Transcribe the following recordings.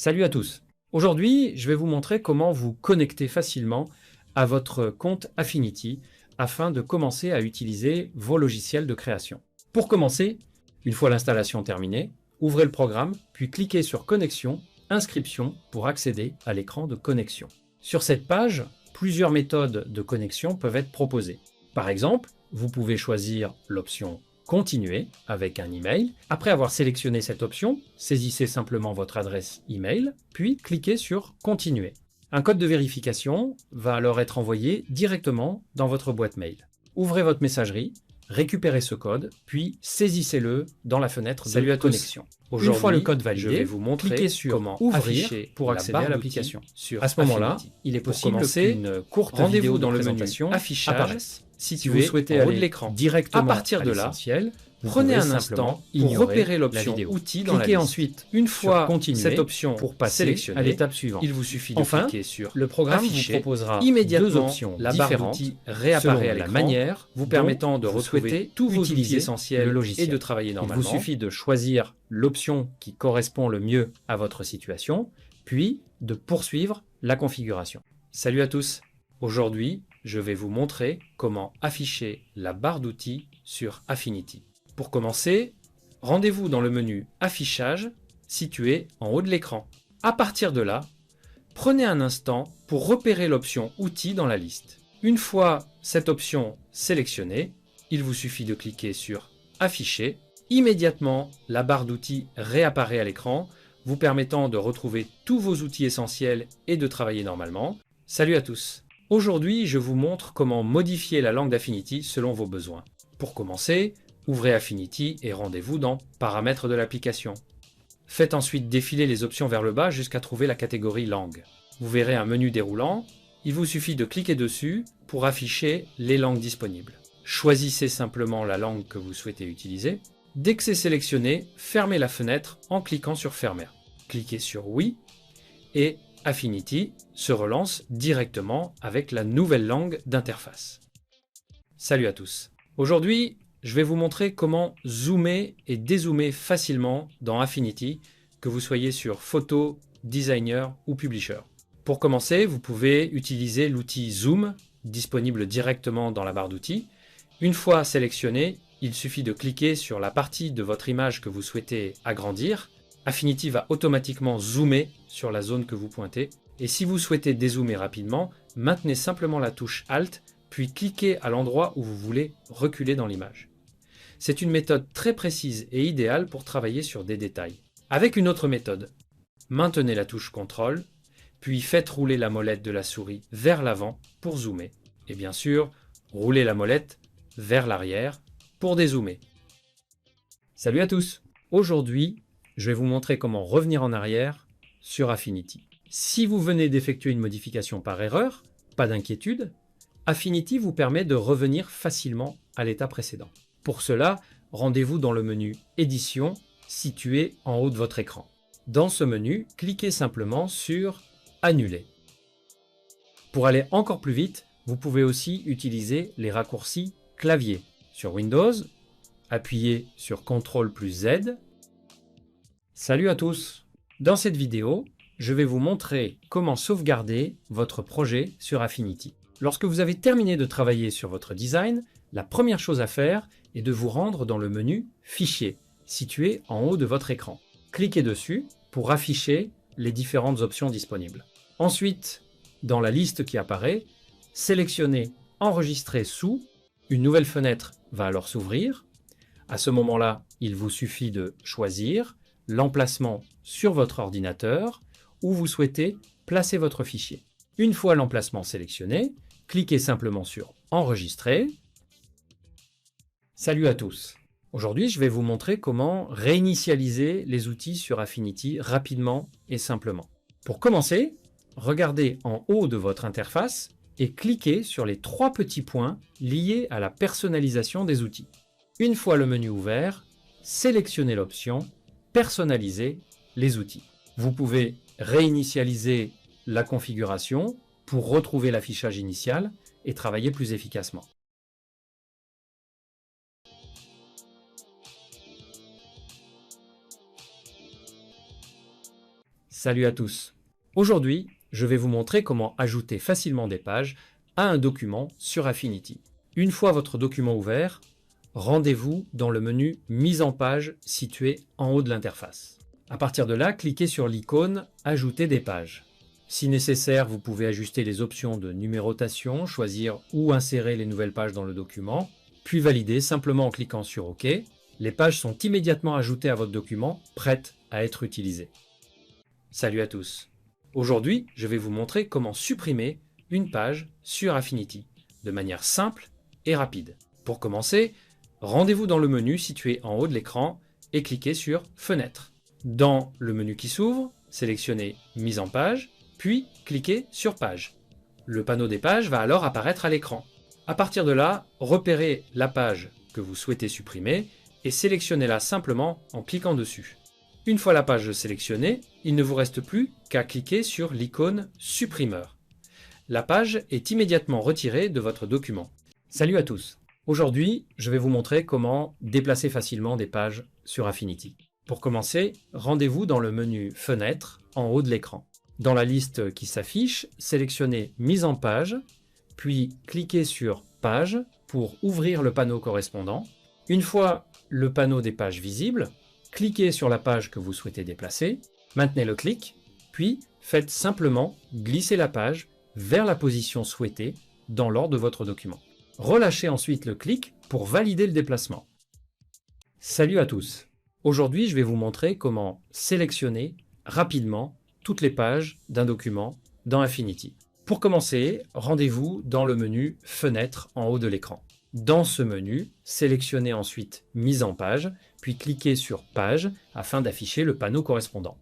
Salut à tous. Aujourd'hui, je vais vous montrer comment vous connecter facilement à votre compte Affinity afin de commencer à utiliser vos logiciels de création. Pour commencer, une fois l'installation terminée, ouvrez le programme, puis cliquez sur Connexion, Inscription pour accéder à l'écran de connexion. Sur cette page, plusieurs méthodes de connexion peuvent être proposées. Par exemple, vous pouvez choisir l'option Continuer avec un email. Après avoir sélectionné cette option, saisissez simplement votre adresse email, puis cliquez sur Continuer. Un code de vérification va alors être envoyé directement dans votre boîte mail. Ouvrez votre messagerie, récupérez ce code, puis saisissez-le dans la fenêtre de connexion. Une fois le code validé, je vais vous montrer cliquez sur comment Ouvrir afficher pour la accéder barre à d'outils l'application. sur À ce moment-là, Affinity. il est Pour possible commencer, qu'une courte rendez-vous vidéo de dans le menu présentation Affichage, apparaisse. Si situé vous souhaitez en haut de aller l'écran. directement À partir de là, l'essentiel, vous prenez pouvez un simplement instant pour ignorer repérer la l'option vidéo. Outils dans la Cliquez liste. ensuite Une sur fois Continuer cette option pour passer sélectionnée, à l'étape suivante. il vous suffit de Enfin, cliquer sur le programme Afficher. vous proposera Immédiatement, deux options la barre différentes d'outils réapparaît selon à la l'écran, manière vous dont permettant de vous retrouver souhaitez tous vos outils utiliser essentiels le logiciel. et de travailler normalement. Il vous suffit de choisir l'option qui correspond le mieux à votre situation, puis de poursuivre la configuration. Salut à tous. Aujourd'hui, je vais vous montrer comment afficher la barre d'outils sur Affinity. Pour commencer, rendez-vous dans le menu Affichage situé en haut de l'écran. À partir de là, prenez un instant pour repérer l'option Outils dans la liste. Une fois cette option sélectionnée, il vous suffit de cliquer sur Afficher. Immédiatement, la barre d'outils réapparaît à l'écran, vous permettant de retrouver tous vos outils essentiels et de travailler normalement. Salut à tous. Aujourd'hui, je vous montre comment modifier la langue d'Affinity selon vos besoins. Pour commencer, ouvrez Affinity et rendez-vous dans Paramètres de l'application. Faites ensuite défiler les options vers le bas jusqu'à trouver la catégorie langue. Vous verrez un menu déroulant. Il vous suffit de cliquer dessus pour afficher les langues disponibles. Choisissez simplement la langue que vous souhaitez utiliser. Dès que c'est sélectionné, fermez la fenêtre en cliquant sur Fermer. Cliquez sur Oui et Affinity se relance directement avec la nouvelle langue d'interface. Salut à tous. Aujourd'hui, je vais vous montrer comment zoomer et dézoomer facilement dans Affinity, que vous soyez sur Photo, Designer ou Publisher. Pour commencer, vous pouvez utiliser l'outil Zoom, disponible directement dans la barre d'outils. Une fois sélectionné, il suffit de cliquer sur la partie de votre image que vous souhaitez agrandir. Affinity va automatiquement zoomer sur la zone que vous pointez. Et si vous souhaitez dézoomer rapidement, maintenez simplement la touche Alt, puis cliquez à l'endroit où vous voulez reculer dans l'image. C'est une méthode très précise et idéale pour travailler sur des détails. Avec une autre méthode, maintenez la touche CTRL, puis faites rouler la molette de la souris vers l'avant pour zoomer. Et bien sûr, roulez la molette vers l'arrière pour dézoomer. Salut à tous! Aujourd'hui, je vais vous montrer comment revenir en arrière sur Affinity. Si vous venez d'effectuer une modification par erreur, pas d'inquiétude, Affinity vous permet de revenir facilement à l'état précédent. Pour cela, rendez-vous dans le menu Édition, situé en haut de votre écran. Dans ce menu, cliquez simplement sur Annuler. Pour aller encore plus vite, vous pouvez aussi utiliser les raccourcis clavier. Sur Windows, appuyez sur CTRL plus Z. Salut à tous! Dans cette vidéo, je vais vous montrer comment sauvegarder votre projet sur Affinity. Lorsque vous avez terminé de travailler sur votre design, la première chose à faire est de vous rendre dans le menu Fichier, situé en haut de votre écran. Cliquez dessus pour afficher les différentes options disponibles. Ensuite, dans la liste qui apparaît, sélectionnez Enregistrer sous. Une nouvelle fenêtre va alors s'ouvrir. À ce moment-là, il vous suffit de choisir l'emplacement sur votre ordinateur où vous souhaitez placer votre fichier. Une fois l'emplacement sélectionné, cliquez simplement sur Enregistrer. Salut à tous! Aujourd'hui, je vais vous montrer comment réinitialiser les outils sur Affinity rapidement et simplement. Pour commencer, regardez en haut de votre interface et cliquez sur les trois petits points liés à la personnalisation des outils. Une fois le menu ouvert, sélectionnez l'option Personnaliser les outils. Vous pouvez réinitialiser la configuration pour retrouver l'affichage initial et travailler plus efficacement. Salut à tous. Aujourd'hui, je vais vous montrer comment ajouter facilement des pages à un document sur Affinity. Une fois votre document ouvert, rendez-vous dans le menu Mise en page situé en haut de l'interface. À partir de là, cliquez sur l'icône Ajouter des pages. Si nécessaire, vous pouvez ajuster les options de numérotation, choisir où insérer les nouvelles pages dans le document, puis valider simplement en cliquant sur OK. Les pages sont immédiatement ajoutées à votre document, prêtes à être utilisées. Salut à tous. Aujourd'hui, je vais vous montrer comment supprimer une page sur Affinity de manière simple et rapide. Pour commencer, rendez-vous dans le menu situé en haut de l'écran et cliquez sur Fenêtre. Dans le menu qui s'ouvre, sélectionnez Mise en page, puis cliquez sur Page. Le panneau des pages va alors apparaître à l'écran. À partir de là, repérez la page que vous souhaitez supprimer et sélectionnez-la simplement en cliquant dessus. Une fois la page sélectionnée, il ne vous reste plus qu'à cliquer sur l'icône Supprimeur. La page est immédiatement retirée de votre document. Salut à tous. Aujourd'hui, je vais vous montrer comment déplacer facilement des pages sur Affinity. Pour commencer, rendez-vous dans le menu Fenêtre en haut de l'écran. Dans la liste qui s'affiche, sélectionnez Mise en page, puis cliquez sur Page pour ouvrir le panneau correspondant. Une fois le panneau des pages visible, cliquez sur la page que vous souhaitez déplacer, maintenez le clic, puis faites simplement glisser la page vers la position souhaitée dans l'ordre de votre document. Relâchez ensuite le clic pour valider le déplacement. Salut à tous. Aujourd'hui, je vais vous montrer comment sélectionner rapidement toutes les pages d'un document dans Affinity. Pour commencer, rendez-vous dans le menu Fenêtre en haut de l'écran. Dans ce menu, sélectionnez ensuite Mise en page, puis cliquez sur Page afin d'afficher le panneau correspondant.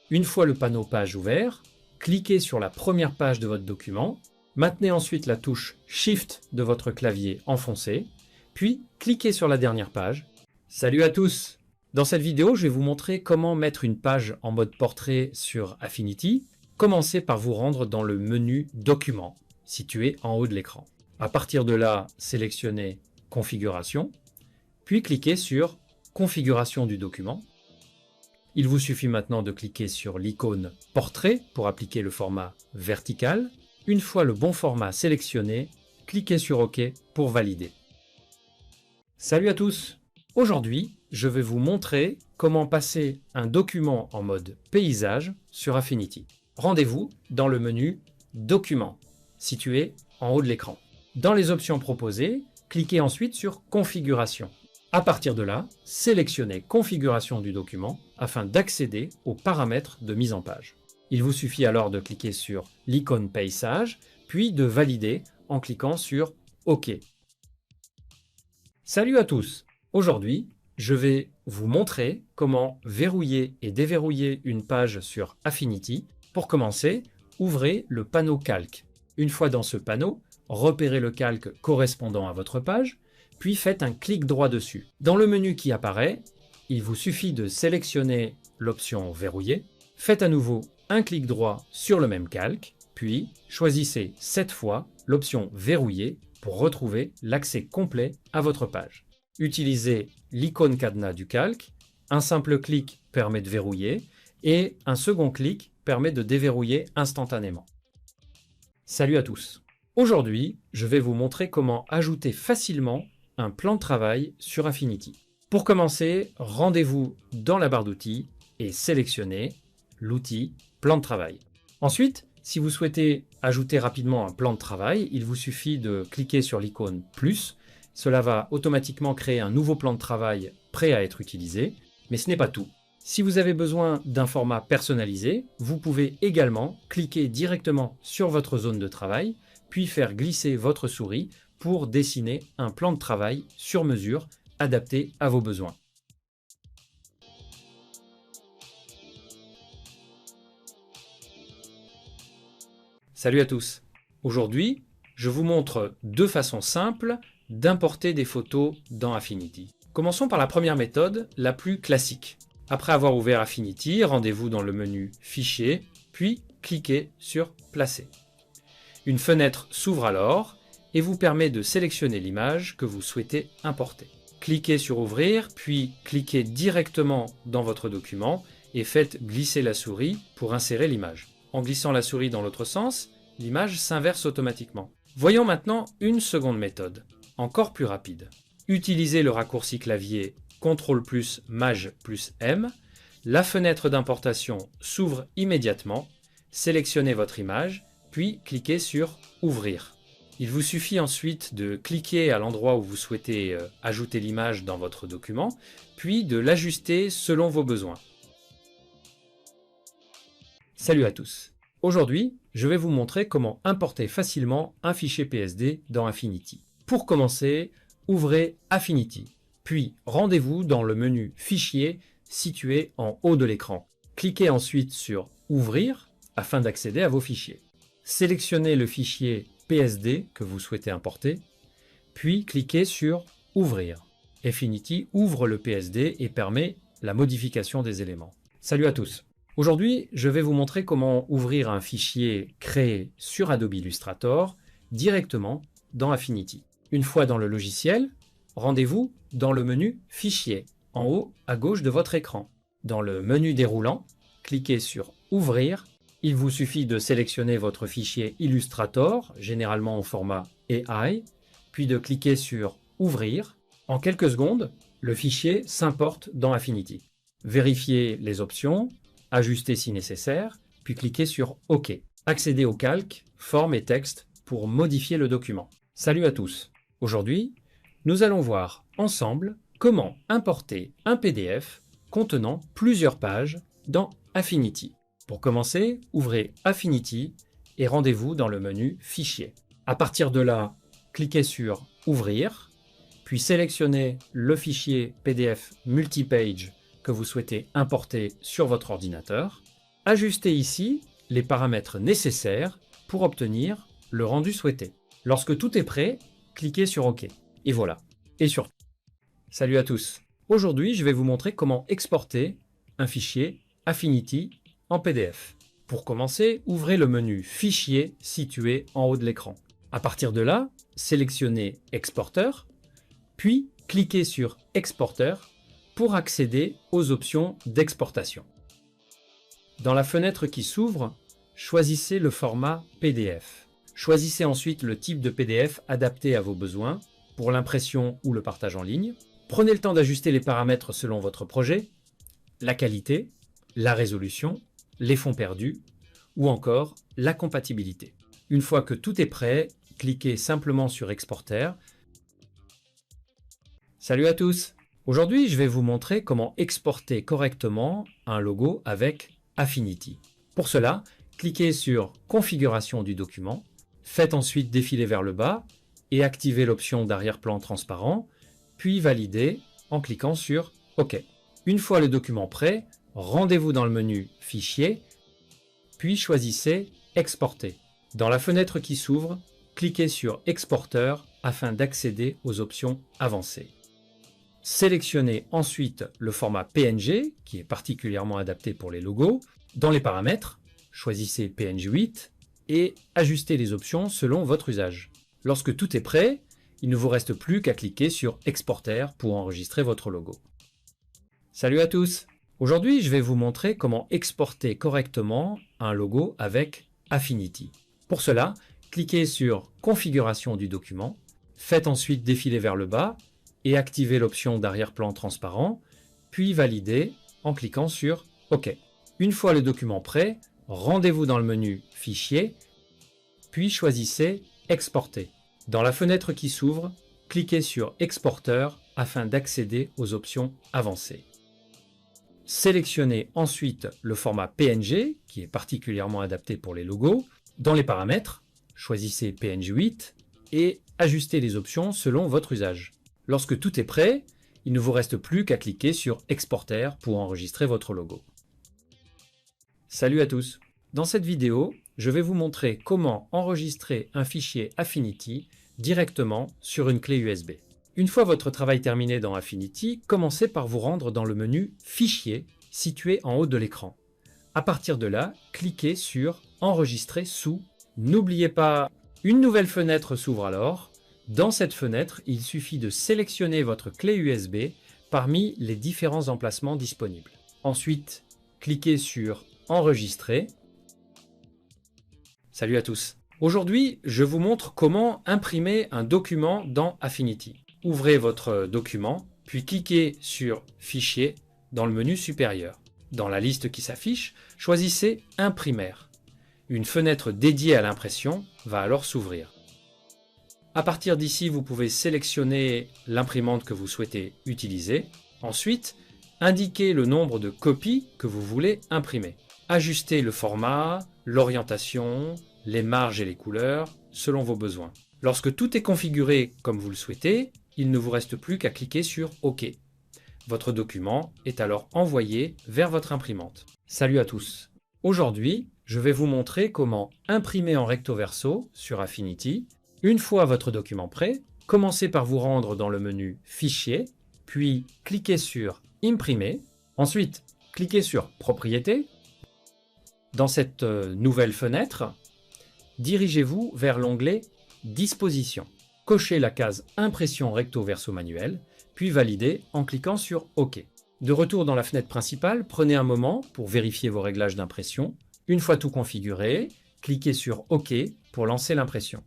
Une fois le panneau Page ouvert, cliquez sur la première page de votre document, maintenez ensuite la touche Shift de votre clavier enfoncé, puis cliquez sur la dernière page. Salut à tous! Dans cette vidéo, je vais vous montrer comment mettre une page en mode portrait sur Affinity. Commencez par vous rendre dans le menu Documents, situé en haut de l'écran. À partir de là, sélectionnez Configuration, puis cliquez sur Configuration du document. Il vous suffit maintenant de cliquer sur l'icône Portrait pour appliquer le format vertical. Une fois le bon format sélectionné, cliquez sur OK pour valider. Salut à tous! Aujourd'hui, je vais vous montrer comment passer un document en mode paysage sur Affinity. Rendez-vous dans le menu Documents, situé en haut de l'écran. Dans les options proposées, cliquez ensuite sur Configuration. À partir de là, sélectionnez Configuration du document afin d'accéder aux paramètres de mise en page. Il vous suffit alors de cliquer sur l'icône Paysage, puis de valider en cliquant sur OK. Salut à tous! Aujourd'hui, je vais vous montrer comment verrouiller et déverrouiller une page sur Affinity. Pour commencer, ouvrez le panneau Calque. Une fois dans ce panneau, repérez le calque correspondant à votre page, puis faites un clic droit dessus. Dans le menu qui apparaît, il vous suffit de sélectionner l'option Verrouiller. Faites à nouveau un clic droit sur le même calque, puis choisissez cette fois l'option Verrouiller pour retrouver l'accès complet à votre page. Utilisez l'icône cadenas du calque, un simple clic permet de verrouiller et un second clic permet de déverrouiller instantanément. Salut à tous! Aujourd'hui, je vais vous montrer comment ajouter facilement un plan de travail sur Affinity. Pour commencer, rendez-vous dans la barre d'outils et sélectionnez l'outil Plan de travail. Ensuite, si vous souhaitez ajouter rapidement un plan de travail, il vous suffit de cliquer sur l'icône plus. Cela va automatiquement créer un nouveau plan de travail prêt à être utilisé, mais ce n'est pas tout. Si vous avez besoin d'un format personnalisé, vous pouvez également cliquer directement sur votre zone de travail, puis faire glisser votre souris pour dessiner un plan de travail sur mesure adapté à vos besoins. Salut à tous! Aujourd'hui, je vous montre deux façons simples d'importer des photos dans Affinity. Commençons par la première méthode, la plus classique. Après avoir ouvert Affinity, rendez-vous dans le menu Fichier, puis cliquez sur Placer. Une fenêtre s'ouvre alors et vous permet de sélectionner l'image que vous souhaitez importer. Cliquez sur Ouvrir, puis cliquez directement dans votre document et faites glisser la souris pour insérer l'image. En glissant la souris dans l'autre sens, l'image s'inverse automatiquement. Voyons maintenant une seconde méthode, encore plus rapide. Utilisez le raccourci clavier CTRL plus Maj plus M. La fenêtre d'importation s'ouvre immédiatement. Sélectionnez votre image, puis cliquez sur Ouvrir. Il vous suffit ensuite de cliquer à l'endroit où vous souhaitez ajouter l'image dans votre document, puis de l'ajuster selon vos besoins. Salut à tous! Aujourd'hui, je vais vous montrer comment importer facilement un fichier PSD dans Affinity. Pour commencer, ouvrez Affinity, puis rendez-vous dans le menu Fichier situé en haut de l'écran. Cliquez ensuite sur Ouvrir afin d'accéder à vos fichiers. Sélectionnez le fichier PSD que vous souhaitez importer, puis cliquez sur Ouvrir. Affinity ouvre le PSD et permet la modification des éléments. Salut à tous! Aujourd'hui, je vais vous montrer comment ouvrir un fichier créé sur Adobe Illustrator directement dans Affinity. Une fois dans le logiciel, rendez-vous dans le menu Fichier, en haut à gauche de votre écran. Dans le menu déroulant, cliquez sur Ouvrir. Il vous suffit de sélectionner votre fichier Illustrator, généralement au format AI, puis de cliquer sur Ouvrir. En quelques secondes, le fichier s'importe dans Affinity. Vérifiez les options, ajustez si nécessaire, puis cliquez sur OK. Accédez au calque, forme et texte pour modifier le document. Salut à tous! Aujourd'hui, nous allons voir ensemble comment importer un PDF contenant plusieurs pages dans Affinity. Pour commencer, ouvrez Affinity et rendez-vous dans le menu Fichier. À partir de là, cliquez sur Ouvrir, puis sélectionnez le fichier PDF multipage que vous souhaitez importer sur votre ordinateur. Ajustez ici les paramètres nécessaires pour obtenir le rendu souhaité. Lorsque tout est prêt, cliquez sur OK. Et voilà. Et surtout, salut à tous. Aujourd'hui, je vais vous montrer comment exporter un fichier Affinity en PDF. Pour commencer, ouvrez le menu Fichier situé en haut de l'écran. À partir de là, sélectionnez Exporteur, puis cliquez sur Exporteur pour accéder aux options d'exportation. Dans la fenêtre qui s'ouvre, choisissez le format PDF. Choisissez ensuite le type de PDF adapté à vos besoins pour l'impression ou le partage en ligne. Prenez le temps d'ajuster les paramètres selon votre projet, la qualité, la résolution, les fonds perdus ou encore la compatibilité. Une fois que tout est prêt, cliquez simplement sur Exporter. Salut à tous! Aujourd'hui, je vais vous montrer comment exporter correctement un logo avec Affinity. Pour cela, cliquez sur Configuration du document, faites ensuite défiler vers le bas et activez l'option d'arrière-plan transparent, puis validez en cliquant sur OK. Une fois le document prêt, rendez-vous dans le menu Fichier, puis choisissez Exporter. Dans la fenêtre qui s'ouvre, cliquez sur Exporteur afin d'accéder aux options avancées. Sélectionnez ensuite le format PNG, qui est particulièrement adapté pour les logos. Dans les paramètres, choisissez PNG 8 et ajustez les options selon votre usage. Lorsque tout est prêt, il ne vous reste plus qu'à cliquer sur Exporter pour enregistrer votre logo. Salut à tous! Aujourd'hui, je vais vous montrer comment exporter correctement un logo avec Affinity. Pour cela, cliquez sur Configuration du document, faites ensuite défiler vers le bas et activez l'option d'arrière-plan transparent, puis validez en cliquant sur OK. Une fois le document prêt, rendez-vous dans le menu Fichier, puis choisissez Exporter. Dans la fenêtre qui s'ouvre, cliquez sur Exporteur afin d'accéder aux options avancées. Sélectionnez ensuite le format PNG, qui est particulièrement adapté pour les logos. Dans les paramètres, choisissez PNG 8 et ajustez les options selon votre usage. Lorsque tout est prêt, il ne vous reste plus qu'à cliquer sur Exporter pour enregistrer votre logo. Salut à tous! Dans cette vidéo, je vais vous montrer comment enregistrer un fichier Affinity directement sur une clé USB. Une fois votre travail terminé dans Affinity, commencez par vous rendre dans le menu Fichier situé en haut de l'écran. À partir de là, cliquez sur Enregistrer sous. N'oubliez pas, une nouvelle fenêtre s'ouvre alors. Dans cette fenêtre, il suffit de sélectionner votre clé USB parmi les différents emplacements disponibles. Ensuite, cliquez sur Enregistrer. Salut à tous. Aujourd'hui, je vous montre comment imprimer un document dans Affinity. Ouvrez votre document, puis cliquez sur Fichier dans le menu supérieur. Dans la liste qui s'affiche, choisissez Imprimaire. Une fenêtre dédiée à l'impression va alors s'ouvrir. À partir d'ici, vous pouvez sélectionner l'imprimante que vous souhaitez utiliser. Ensuite, indiquez le nombre de copies que vous voulez imprimer. Ajustez le format, l'orientation, les marges et les couleurs selon vos besoins. Lorsque tout est configuré comme vous le souhaitez, il ne vous reste plus qu'à cliquer sur OK. Votre document est alors envoyé vers votre imprimante. Salut à tous. Aujourd'hui, je vais vous montrer comment imprimer en recto verso sur Affinity. Une fois votre document prêt, commencez par vous rendre dans le menu Fichier, puis cliquez sur Imprimer. Ensuite, cliquez sur Propriétés. Dans cette nouvelle fenêtre, dirigez-vous vers l'onglet Dispositions. Cochez la case Impression recto verso manuel, puis validez en cliquant sur OK. De retour dans la fenêtre principale, prenez un moment pour vérifier vos réglages d'impression. Une fois tout configuré, cliquez sur OK pour lancer l'impression.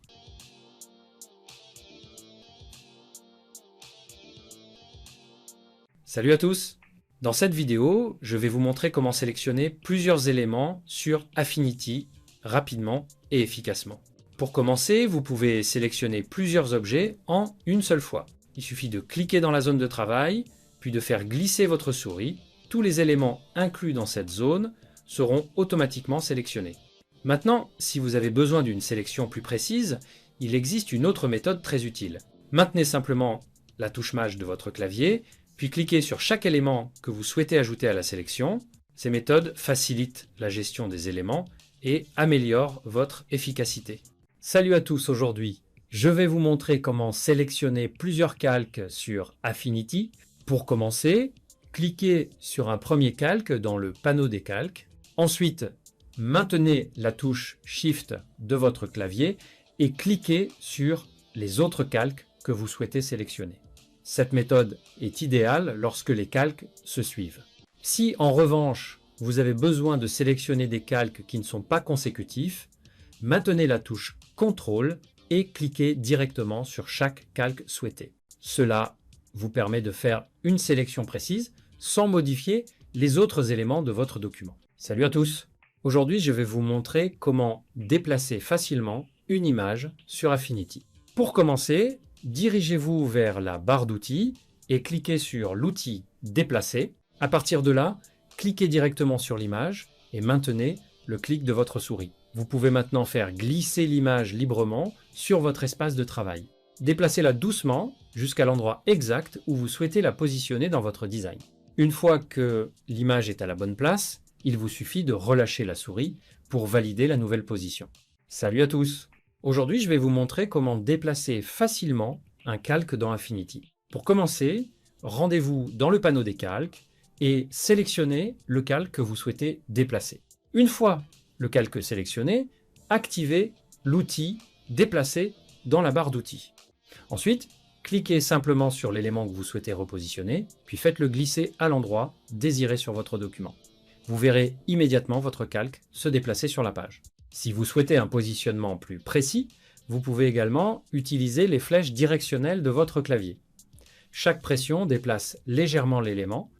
Salut à tous! Dans cette vidéo, je vais vous montrer comment sélectionner plusieurs éléments sur Affinity rapidement et efficacement. Pour commencer, vous pouvez sélectionner plusieurs objets en une seule fois. Il suffit de cliquer dans la zone de travail, puis de faire glisser votre souris. Tous les éléments inclus dans cette zone seront automatiquement sélectionnés. Maintenant, si vous avez besoin d'une sélection plus précise, il existe une autre méthode très utile. Maintenez simplement la touche Maj de votre clavier, puis cliquez sur chaque élément que vous souhaitez ajouter à la sélection. Ces méthodes facilitent la gestion des éléments et améliorent votre efficacité. Salut à tous, aujourd'hui, je vais vous montrer comment sélectionner plusieurs calques sur Affinity. Pour commencer, cliquez sur un premier calque dans le panneau des calques. Ensuite, maintenez la touche Shift de votre clavier et cliquez sur les autres calques que vous souhaitez sélectionner. Cette méthode est idéale lorsque les calques se suivent. Si en revanche, vous avez besoin de sélectionner des calques qui ne sont pas consécutifs, maintenez la touche CTRL et cliquez directement sur chaque calque souhaité. Cela vous permet de faire une sélection précise sans modifier les autres éléments de votre document. Salut à tous! Aujourd'hui, je vais vous montrer comment déplacer facilement une image sur Affinity. Pour commencer, dirigez-vous vers la barre d'outils et cliquez sur l'outil Déplacer. À partir de là, cliquez directement sur l'image et maintenez le clic de votre souris. Vous pouvez maintenant faire glisser l'image librement sur votre espace de travail. Déplacez-la doucement jusqu'à l'endroit exact où vous souhaitez la positionner dans votre design. Une fois que l'image est à la bonne place, il vous suffit de relâcher la souris pour valider la nouvelle position. Salut à tous! Aujourd'hui, je vais vous montrer comment déplacer facilement un calque dans Affinity. Pour commencer, rendez-vous dans le panneau des calques et sélectionnez le calque que vous souhaitez déplacer. Une fois le calque sélectionné, activez l'outil Déplacer dans la barre d'outils. Ensuite, cliquez simplement sur l'élément que vous souhaitez repositionner, puis faites-le glisser à l'endroit désiré sur votre document. Vous verrez immédiatement votre calque se déplacer sur la page. Si vous souhaitez un positionnement plus précis, vous pouvez également utiliser les flèches directionnelles de votre clavier. Chaque pression déplace légèrement l'élément.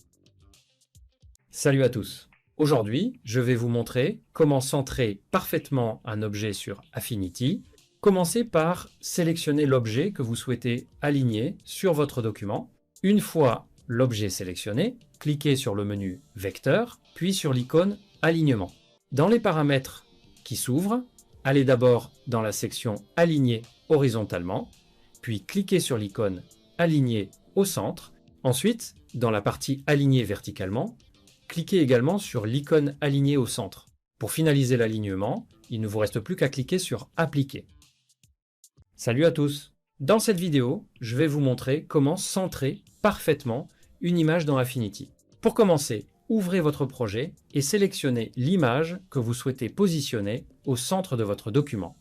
Salut à tous! Aujourd'hui, je vais vous montrer comment centrer parfaitement un objet sur Affinity. Commencez par sélectionner l'objet que vous souhaitez aligner sur votre document. Une fois l'objet sélectionné, cliquez sur le menu Vecteur, puis sur l'icône Alignement. Dans les paramètres qui s'ouvrent, allez d'abord dans la section Aligner horizontalement, puis cliquez sur l'icône Aligner au centre. Ensuite, dans la partie Aligner verticalement, cliquez également sur l'icône Aligner au centre. Pour finaliser l'alignement, il ne vous reste plus qu'à cliquer sur Appliquer. Salut à tous! Dans cette vidéo, je vais vous montrer comment centrer parfaitement une image dans Affinity. Pour commencer, ouvrez votre projet et sélectionnez l'image que vous souhaitez positionner au centre de votre document.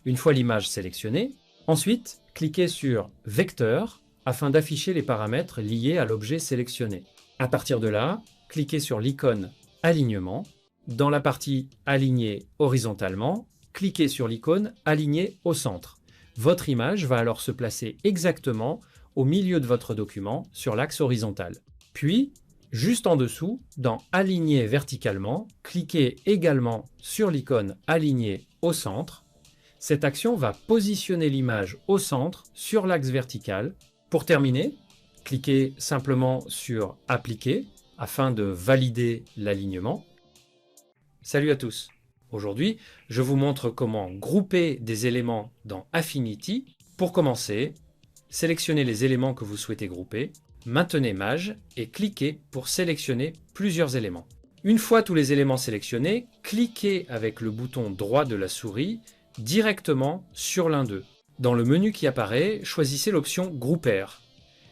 Une fois l'image sélectionnée, ensuite, cliquez sur Vecteur afin d'afficher les paramètres liés à l'objet sélectionné. À partir de là, cliquez sur l'icône Alignement. Dans la partie Aligner horizontalement, cliquez sur l'icône Aligner au centre. Votre image va alors se placer exactement au milieu de votre document sur l'axe horizontal. Puis, juste en dessous, dans Aligner verticalement, cliquez également sur l'icône Aligner au centre. Cette action va positionner l'image au centre sur l'axe vertical. Pour terminer, cliquez simplement sur Appliquer afin de valider l'alignement. Salut à tous! Aujourd'hui, je vous montre comment grouper des éléments dans Affinity. Pour commencer, sélectionnez les éléments que vous souhaitez grouper, maintenez Maj et cliquez pour sélectionner plusieurs éléments. Une fois tous les éléments sélectionnés, cliquez avec le bouton droit de la souris directement sur l'un d'eux. Dans le menu qui apparaît, choisissez l'option Grouper.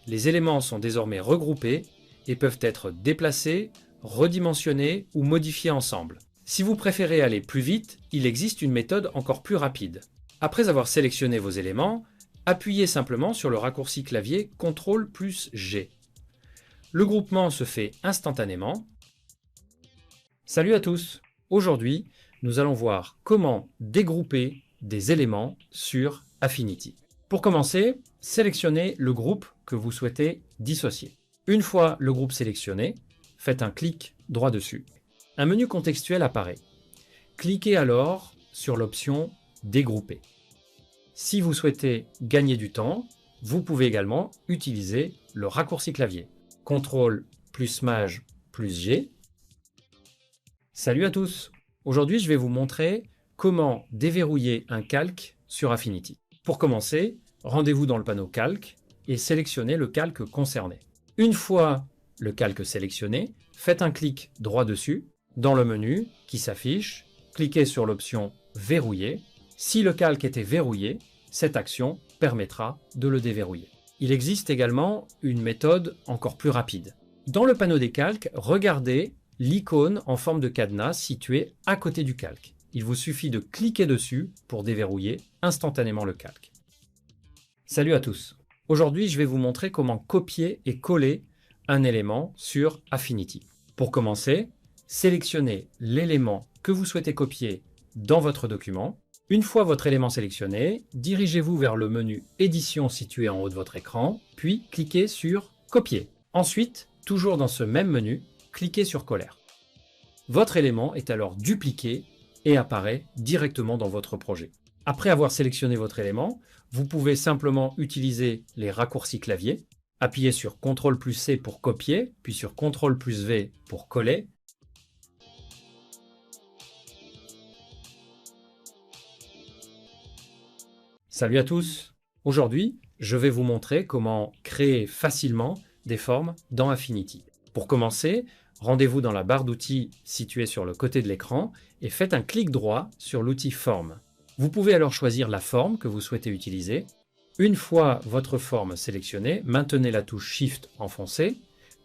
Les éléments sont désormais regroupés et peuvent être déplacés, redimensionnés ou modifiés ensemble. Si vous préférez aller plus vite, il existe une méthode encore plus rapide. Après avoir sélectionné vos éléments, appuyez simplement sur le raccourci clavier CTRL plus G. Le groupement se fait instantanément. Salut à tous! Aujourd'hui, nous allons voir comment dégrouper des éléments sur Affinity. Pour commencer, sélectionnez le groupe que vous souhaitez dissocier. Une fois le groupe sélectionné, faites un clic droit dessus. Un menu contextuel apparaît. Cliquez alors sur l'option Dégrouper. Si vous souhaitez gagner du temps, vous pouvez également utiliser le raccourci clavier. CTRL plus Maj plus G. Salut à tous! Aujourd'hui, je vais vous montrer comment déverrouiller un calque sur Affinity. Pour commencer, rendez-vous dans le panneau Calque et sélectionnez le calque concerné. Une fois le calque sélectionné, faites un clic droit dessus. Dans le menu qui s'affiche, cliquez sur l'option Verrouiller. Si le calque était verrouillé, cette action permettra de le déverrouiller. Il existe également une méthode encore plus rapide. Dans le panneau des calques, regardez l'icône en forme de cadenas située à côté du calque. Il vous suffit de cliquer dessus pour déverrouiller instantanément le calque. Salut à tous! Aujourd'hui, je vais vous montrer comment copier et coller un élément sur Affinity. Pour commencer, sélectionnez l'élément que vous souhaitez copier dans votre document. Une fois votre élément sélectionné, dirigez-vous vers le menu Édition situé en haut de votre écran, puis cliquez sur Copier. Ensuite, toujours dans ce même menu, cliquez sur Coller. Votre élément est alors dupliqué et apparaît directement dans votre projet. Après avoir sélectionné votre élément, vous pouvez simplement utiliser les raccourcis clavier, appuyer sur CTRL plus C pour copier, puis sur CTRL plus V pour coller. Salut à tous! Aujourd'hui, je vais vous montrer comment créer facilement des formes dans Affinity. Pour commencer, rendez-vous dans la barre d'outils située sur le côté de l'écran et faites un clic droit sur l'outil Forme. Vous pouvez alors choisir la forme que vous souhaitez utiliser. Une fois votre forme sélectionnée, maintenez la touche Shift enfoncée,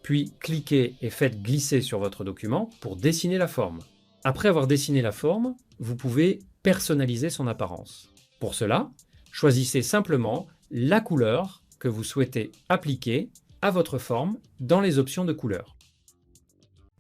puis cliquez et faites glisser sur votre document pour dessiner la forme. Après avoir dessiné la forme, vous pouvez personnaliser son apparence. Pour cela, choisissez simplement la couleur que vous souhaitez appliquer à votre forme dans les options de couleur.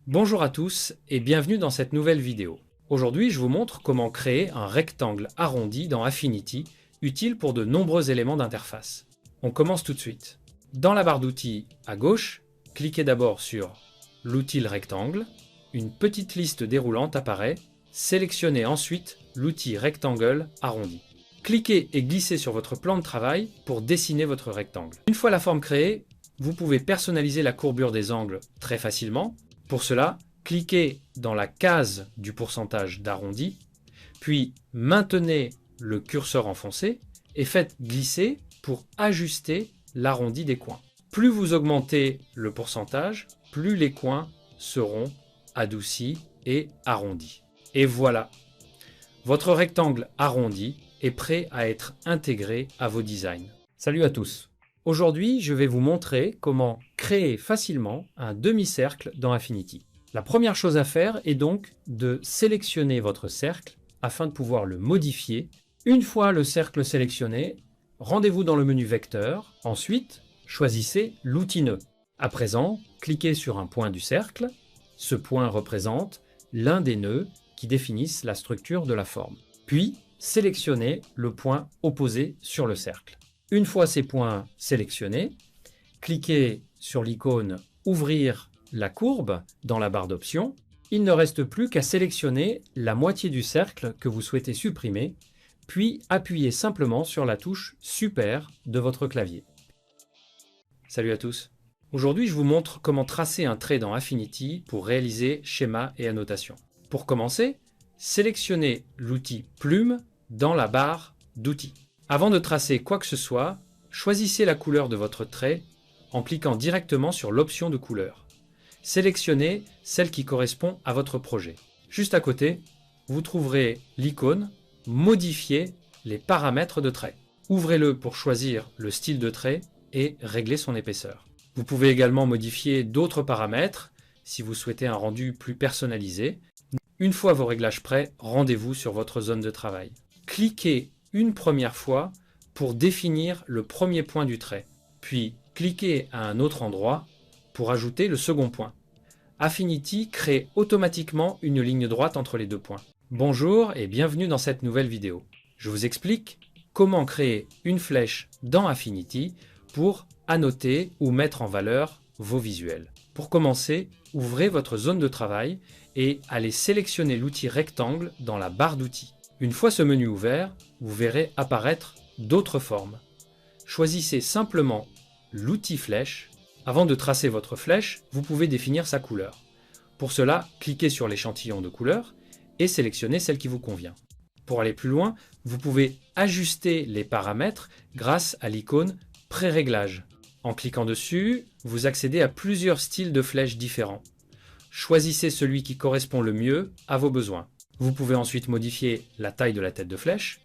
Bonjour à tous et bienvenue dans cette nouvelle vidéo. Aujourd'hui, je vous montre comment créer un rectangle arrondi dans Affinity, utile pour de nombreux éléments d'interface. On commence tout de suite. Dans la barre d'outils à gauche, cliquez d'abord sur l'outil rectangle. Une petite liste déroulante apparaît. Sélectionnez ensuite l'outil rectangle arrondi. Cliquez et glissez sur votre plan de travail pour dessiner votre rectangle. Une fois la forme créée, vous pouvez personnaliser la courbure des angles très facilement. Pour cela, cliquez dans la case du pourcentage d'arrondi, puis maintenez le curseur enfoncé et faites glisser pour ajuster l'arrondi des coins. Plus vous augmentez le pourcentage, plus les coins seront adoucis et arrondis. Et voilà, votre rectangle arrondi est prêt à être intégré à vos designs. Salut à tous! Aujourd'hui, je vais vous montrer comment créer facilement un demi-cercle dans Affinity. La première chose à faire est donc de sélectionner votre cercle afin de pouvoir le modifier. Une fois le cercle sélectionné, rendez-vous dans le menu Vecteur. Ensuite, choisissez l'outil Nœud. À présent, cliquez sur un point du cercle, Ce point représente l'un des nœuds qui définissent la structure de la forme. Puis, sélectionnez le point opposé sur le cercle. Une fois ces points sélectionnés, cliquez sur l'icône « Ouvrir la courbe » dans la barre d'options. Il ne reste plus qu'à sélectionner la moitié du cercle que vous souhaitez supprimer, puis appuyez simplement sur la touche « Super » de votre clavier. Salut à tous! Aujourd'hui, je vous montre comment tracer un trait dans Affinity pour réaliser schéma et annotation. Pour commencer, sélectionnez l'outil Plume dans la barre d'outils. Avant de tracer quoi que ce soit, choisissez la couleur de votre trait en cliquant directement sur l'option de couleur. Sélectionnez celle qui correspond à votre projet. Juste à côté, vous trouverez l'icône « Modifier les paramètres de trait ». Ouvrez-le pour choisir le style de trait et régler son épaisseur. Vous pouvez également modifier d'autres paramètres si vous souhaitez un rendu plus personnalisé. Une fois vos réglages prêts, rendez-vous sur votre zone de travail. Cliquez une première fois pour définir le premier point du trait, puis cliquez à un autre endroit pour ajouter le second point. Affinity crée automatiquement une ligne droite entre les deux points. Bonjour et bienvenue dans cette nouvelle vidéo. Je vous explique comment créer une flèche dans Affinity pour annoter ou mettre en valeur vos visuels. Pour commencer, ouvrez votre zone de travail et allez sélectionner l'outil rectangle dans la barre d'outils. Une fois ce menu ouvert, vous verrez apparaître d'autres formes. Choisissez simplement l'outil flèche. Avant de tracer votre flèche, vous pouvez définir sa couleur. Pour cela, cliquez sur l'échantillon de couleurs et sélectionnez celle qui vous convient. Pour aller plus loin, vous pouvez ajuster les paramètres grâce à l'icône Pré-réglage. En cliquant dessus, vous accédez à plusieurs styles de flèches différents. Choisissez celui qui correspond le mieux à vos besoins. Vous pouvez ensuite modifier la taille de la tête de flèche.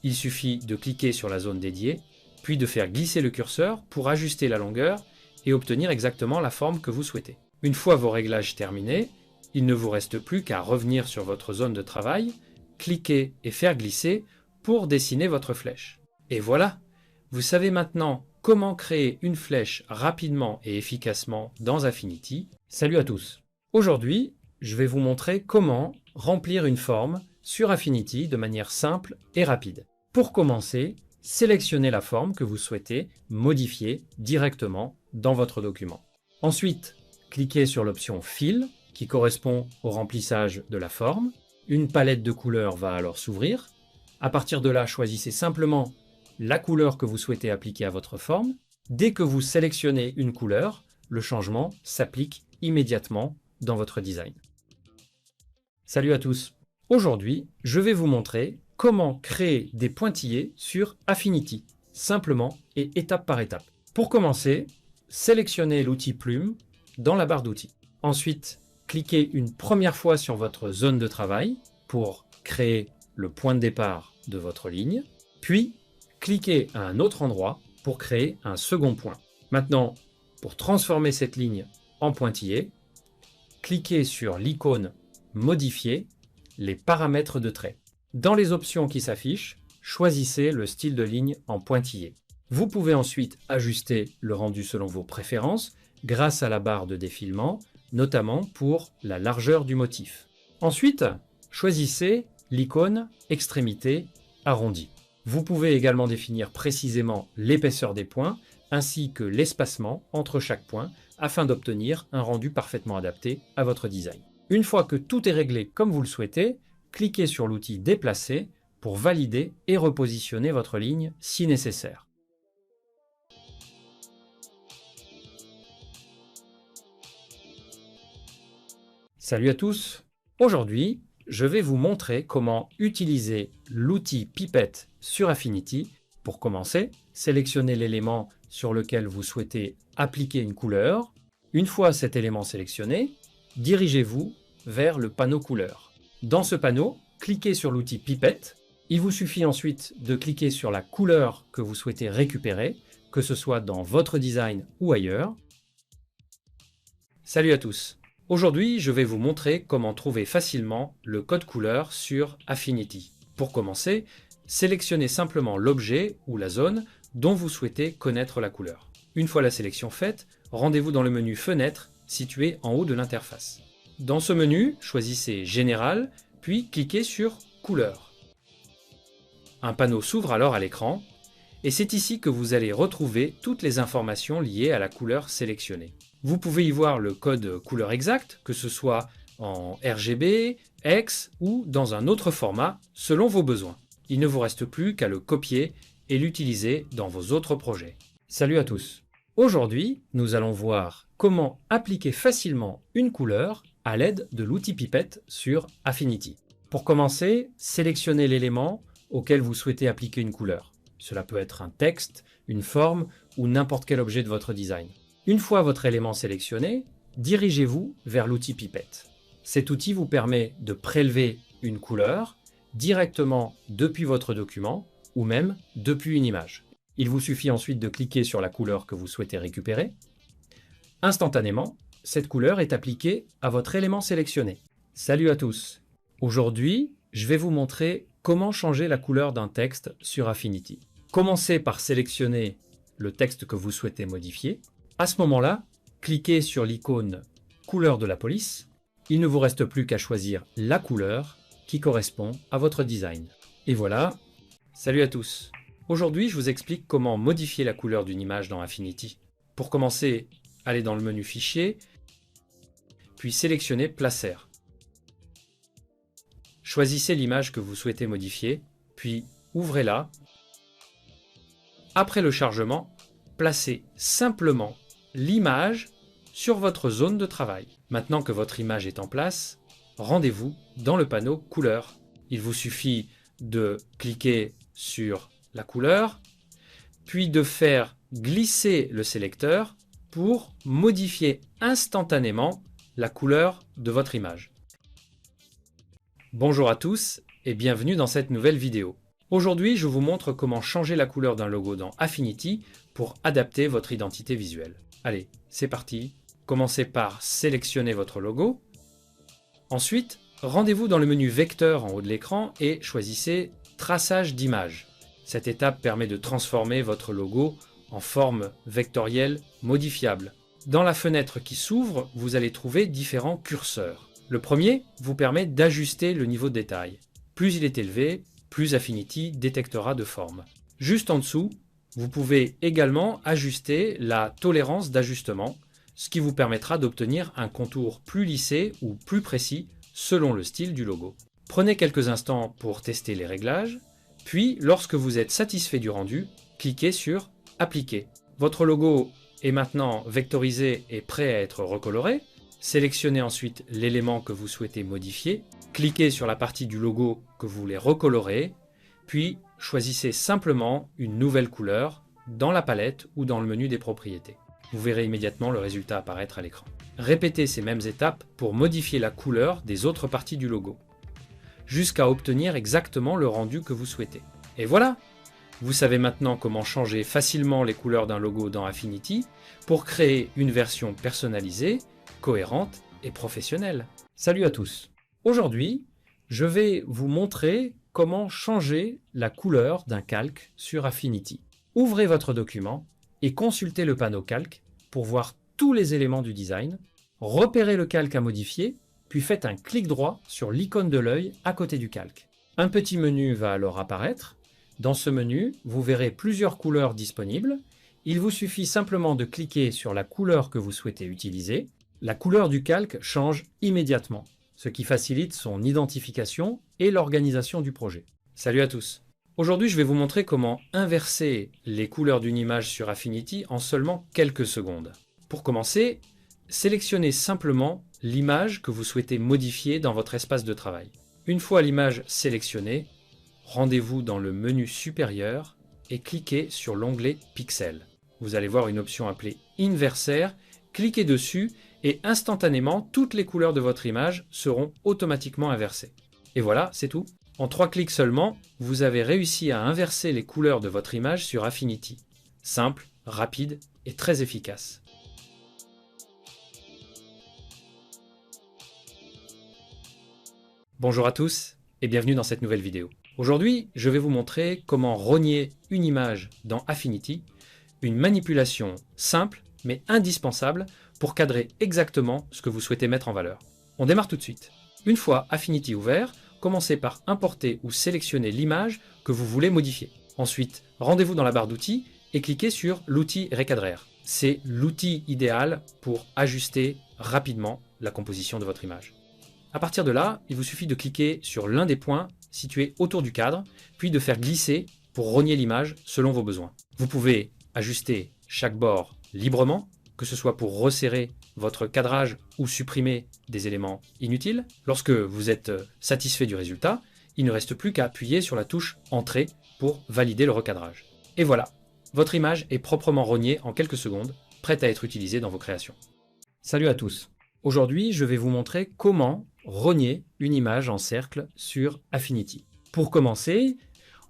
Il suffit de cliquer sur la zone dédiée, puis de faire glisser le curseur pour ajuster la longueur et obtenir exactement la forme que vous souhaitez. Une fois vos réglages terminés, il ne vous reste plus qu'à revenir sur votre zone de travail, cliquer et faire glisser pour dessiner votre flèche. Et voilà, vous savez maintenant comment créer une flèche rapidement et efficacement dans Affinity. Salut à tous! Aujourd'hui, je vais vous montrer comment remplir une forme sur Affinity de manière simple et rapide. Pour commencer, sélectionnez la forme que vous souhaitez modifier directement dans votre document. Ensuite, cliquez sur l'option Fill qui correspond au remplissage de la forme. Une palette de couleurs va alors s'ouvrir. À partir de là, choisissez simplement la couleur que vous souhaitez appliquer à votre forme. Dès que vous sélectionnez une couleur, le changement s'applique immédiatement dans votre design. Salut à tous! Aujourd'hui, je vais vous montrer comment créer des pointillés sur Affinity, simplement et étape par étape. Pour commencer, sélectionnez l'outil Plume dans la barre d'outils. Ensuite, cliquez une première fois sur votre zone de travail pour créer le point de départ de votre ligne, puis cliquez à un autre endroit pour créer un second point. Maintenant, pour transformer cette ligne en pointillé, cliquez sur l'icône Modifier les paramètres de trait. Dans les options qui s'affichent, choisissez le style de ligne en pointillé. Vous pouvez ensuite ajuster le rendu selon vos préférences grâce à la barre de défilement, notamment pour la largeur du motif. Ensuite, choisissez l'icône Extrémité arrondie. Vous pouvez également définir précisément l'épaisseur des points ainsi que l'espacement entre chaque point afin d'obtenir un rendu parfaitement adapté à votre design. Une fois que tout est réglé comme vous le souhaitez, cliquez sur l'outil Déplacer pour valider et repositionner votre ligne si nécessaire. Salut à tous! Aujourd'hui, je vais vous montrer comment utiliser l'outil Pipette sur Affinity. Pour commencer, sélectionnez l'élément sur lequel vous souhaitez appliquer une couleur. Une fois cet élément sélectionné, dirigez-vous vers le panneau couleur. Dans ce panneau, cliquez sur l'outil Pipette. Il vous suffit ensuite de cliquer sur la couleur que vous souhaitez récupérer, que ce soit dans votre design ou ailleurs. Salut à tous! Aujourd'hui, je vais vous montrer comment trouver facilement le code couleur sur Affinity. Pour commencer, sélectionnez simplement l'objet ou la zone dont vous souhaitez connaître la couleur. Une fois la sélection faite, rendez-vous dans le menu Fenêtre situé en haut de l'interface. Dans ce menu, choisissez Général, puis cliquez sur Couleur. Un panneau s'ouvre alors à l'écran, et c'est ici que vous allez retrouver toutes les informations liées à la couleur sélectionnée. Vous pouvez y voir le code couleur exact, que ce soit en RGB, X ou dans un autre format selon vos besoins. Il ne vous reste plus qu'à le copier et l'utiliser dans vos autres projets. Salut à tous! Aujourd'hui, nous allons voir comment appliquer facilement une couleur à l'aide de l'outil Pipette sur Affinity. Pour commencer, sélectionnez l'élément auquel vous souhaitez appliquer une couleur. Cela peut être un texte, une forme ou n'importe quel objet de votre design. Une fois votre élément sélectionné, dirigez-vous vers l'outil Pipette. Cet outil vous permet de prélever une couleur directement depuis votre document ou même depuis une image. Il vous suffit ensuite de cliquer sur la couleur que vous souhaitez récupérer. Instantanément, cette couleur est appliquée à votre élément sélectionné. Salut à tous! Aujourd'hui, je vais vous montrer comment changer la couleur d'un texte sur Affinity. Commencez par sélectionner le texte que vous souhaitez modifier. À ce moment-là, cliquez sur l'icône couleur de la police. Il ne vous reste plus qu'à choisir la couleur qui correspond à votre design. Et voilà, salut à tous! Aujourd'hui, je vous explique comment modifier la couleur d'une image dans Affinity. Pour commencer, allez dans le menu Fichier, puis sélectionnez Placer. Choisissez l'image que vous souhaitez modifier, puis ouvrez-la. Après le chargement, placez simplement l'image sur votre zone de travail. Maintenant que votre image est en place, rendez-vous dans le panneau Couleurs. Il vous suffit de cliquer sur la couleur, puis de faire glisser le sélecteur pour modifier instantanément la couleur de votre image. Bonjour à tous et bienvenue dans cette nouvelle vidéo. Aujourd'hui, je vous montre comment changer la couleur d'un logo dans Affinity pour adapter votre identité visuelle. Allez, c'est parti. Commencez par sélectionner votre logo. Ensuite, rendez-vous dans le menu Vecteur en haut de l'écran et choisissez Traçage d'image. Cette étape permet de transformer votre logo en forme vectorielle modifiable. Dans la fenêtre qui s'ouvre, vous allez trouver différents curseurs. Le premier vous permet d'ajuster le niveau de détail. Plus il est élevé, plus Affinity détectera de formes. Juste en dessous, vous pouvez également ajuster la tolérance d'ajustement, ce qui vous permettra d'obtenir un contour plus lissé ou plus précis selon le style du logo. Prenez quelques instants pour tester les réglages, puis lorsque vous êtes satisfait du rendu, cliquez sur Appliquer. Votre logo est maintenant vectorisé et prêt à être recoloré. Sélectionnez ensuite l'élément que vous souhaitez modifier, cliquez sur la partie du logo que vous voulez recolorer, puis choisissez simplement une nouvelle couleur dans la palette ou dans le menu des propriétés. Vous verrez immédiatement le résultat apparaître à l'écran. Répétez ces mêmes étapes pour modifier la couleur des autres parties du logo, jusqu'à obtenir exactement le rendu que vous souhaitez. Et voilà! Vous savez maintenant comment changer facilement les couleurs d'un logo dans Affinity pour créer une version personnalisée, cohérente et professionnelle. Salut à tous! Aujourd'hui, je vais vous montrer comment changer la couleur d'un calque sur Affinity. Ouvrez votre document et consultez le panneau calque pour voir tous les éléments du design. Repérez le calque à modifier, puis faites un clic droit sur l'icône de l'œil à côté du calque. Un petit menu va alors apparaître. Dans ce menu, vous verrez plusieurs couleurs disponibles. Il vous suffit simplement de cliquer sur la couleur que vous souhaitez utiliser. La couleur du calque change immédiatement, ce qui facilite son identification et l'organisation du projet. Salut à tous! Aujourd'hui, je vais vous montrer comment inverser les couleurs d'une image sur Affinity en seulement quelques secondes. Pour commencer, sélectionnez simplement l'image que vous souhaitez modifier dans votre espace de travail. Une fois l'image sélectionnée, rendez-vous dans le menu supérieur et cliquez sur l'onglet Pixels. Vous allez voir une option appelée Inverser, cliquez dessus et instantanément, toutes les couleurs de votre image seront automatiquement inversées. Et voilà, c'est tout. En 3 clics seulement, vous avez réussi à inverser les couleurs de votre image sur Affinity. Simple, rapide et très efficace. Bonjour à tous et bienvenue dans cette nouvelle vidéo. Aujourd'hui, je vais vous montrer comment rogner une image dans Affinity, une manipulation simple mais indispensable pour cadrer exactement ce que vous souhaitez mettre en valeur. On démarre tout de suite. Une fois Affinity ouvert, commencez par importer ou sélectionner l'image que vous voulez modifier. Ensuite, rendez-vous dans la barre d'outils et cliquez sur l'outil Recadrer. C'est l'outil idéal pour ajuster rapidement la composition de votre image. À partir de là, il vous suffit de cliquer sur l'un des points situés autour du cadre, puis de faire glisser pour rogner l'image selon vos besoins. Vous pouvez ajuster chaque bord librement, que ce soit pour resserrer votre cadrage ou supprimer des éléments inutiles. Lorsque vous êtes satisfait du résultat, il ne reste plus qu'à appuyer sur la touche Entrée pour valider le recadrage. Et voilà, votre image est proprement rognée en quelques secondes, prête à être utilisée dans vos créations. Salut à tous. Aujourd'hui, je vais vous montrer comment rogner une image en cercle sur Affinity. Pour commencer,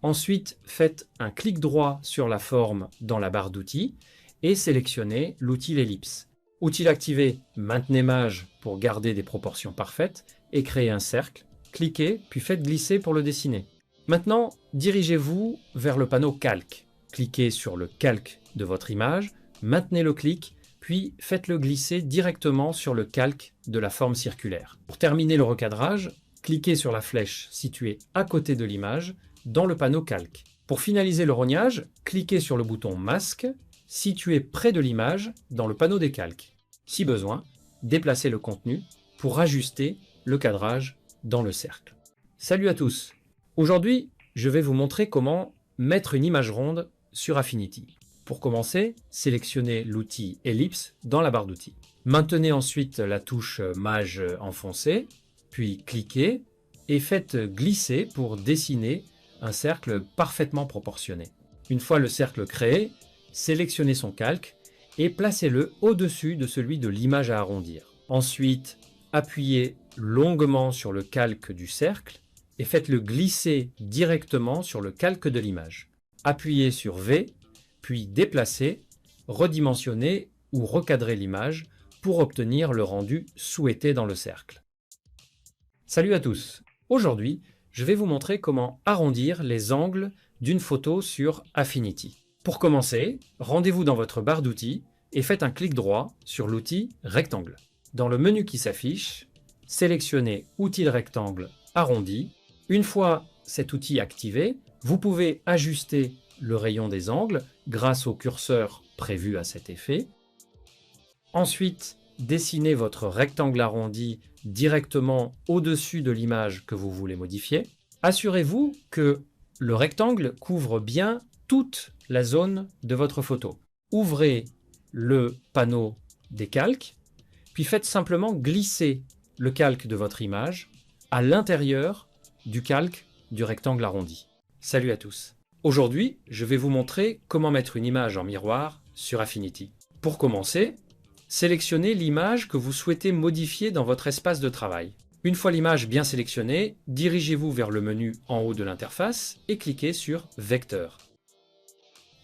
ensuite faites un clic droit sur la forme dans la barre d'outils et sélectionnez l'outil l'ellipse. Outil activé, maintenez mage pour garder des proportions parfaites et créez un cercle. Cliquez, puis faites glisser pour le dessiner. Maintenant, dirigez-vous vers le panneau calque. Cliquez sur le calque de votre image, maintenez le clic, puis faites-le glisser directement sur le calque de la forme circulaire. Pour terminer le recadrage, cliquez sur la flèche située à côté de l'image dans le panneau calque. Pour finaliser le rognage, cliquez sur le bouton masque situé près de l'image dans le panneau des calques. Si besoin, déplacez le contenu pour ajuster le cadrage dans le cercle. Salut à tous! Aujourd'hui, je vais vous montrer comment mettre une image ronde sur Affinity. Pour commencer, sélectionnez l'outil Ellipse dans la barre d'outils. Maintenez ensuite la touche Mage enfoncée, puis cliquez et faites glisser pour dessiner un cercle parfaitement proportionné. Une fois le cercle créé, sélectionnez son calque et placez-le au-dessus de celui de l'image à arrondir. Ensuite, appuyez longuement sur le calque du cercle et faites-le glisser directement sur le calque de l'image. Appuyez sur V, puis déplacez, redimensionnez ou recadrez l'image pour obtenir le rendu souhaité dans le cercle. Salut à tous! Aujourd'hui, je vais vous montrer comment arrondir les angles d'une photo sur Affinity. Pour commencer, rendez-vous dans votre barre d'outils et faites un clic droit sur l'outil Rectangle. Dans le menu qui s'affiche, sélectionnez Outil de rectangle arrondi. Une fois cet outil activé, vous pouvez ajuster le rayon des angles grâce au curseur prévu à cet effet. Ensuite, dessinez votre rectangle arrondi directement au-dessus de l'image que vous voulez modifier. Assurez-vous que le rectangle couvre bien toute la zone de votre photo. Ouvrez le panneau des calques, puis faites simplement glisser le calque de votre image à l'intérieur du calque du rectangle arrondi. Salut à tous! Aujourd'hui, je vais vous montrer comment mettre une image en miroir sur Affinity. Pour commencer, sélectionnez l'image que vous souhaitez modifier dans votre espace de travail. Une fois l'image bien sélectionnée, dirigez-vous vers le menu en haut de l'interface et cliquez sur Vecteur.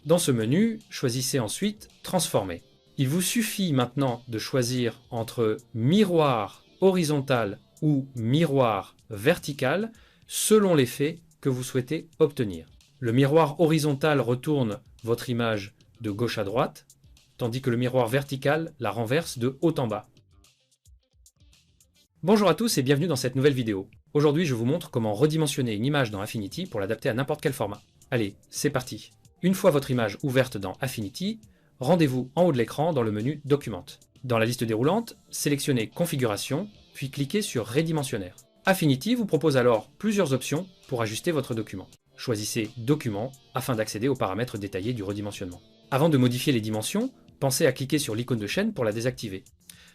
Dans ce menu, choisissez ensuite Transformer. Il vous suffit maintenant de choisir entre miroir horizontal ou miroir vertical selon l'effet que vous souhaitez obtenir. Le miroir horizontal retourne votre image de gauche à droite, tandis que le miroir vertical la renverse de haut en bas. Bonjour à tous et bienvenue dans cette nouvelle vidéo. Aujourd'hui, je vous montre comment redimensionner une image dans Affinity pour l'adapter à n'importe quel format. Allez, c'est parti. Une fois votre image ouverte dans Affinity, rendez-vous en haut de l'écran dans le menu Document. Dans la liste déroulante, sélectionnez Configuration, puis cliquez sur Redimensionnaire. Affinity vous propose alors plusieurs options pour ajuster votre document. Choisissez Document afin d'accéder aux paramètres détaillés du redimensionnement. Avant de modifier les dimensions, pensez à cliquer sur l'icône de chaîne pour la désactiver.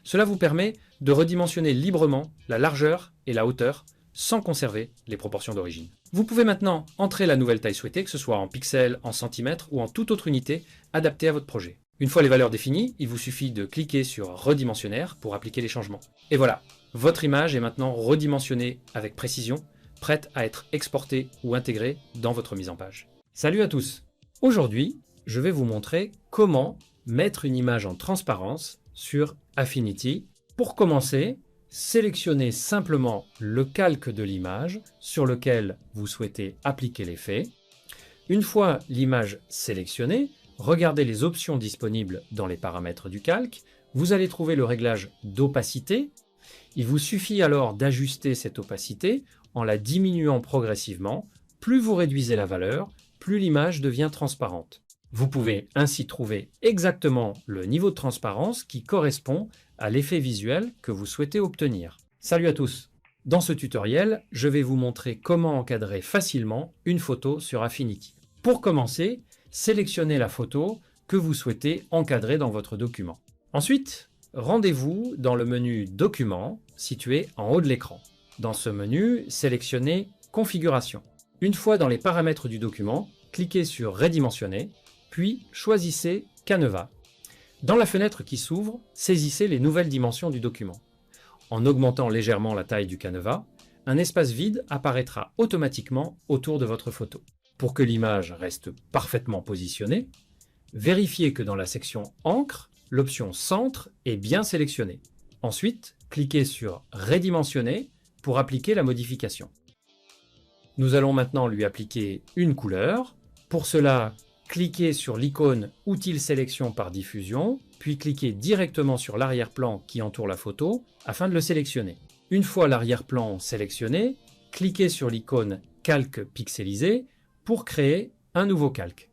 Cela vous permet de redimensionner librement la largeur et la hauteur sans conserver les proportions d'origine. Vous pouvez maintenant entrer la nouvelle taille souhaitée, que ce soit en pixels, en centimètres ou en toute autre unité adaptée à votre projet. Une fois les valeurs définies, il vous suffit de cliquer sur Redimensionnaire pour appliquer les changements. Et voilà, votre image est maintenant redimensionnée avec précision, prête à être exportée ou intégrée dans votre mise en page. Salut à tous! Aujourd'hui, je vais vous montrer comment mettre une image en transparence sur Affinity. Pour commencer, sélectionnez simplement le calque de l'image sur lequel vous souhaitez appliquer l'effet. Une fois l'image sélectionnée, regardez les options disponibles dans les paramètres du calque. Vous allez trouver le réglage d'opacité Il vous suffit alors d'ajuster cette opacité en la diminuant progressivement. Plus vous réduisez la valeur, plus l'image devient transparente. Vous pouvez ainsi trouver exactement le niveau de transparence qui correspond à l'effet visuel que vous souhaitez obtenir. Salut à tous! Dans ce tutoriel, je vais vous montrer comment encadrer facilement une photo sur Affinity. Pour commencer, sélectionnez la photo que vous souhaitez encadrer dans votre document. Ensuite, rendez-vous dans le menu Documents, situé en haut de l'écran. Dans ce menu, sélectionnez Configuration. Une fois dans les paramètres du document, cliquez sur Redimensionner, puis choisissez Canevas. Dans la fenêtre qui s'ouvre, saisissez les nouvelles dimensions du document. En augmentant légèrement la taille du canevas, un espace vide apparaîtra automatiquement autour de votre photo. Pour que l'image reste parfaitement positionnée, vérifiez que dans la section Encre, l'option Centre est bien sélectionnée. Ensuite, cliquez sur Redimensionner pour appliquer la modification. Nous allons maintenant lui appliquer une couleur. Pour cela, cliquez sur l'icône Outils sélection par diffusion, puis cliquez directement sur l'arrière-plan qui entoure la photo afin de le sélectionner. Une fois l'arrière-plan sélectionné, cliquez sur l'icône Calque pixelisé pour créer un nouveau calque.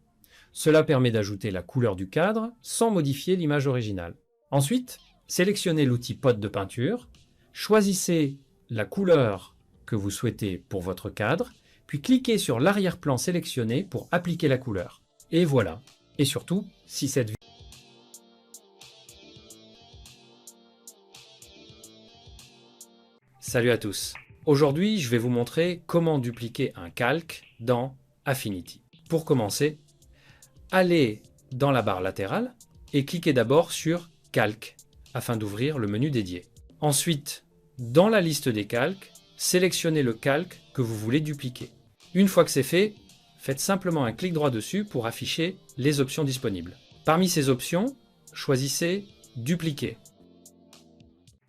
Cela permet d'ajouter la couleur du cadre sans modifier l'image originale. Ensuite, sélectionnez l'outil pot de peinture, choisissez la couleur que vous souhaitez pour votre cadre, puis cliquez sur l'arrière-plan sélectionné pour appliquer la couleur. Et voilà. Et surtout, si cette vidéo... Salut à tous. Aujourd'hui, je vais vous montrer comment dupliquer un calque dans Affinity. Pour commencer, allez dans la barre latérale et cliquez d'abord sur Calque afin d'ouvrir le menu dédié. Ensuite, dans la liste des calques, sélectionnez le calque que vous voulez dupliquer. Une fois que c'est fait, faites simplement un clic droit dessus pour afficher les options disponibles. Parmi ces options, choisissez Dupliquer.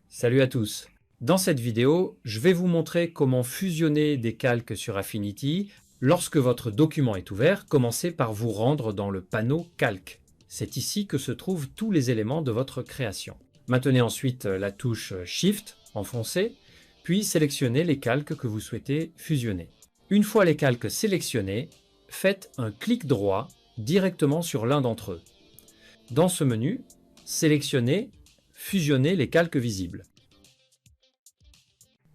Salut à tous! Dans cette vidéo, je vais vous montrer comment fusionner des calques sur Affinity. Lorsque votre document est ouvert, commencez par vous rendre dans le panneau Calque. C'est ici que se trouvent tous les éléments de votre création. Maintenez ensuite la touche Shift enfoncée, puis sélectionnez les calques que vous souhaitez fusionner. Une fois les calques sélectionnés, faites un clic droit directement sur l'un d'entre eux. Dans ce menu, sélectionnez « Fusionner les calques visibles ».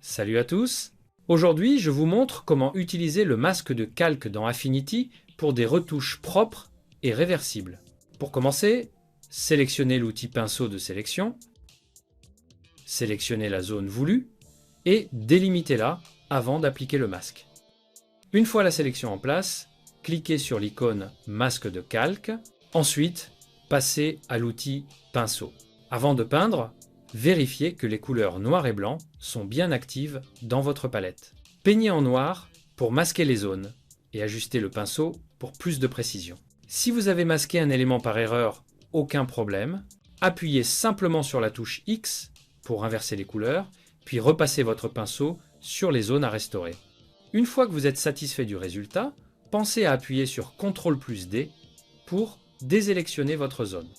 Salut à tous! Aujourd'hui, je vous montre comment utiliser le masque de calque dans Affinity pour des retouches propres et réversibles. Pour commencer, sélectionnez l'outil pinceau de sélection, sélectionnez la zone voulue et délimitez-la avant d'appliquer le masque. Une fois la sélection en place, cliquez sur l'icône masque de calque. Ensuite, passez à l'outil pinceau. Avant de peindre, vérifiez que les couleurs noir et blanc sont bien actives dans votre palette. Peignez en noir pour masquer les zones et ajustez le pinceau pour plus de précision. Si vous avez masqué un élément par erreur, aucun problème. Appuyez simplement sur la touche X pour inverser les couleurs, puis repassez votre pinceau sur les zones à restaurer. Une fois que vous êtes satisfait du résultat, pensez à appuyer sur CTRL+D pour désélectionner votre zone.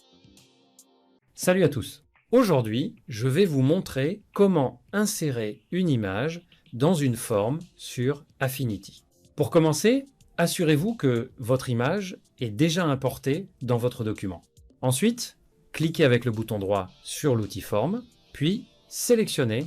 Salut à tous! Aujourd'hui, je vais vous montrer comment insérer une image dans une forme sur Affinity. Pour commencer, assurez-vous que votre image est déjà importée dans votre document. Ensuite, cliquez avec le bouton droit sur l'outil Forme, puis sélectionnez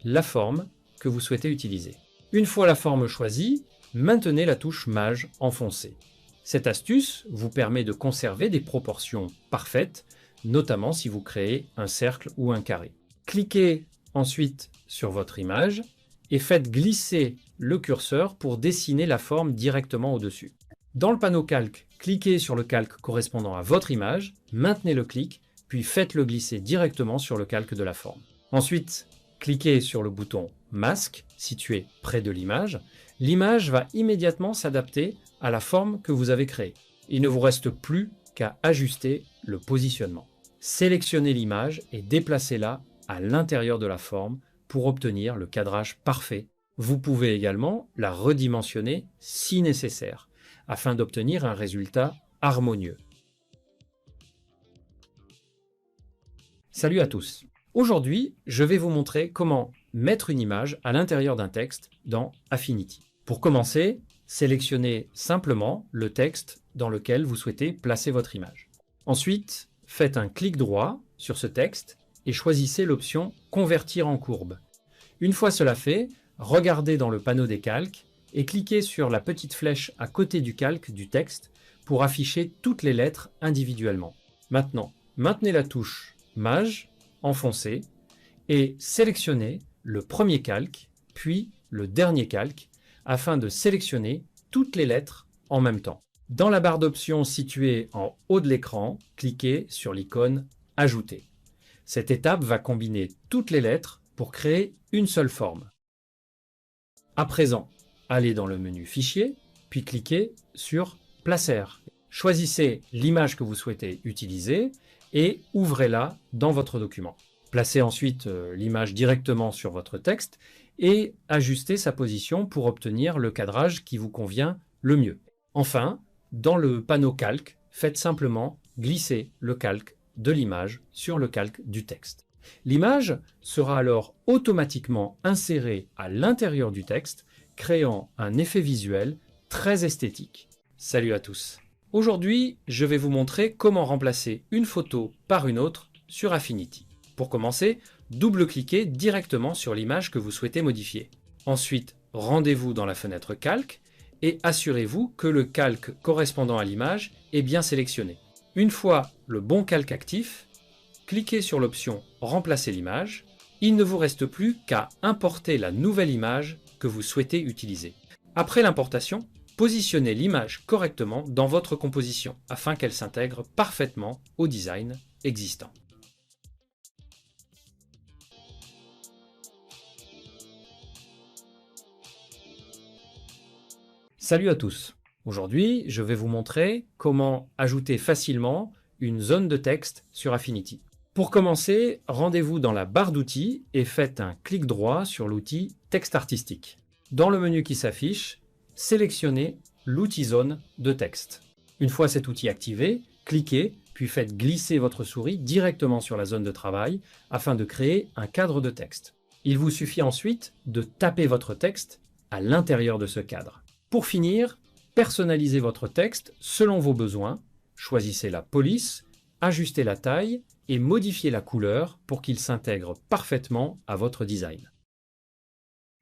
la forme que vous souhaitez utiliser. Une fois la forme choisie, maintenez la touche Maj enfoncée. Cette astuce vous permet de conserver des proportions parfaites, notamment si vous créez un cercle ou un carré. Cliquez ensuite sur votre image et faites glisser le curseur pour dessiner la forme directement au-dessus. Dans le panneau Calque, cliquez sur le calque correspondant à votre image, maintenez le clic, puis faites-le glisser directement sur le calque de la forme. Ensuite, cliquez sur le bouton Masque, situé près de l'image. L'image va immédiatement s'adapter à la forme que vous avez créée. Il ne vous reste plus qu'à ajuster le positionnement. Sélectionnez l'image et déplacez-la à l'intérieur de la forme pour obtenir le cadrage parfait. Vous pouvez également la redimensionner si nécessaire, afin d'obtenir un résultat harmonieux. Salut à tous! Aujourd'hui, je vais vous montrer comment mettre une image à l'intérieur d'un texte dans Affinity. Pour commencer, sélectionnez simplement le texte dans lequel vous souhaitez placer votre image. Ensuite, faites un clic droit sur ce texte et choisissez l'option « Convertir en courbe ». Une fois cela fait, regardez dans le panneau des calques et cliquez sur la petite flèche à côté du calque du texte pour afficher toutes les lettres individuellement. Maintenant, maintenez la touche « Maj » enfoncée et sélectionnez le premier calque, puis le dernier calque, afin de sélectionner toutes les lettres en même temps. Dans la barre d'options située en haut de l'écran, cliquez sur l'icône « Ajouter ». Cette étape va combiner toutes les lettres pour créer une seule forme. À présent, allez dans le menu Fichier, puis cliquez sur « Placer ». Choisissez l'image que vous souhaitez utiliser et ouvrez-la dans votre document. Placez ensuite l'image directement sur votre texte et ajustez sa position pour obtenir le cadrage qui vous convient le mieux. Enfin, dans le panneau calque, faites simplement glisser le calque de l'image sur le calque du texte. L'image sera alors automatiquement insérée à l'intérieur du texte, créant un effet visuel très esthétique. Salut à tous! Aujourd'hui, je vais vous montrer comment remplacer une photo par une autre sur Affinity. Pour commencer, double-cliquez directement sur l'image que vous souhaitez modifier. Ensuite, rendez-vous dans la fenêtre Calque et assurez-vous que le calque correspondant à l'image est bien sélectionné. Une fois le bon calque actif, cliquez sur l'option « Remplacer l'image ». Il ne vous reste plus qu'à importer la nouvelle image que vous souhaitez utiliser. Après l'importation, positionnez l'image correctement dans votre composition afin qu'elle s'intègre parfaitement au design existant. Salut à tous! Aujourd'hui, je vais vous montrer comment ajouter facilement une zone de texte sur Affinity. Pour commencer, rendez-vous dans la barre d'outils et faites un clic droit sur l'outil Texte artistique. Dans le menu qui s'affiche, sélectionnez l'outil zone de texte. Une fois cet outil activé, cliquez puis faites glisser votre souris directement sur la zone de travail afin de créer un cadre de texte. Il vous suffit ensuite de taper votre texte à l'intérieur de ce cadre. Pour finir, personnalisez votre texte selon vos besoins, choisissez la police, ajustez la taille et modifiez la couleur pour qu'il s'intègre parfaitement à votre design.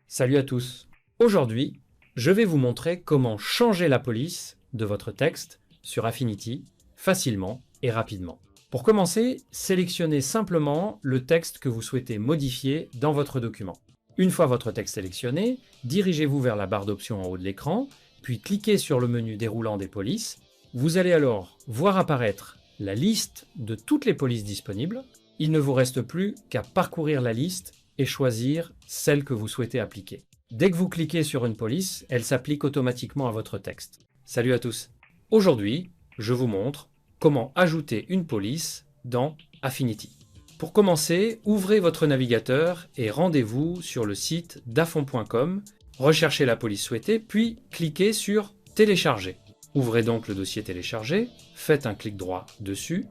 Salut à tous! Aujourd'hui, je vais vous montrer comment changer la police de votre texte sur Affinity facilement et rapidement. Pour commencer, sélectionnez simplement le texte que vous souhaitez modifier dans votre document. Une fois votre texte sélectionné, dirigez-vous vers la barre d'options en haut de l'écran, puis cliquez sur le menu déroulant des polices. Vous allez alors voir apparaître la liste de toutes les polices disponibles. Il ne vous reste plus qu'à parcourir la liste et choisir celle que vous souhaitez appliquer. Dès que vous cliquez sur une police, elle s'applique automatiquement à votre texte. Salut à tous! Aujourd'hui, je vous montre comment ajouter une police dans Affinity. Pour commencer, ouvrez votre navigateur et rendez-vous sur le site dafont.com, recherchez la police souhaitée, puis cliquez sur « Télécharger ». Ouvrez donc le dossier téléchargé, faites un clic droit dessus,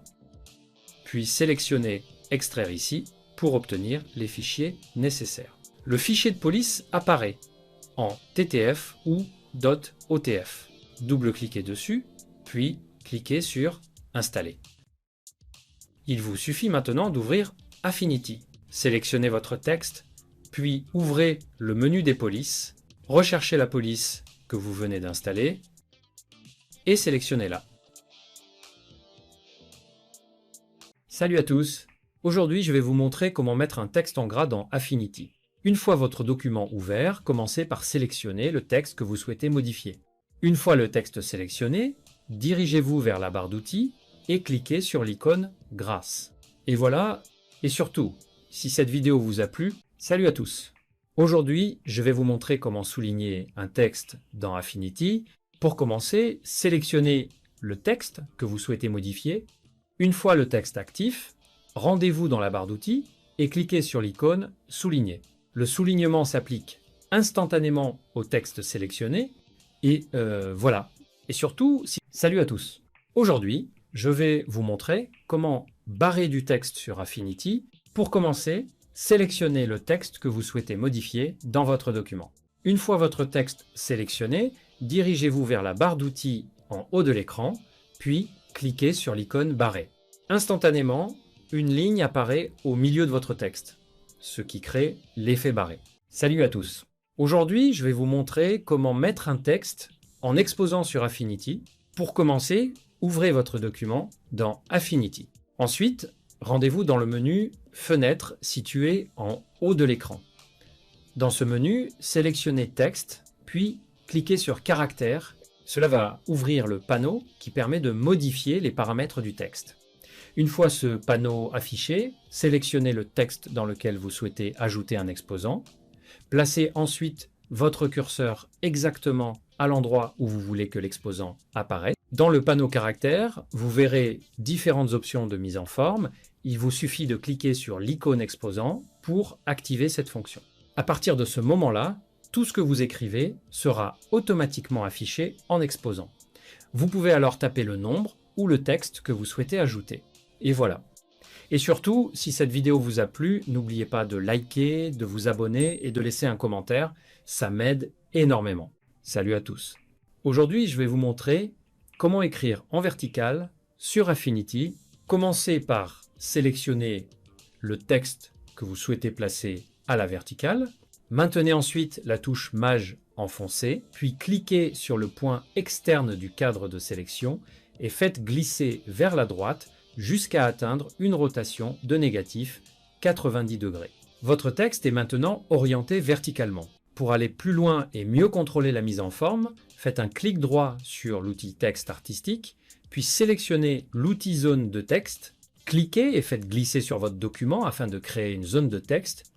puis sélectionnez « Extraire ici » pour obtenir les fichiers nécessaires. Le fichier de police apparaît en TTF ou .otf. Double-cliquez dessus, puis cliquez sur « Installer ». Il vous suffit maintenant d'ouvrir Affinity. Sélectionnez votre texte, puis ouvrez le menu des polices, recherchez la police que vous venez d'installer et sélectionnez-la. Salut à tous! Aujourd'hui, je vais vous montrer comment mettre un texte en gras dans Affinity. Une fois votre document ouvert, commencez par sélectionner le texte que vous souhaitez modifier. Une fois le texte sélectionné, dirigez-vous vers la barre d'outils et cliquez sur l'icône « Grâce ». Et voilà, et surtout, si cette vidéo vous a plu, salut à tous! Aujourd'hui, je vais vous montrer comment souligner un texte dans Affinity. Pour commencer, sélectionnez le texte que vous souhaitez modifier. Une fois le texte actif, rendez-vous dans la barre d'outils et cliquez sur l'icône « Souligner ». Le soulignement s'applique instantanément au texte sélectionné. Et voilà. Et surtout, salut à tous! Aujourd'hui, je vais vous montrer comment barrer du texte sur Affinity Pour commencer, sélectionnez le texte que vous souhaitez modifier dans votre document. Une fois votre texte sélectionné, dirigez-vous vers la barre d'outils en haut de l'écran, puis cliquez sur l'icône barrée. Instantanément, une ligne apparaît au milieu de votre texte, ce qui crée l'effet barré. Salut à tous! Aujourd'hui, je vais vous montrer comment mettre un texte en exposant sur Affinity. Pour commencer, ouvrez votre document dans Affinity. Ensuite, rendez-vous dans le menu Fenêtre situé en haut de l'écran. Dans ce menu, sélectionnez Texte, puis cliquez sur Caractères. Cela va ouvrir le panneau qui permet de modifier les paramètres du texte. Une fois ce panneau affiché, sélectionnez le texte dans lequel vous souhaitez ajouter un exposant. Placez ensuite votre curseur exactement à l'endroit où vous voulez que l'exposant apparaisse. Dans le panneau Caractères, vous verrez différentes options de mise en forme. Il vous suffit de cliquer sur l'icône exposant pour activer cette fonction. À partir de ce moment-là, tout ce que vous écrivez sera automatiquement affiché en exposant. Vous pouvez alors taper le nombre ou le texte que vous souhaitez ajouter. Et voilà. Et surtout, si cette vidéo vous a plu, n'oubliez pas de liker, de vous abonner et de laisser un commentaire. Ça m'aide énormément. Salut à tous. Aujourd'hui, je vais vous montrer comment écrire en vertical sur Affinity. Commencez par sélectionner le texte que vous souhaitez placer à la verticale. Maintenez ensuite la touche Maj enfoncée, puis cliquez sur le point externe du cadre de sélection et faites glisser vers la droite jusqu'à atteindre une rotation de négatif 90 degrés. Votre texte est maintenant orienté verticalement. Pour aller plus loin et mieux contrôler la mise en forme, faites un clic droit sur l'outil texte artistique, puis sélectionnez l'outil zone de texte, cliquez et faites glisser sur votre document afin de créer une zone de texte,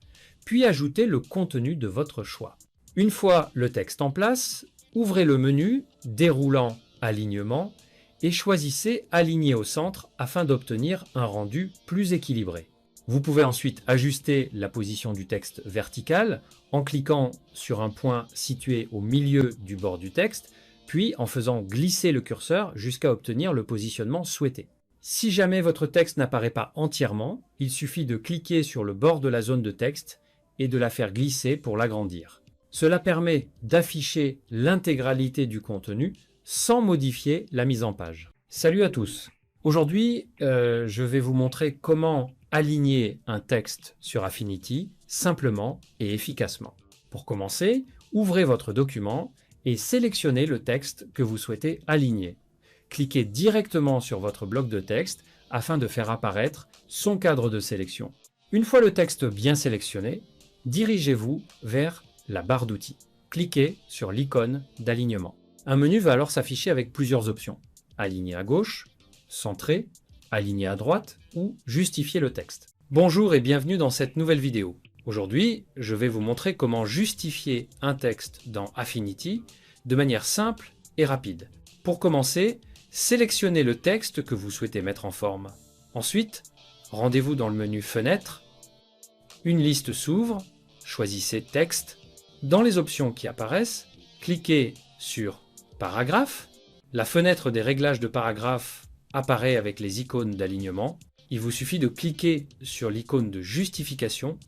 puis ajoutez le contenu de votre choix. Une fois le texte en place, ouvrez le menu déroulant alignement et choisissez aligner au centre afin d'obtenir un rendu plus équilibré. Vous pouvez ensuite ajuster la position du texte vertical en cliquant sur un point situé au milieu du bord du texte, puis en faisant glisser le curseur jusqu'à obtenir le positionnement souhaité. Si jamais votre texte n'apparaît pas entièrement, il suffit de cliquer sur le bord de la zone de texte et de la faire glisser pour l'agrandir. Cela permet d'afficher l'intégralité du contenu sans modifier la mise en page. Salut à tous! Aujourd'hui, je vais vous montrer comment aligner un texte sur Affinity simplement et efficacement. Pour commencer, ouvrez votre document et sélectionnez le texte que vous souhaitez aligner. Cliquez directement sur votre bloc de texte afin de faire apparaître son cadre de sélection. Une fois le texte bien sélectionné, dirigez-vous vers la barre d'outils. Cliquez sur l'icône d'alignement. Un menu va alors s'afficher avec plusieurs options. Aligner à gauche, centrer, aligner à droite ou justifier le texte. Bonjour et bienvenue dans cette nouvelle vidéo. Aujourd'hui, je vais vous montrer comment justifier un texte dans Affinity de manière simple et rapide. Pour commencer, sélectionnez le texte que vous souhaitez mettre en forme. Ensuite, rendez-vous dans le menu Fenêtre. Une liste s'ouvre, choisissez Texte. Dans les options qui apparaissent, cliquez sur Paragraphe. La fenêtre des réglages de paragraphe apparaît avec les icônes d'alignement. Il vous suffit de cliquer sur l'icône de justification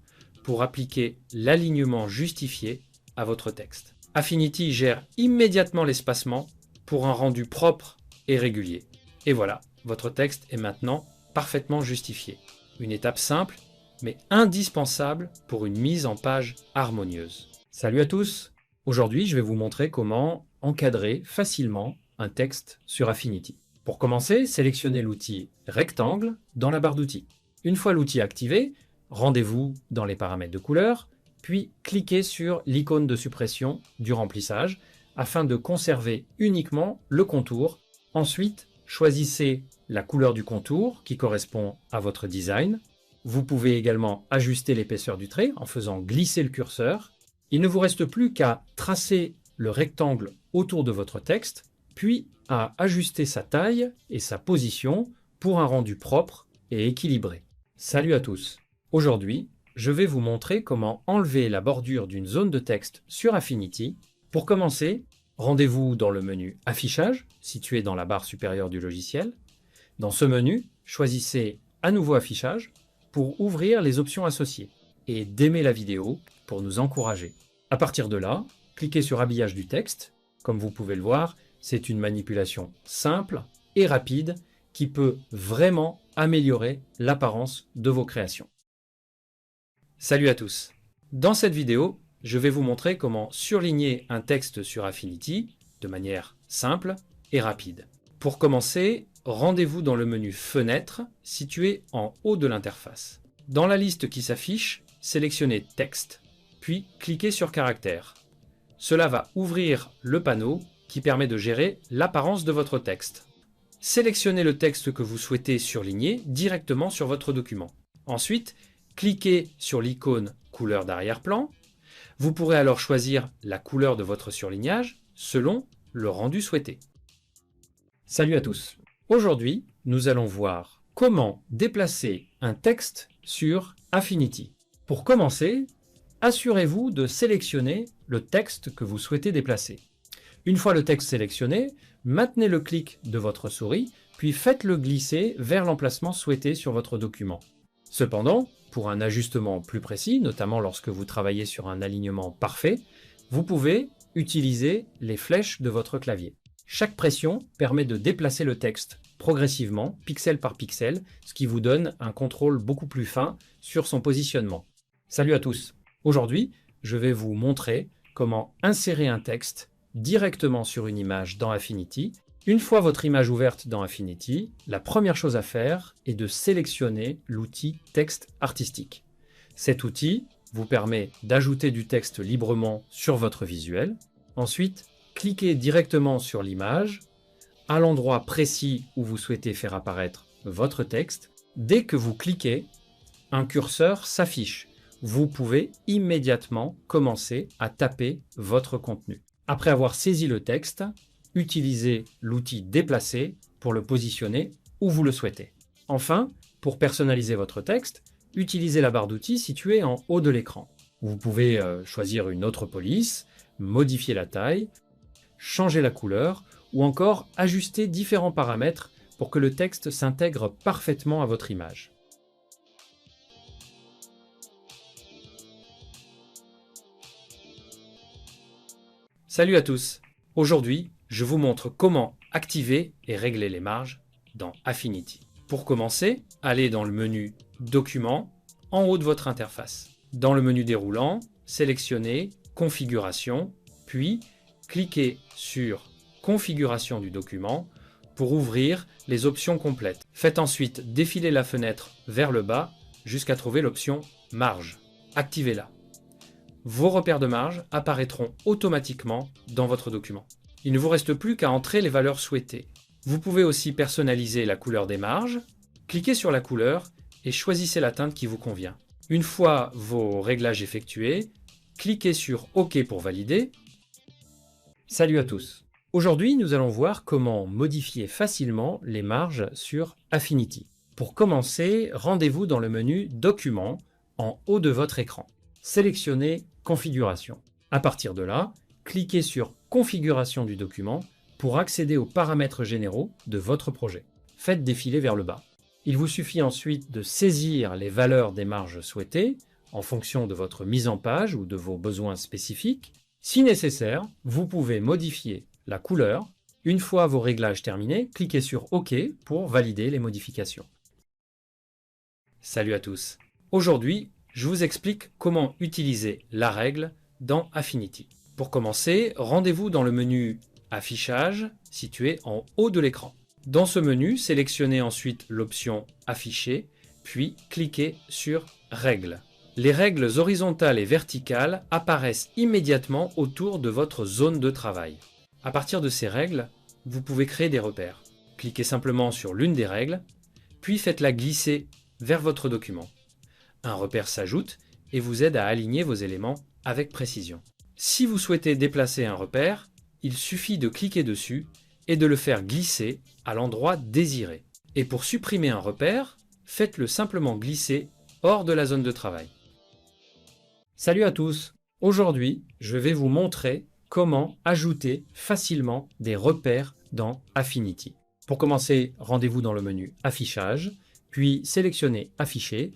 pour appliquer l'alignement justifié à votre texte. Affinity gère immédiatement l'espacement pour un rendu propre et régulier. Et voilà, votre texte est maintenant parfaitement justifié. Une étape simple, mais indispensable pour une mise en page harmonieuse. Salut à tous! Aujourd'hui, je vais vous montrer comment encadrer facilement un texte sur Affinity. Pour commencer, sélectionnez l'outil Rectangle dans la barre d'outils. Une fois l'outil activé, rendez-vous dans les paramètres de couleur, puis cliquez sur l'icône de suppression du remplissage afin de conserver uniquement le contour. Ensuite, choisissez la couleur du contour qui correspond à votre design. Vous pouvez également ajuster l'épaisseur du trait en faisant glisser le curseur. Il ne vous reste plus qu'à tracer le rectangle autour de votre texte, puis à ajuster sa taille et sa position pour un rendu propre et équilibré. Salut à tous! Aujourd'hui, je vais vous montrer comment enlever la bordure d'une zone de texte sur Affinity. Pour commencer, rendez-vous dans le menu Affichage, situé dans la barre supérieure du logiciel. Dans ce menu, choisissez à nouveau Affichage, pour ouvrir les options associées et d'aimer la vidéo pour nous encourager. À partir de là, cliquez sur Habillage du texte. Comme vous pouvez le voir, c'est une manipulation simple et rapide qui peut vraiment améliorer l'apparence de vos créations. Salut à tous! Dans cette vidéo, je vais vous montrer comment surligner un texte sur Affinity de manière simple et rapide. Pour commencer, rendez-vous dans le menu Fenêtre situé en haut de l'interface. Dans la liste qui s'affiche, sélectionnez Texte, puis cliquez sur Caractères. Cela va ouvrir le panneau qui permet de gérer l'apparence de votre texte. Sélectionnez le texte que vous souhaitez surligner directement sur votre document. Ensuite, cliquez sur l'icône couleur d'arrière-plan. Vous pourrez alors choisir la couleur de votre surlignage selon le rendu souhaité. Salut à tous! Aujourd'hui, nous allons voir comment déplacer un texte sur Affinity. Pour commencer, assurez-vous de sélectionner le texte que vous souhaitez déplacer. Une fois le texte sélectionné, maintenez le clic de votre souris, puis faites-le glisser vers l'emplacement souhaité sur votre document. Cependant, pour un ajustement plus précis, notamment lorsque vous travaillez sur un alignement parfait, vous pouvez utiliser les flèches de votre clavier. Chaque pression permet de déplacer le texte progressivement, pixel par pixel, ce qui vous donne un contrôle beaucoup plus fin sur son positionnement. Salut à tous! Aujourd'hui, je vais vous montrer comment insérer un texte directement sur une image dans Affinity. Une fois votre image ouverte dans Affinity, la première chose à faire est de sélectionner l'outil Texte artistique. Cet outil vous permet d'ajouter du texte librement sur votre visuel. Ensuite, cliquez directement sur l'image, à l'endroit précis où vous souhaitez faire apparaître votre texte. Dès que vous cliquez, un curseur s'affiche. Vous pouvez immédiatement commencer à taper votre contenu. Après avoir saisi le texte, utilisez l'outil Déplacer pour le positionner où vous le souhaitez. Enfin, pour personnaliser votre texte, utilisez la barre d'outils située en haut de l'écran. Vous pouvez choisir une autre police, modifier la taille, changer la couleur ou encore ajuster différents paramètres pour que le texte s'intègre parfaitement à votre image. Salut à tous! Aujourd'hui, je vous montre comment activer et régler les marges dans Affinity. Pour commencer, allez dans le menu Documents en haut de votre interface. Dans le menu déroulant, sélectionnez Configuration, puis cliquez sur Configuration du document pour ouvrir les options complètes. Faites ensuite défiler la fenêtre vers le bas jusqu'à trouver l'option Marge. Activez-la. Vos repères de marge apparaîtront automatiquement dans votre document. Il ne vous reste plus qu'à entrer les valeurs souhaitées. Vous pouvez aussi personnaliser la couleur des marges. Cliquez sur la couleur et choisissez la teinte qui vous convient. Une fois vos réglages effectués, cliquez sur OK pour valider. Salut à tous! Aujourd'hui, nous allons voir comment modifier facilement les marges sur Affinity. Pour commencer, rendez-vous dans le menu Documents en haut de votre écran. Sélectionnez Configuration. À partir de là, cliquez sur Configuration du document pour accéder aux paramètres généraux de votre projet. Faites défiler vers le bas. Il vous suffit ensuite de saisir les valeurs des marges souhaitées en fonction de votre mise en page ou de vos besoins spécifiques. Si nécessaire, vous pouvez modifier la couleur. Une fois vos réglages terminés, cliquez sur OK pour valider les modifications. Salut à tous! Aujourd'hui, je vous explique comment utiliser la règle dans Affinity. Pour commencer, rendez-vous dans le menu Affichage situé en haut de l'écran. Dans ce menu, sélectionnez ensuite l'option Afficher, puis cliquez sur Règles. Les règles horizontales et verticales apparaissent immédiatement autour de votre zone de travail. À partir de ces règles, vous pouvez créer des repères. Cliquez simplement sur l'une des règles, puis faites-la glisser vers votre document. Un repère s'ajoute et vous aide à aligner vos éléments avec précision. Si vous souhaitez déplacer un repère, il suffit de cliquer dessus et de le faire glisser à l'endroit désiré. Et pour supprimer un repère, faites-le simplement glisser hors de la zone de travail. Salut à tous! Aujourd'hui, je vais vous montrer comment ajouter facilement des repères dans Affinity. Pour commencer, rendez-vous dans le menu Affichage, puis sélectionnez Afficher,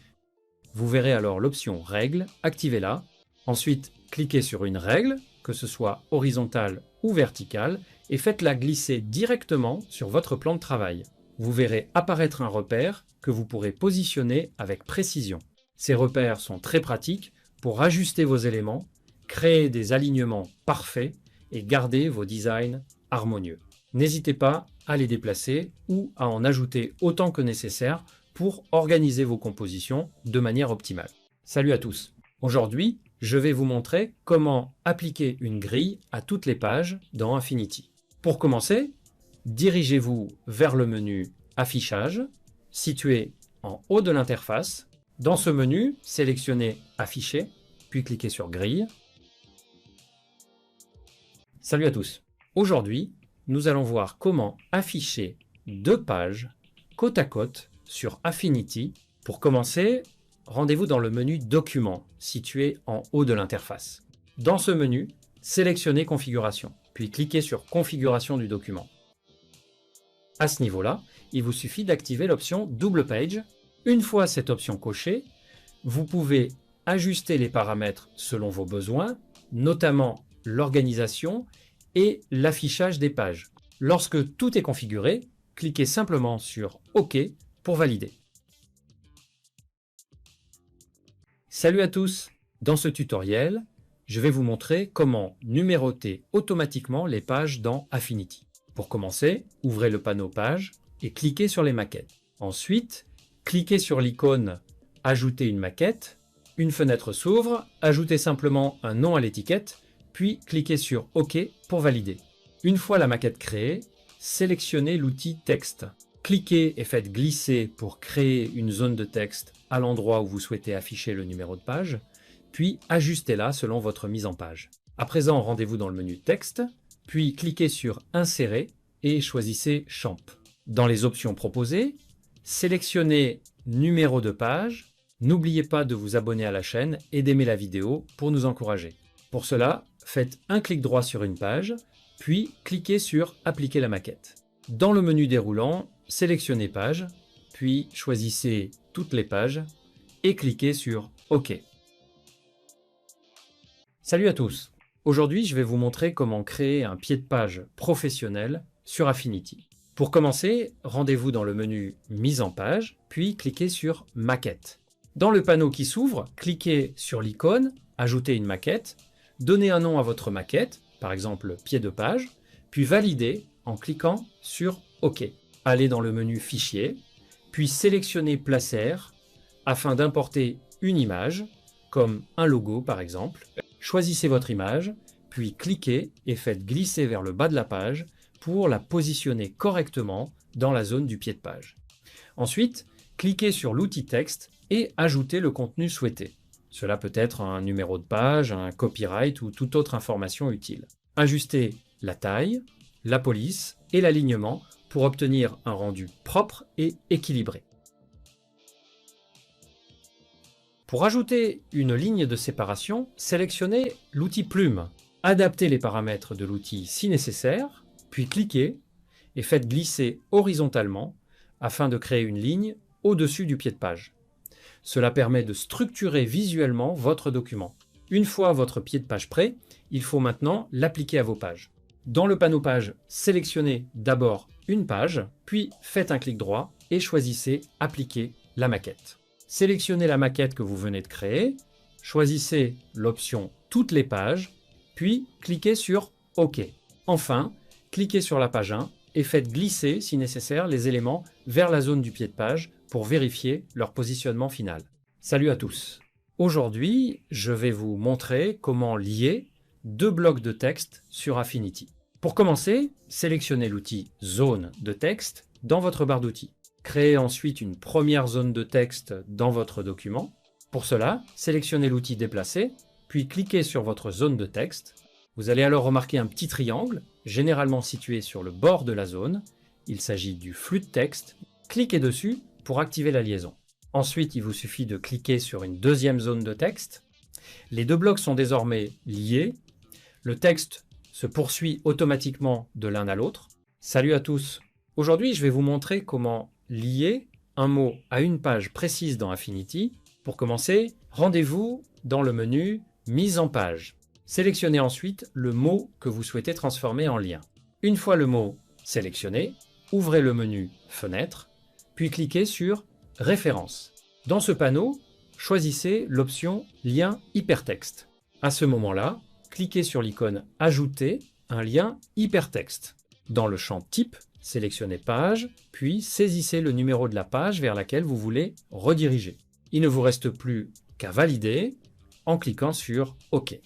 Vous verrez alors l'option Règles, activez-la. Ensuite, cliquez sur une règle, que ce soit horizontale ou verticale, et faites-la glisser directement sur votre plan de travail. Vous verrez apparaître un repère que vous pourrez positionner avec précision. Ces repères sont très pratiques pour ajuster vos éléments, créer des alignements parfaits et garder vos designs harmonieux. N'hésitez pas à les déplacer ou à en ajouter autant que nécessaire pour organiser vos compositions de manière optimale. Salut à tous! Aujourd'hui, je vais vous montrer comment appliquer une grille à toutes les pages dans Affinity. Pour commencer, dirigez-vous vers le menu Affichage, situé en haut de l'interface. Dans ce menu, sélectionnez Afficher, puis cliquez sur Grille. Salut à tous! Aujourd'hui, nous allons voir comment afficher deux pages côte à côte sur Affinity. Pour commencer, rendez-vous dans le menu Documents, situé en haut de l'interface. Dans ce menu, sélectionnez Configuration, puis cliquez sur Configuration du document. À ce niveau-là, il vous suffit d'activer l'option Double Page. Une fois cette option cochée, vous pouvez ajuster les paramètres selon vos besoins, notamment l'organisation et l'affichage des pages. Lorsque tout est configuré, cliquez simplement sur OK pour valider. Salut à tous! Dans ce tutoriel, je vais vous montrer comment numéroter automatiquement les pages dans Affinity. Pour commencer, ouvrez le panneau Pages et cliquez sur les maquettes. Ensuite, cliquez sur l'icône « Ajouter une maquette ». Une fenêtre s'ouvre, ajoutez simplement un nom à l'étiquette, puis cliquez sur OK pour valider. Une fois la maquette créée, sélectionnez l'outil Texte. Cliquez et faites glisser pour créer une zone de texte à l'endroit où vous souhaitez afficher le numéro de page, puis ajustez-la selon votre mise en page. À présent, rendez-vous dans le menu Texte, puis cliquez sur Insérer et choisissez Champ. Dans les options proposées, sélectionnez Numéro de page. N'oubliez pas de vous abonner à la chaîne et d'aimer la vidéo pour nous encourager. Pour cela, faites un clic droit sur une page, puis cliquez sur Appliquer la maquette. Dans le menu déroulant, sélectionnez Page, puis choisissez Toutes les pages et cliquez sur OK. Salut à tous! Aujourd'hui, je vais vous montrer comment créer un pied de page professionnel sur Affinity. Pour commencer, rendez-vous dans le menu Mise en page, puis cliquez sur Maquette. Dans le panneau qui s'ouvre, cliquez sur l'icône Ajouter une maquette, donnez un nom à votre maquette, par exemple pied de page, puis validez en cliquant sur OK. Allez dans le menu Fichier, puis sélectionnez Placer afin d'importer une image, comme un logo par exemple. Choisissez votre image, puis cliquez et faites glisser vers le bas de la page pour la positionner correctement dans la zone du pied de page. Ensuite, cliquez sur l'outil Texte et ajoutez le contenu souhaité. Cela peut être un numéro de page, un copyright ou toute autre information utile. Ajustez la taille, la police et l'alignement pour obtenir un rendu propre et équilibré. Pour ajouter une ligne de séparation, sélectionnez l'outil Plume. Adaptez les paramètres de l'outil si nécessaire, puis cliquez et faites glisser horizontalement afin de créer une ligne au-dessus du pied de page. Cela permet de structurer visuellement votre document. Une fois votre pied de page prêt, il faut maintenant l'appliquer à vos pages. Dans le panneau Page, sélectionnez d'abord une page, puis faites un clic droit et choisissez Appliquer la maquette. Sélectionnez la maquette que vous venez de créer, choisissez l'option Toutes les pages, puis cliquez sur OK. Enfin, cliquez sur la page 1 et faites glisser, si nécessaire, les éléments vers la zone du pied de page pour vérifier leur positionnement final. Salut à tous! Aujourd'hui, je vais vous montrer comment lier deux blocs de texte sur Affinity. Pour commencer, sélectionnez l'outil Zone de texte dans votre barre d'outils. Créez ensuite une première zone de texte dans votre document. Pour cela, sélectionnez l'outil Déplacer, puis cliquez sur votre zone de texte. Vous allez alors remarquer un petit triangle, généralement situé sur le bord de la zone. Il s'agit du flux de texte. Cliquez dessus pour activer la liaison. Ensuite, il vous suffit de cliquer sur une deuxième zone de texte. Les deux blocs sont désormais liés. Le texte se poursuit automatiquement de l'un à l'autre. Salut à tous! Aujourd'hui, je vais vous montrer comment lier un mot à une page précise dans Affinity Pour commencer, rendez-vous dans le menu « Mise en page ». Sélectionnez ensuite le mot que vous souhaitez transformer en lien. Une fois le mot sélectionné, ouvrez le menu « Fenêtre », puis cliquez sur « Référence ». Dans ce panneau, choisissez l'option « Lien hypertexte ». À ce moment-là, cliquez sur l'icône « Ajouter un lien hypertexte ». Dans le champ « Type », sélectionnez « Page », puis saisissez le numéro de la page vers laquelle vous voulez rediriger. Il ne vous reste plus qu'à valider en cliquant sur « OK ».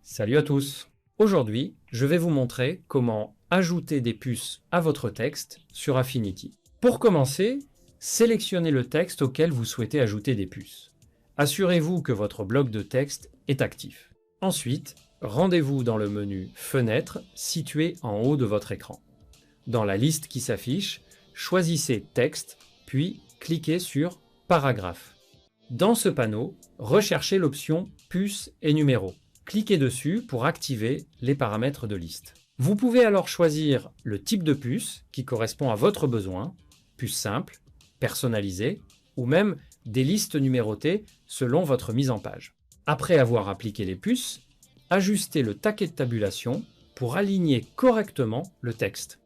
Salut à tous! Aujourd'hui, je vais vous montrer comment ajouter des puces à votre texte sur Affinity. Pour commencer, sélectionnez le texte auquel vous souhaitez ajouter des puces. Assurez-vous que votre bloc de texte est actif. Ensuite, rendez-vous dans le menu « Fenêtre » situé en haut de votre écran. Dans la liste qui s'affiche, choisissez « Texte » puis cliquez sur « Paragraphe ». Dans ce panneau, recherchez l'option « Puces et numéros ». Cliquez dessus pour activer les paramètres de liste. Vous pouvez alors choisir le type de puce qui correspond à votre besoin, puce simple, personnalisée ou même des listes numérotées selon votre mise en page. Après avoir appliqué les puces, ajustez le taquet de tabulation pour aligner correctement le texte.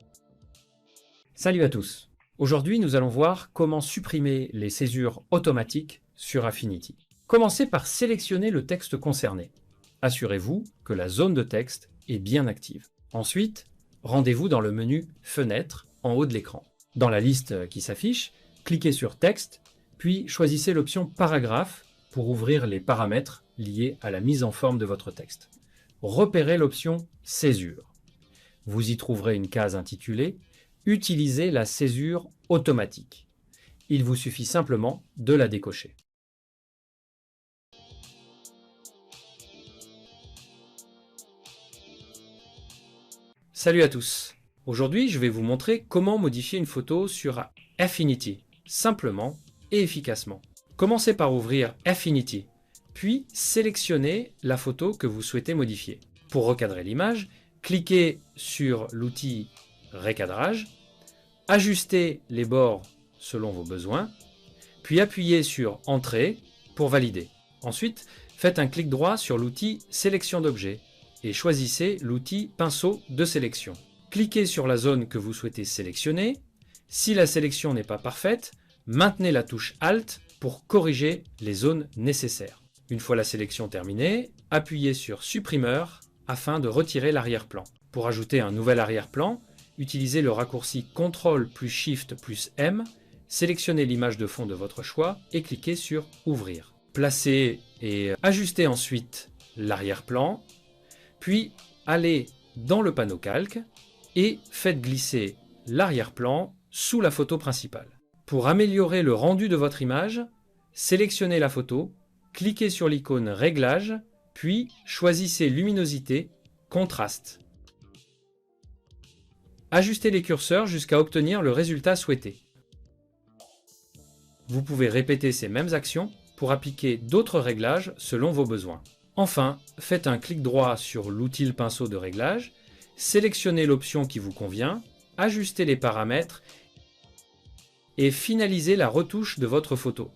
Salut à tous! Aujourd'hui, nous allons voir comment supprimer les césures automatiques sur Affinity. Commencez par sélectionner le texte concerné. Assurez-vous que la zone de texte est bien active. Ensuite, rendez-vous dans le menu « Fenêtre » en haut de l'écran. Dans la liste qui s'affiche, cliquez sur « Texte », puis choisissez l'option « Paragraphe » pour ouvrir les paramètres liés à la mise en forme de votre texte. Repérez l'option « Césure ». Vous y trouverez une case intitulée « Utiliser la césure automatique ». Il vous suffit simplement de la décocher. Salut à tous! Aujourd'hui, je vais vous montrer comment modifier une photo sur Affinity, simplement et efficacement. Commencez par ouvrir Affinity, puis sélectionnez la photo que vous souhaitez modifier. Pour recadrer l'image, cliquez sur l'outil Recadrage, ajustez les bords selon vos besoins, puis appuyez sur Entrée pour valider. Ensuite, faites un clic droit sur l'outil Sélection d'objets et choisissez l'outil pinceau de sélection. Cliquez sur la zone que vous souhaitez sélectionner. Si la sélection n'est pas parfaite, maintenez la touche Alt pour corriger les zones nécessaires. Une fois la sélection terminée, appuyez sur Supprimeur afin de retirer l'arrière-plan. Pour ajouter un nouvel arrière-plan, utilisez le raccourci CTRL plus SHIFT plus M, sélectionnez l'image de fond de votre choix et cliquez sur Ouvrir. Placez et ajustez ensuite l'arrière-plan, puis allez dans le panneau calque et faites glisser l'arrière-plan sous la photo principale. Pour améliorer le rendu de votre image, sélectionnez la photo, cliquez sur l'icône Réglages, puis choisissez Luminosité, Contraste. Ajustez les curseurs jusqu'à obtenir le résultat souhaité. Vous pouvez répéter ces mêmes actions pour appliquer d'autres réglages selon vos besoins. Enfin, faites un clic droit sur l'outil pinceau de réglage, sélectionnez l'option qui vous convient, ajustez les paramètres et finalisez la retouche de votre photo.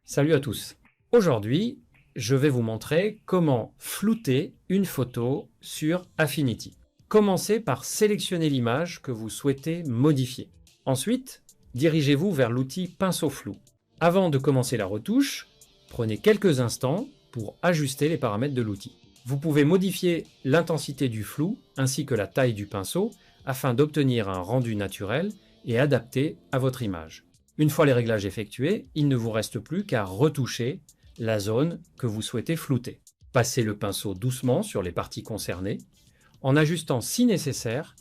Salut à tous! Aujourd'hui, je vais vous montrer comment flouter une photo sur Affinity. Commencez par sélectionner l'image que vous souhaitez modifier. Ensuite, dirigez-vous vers l'outil pinceau flou. Avant de commencer la retouche, prenez quelques instants pour ajuster les paramètres de l'outil. Vous pouvez modifier l'intensité du flou ainsi que la taille du pinceau afin d'obtenir un rendu naturel et adapté à votre image. Une fois les réglages effectués, il ne vous reste plus qu'à retoucher la zone que vous souhaitez flouter. Passez le pinceau doucement sur les parties concernées, en ajustant si nécessaire,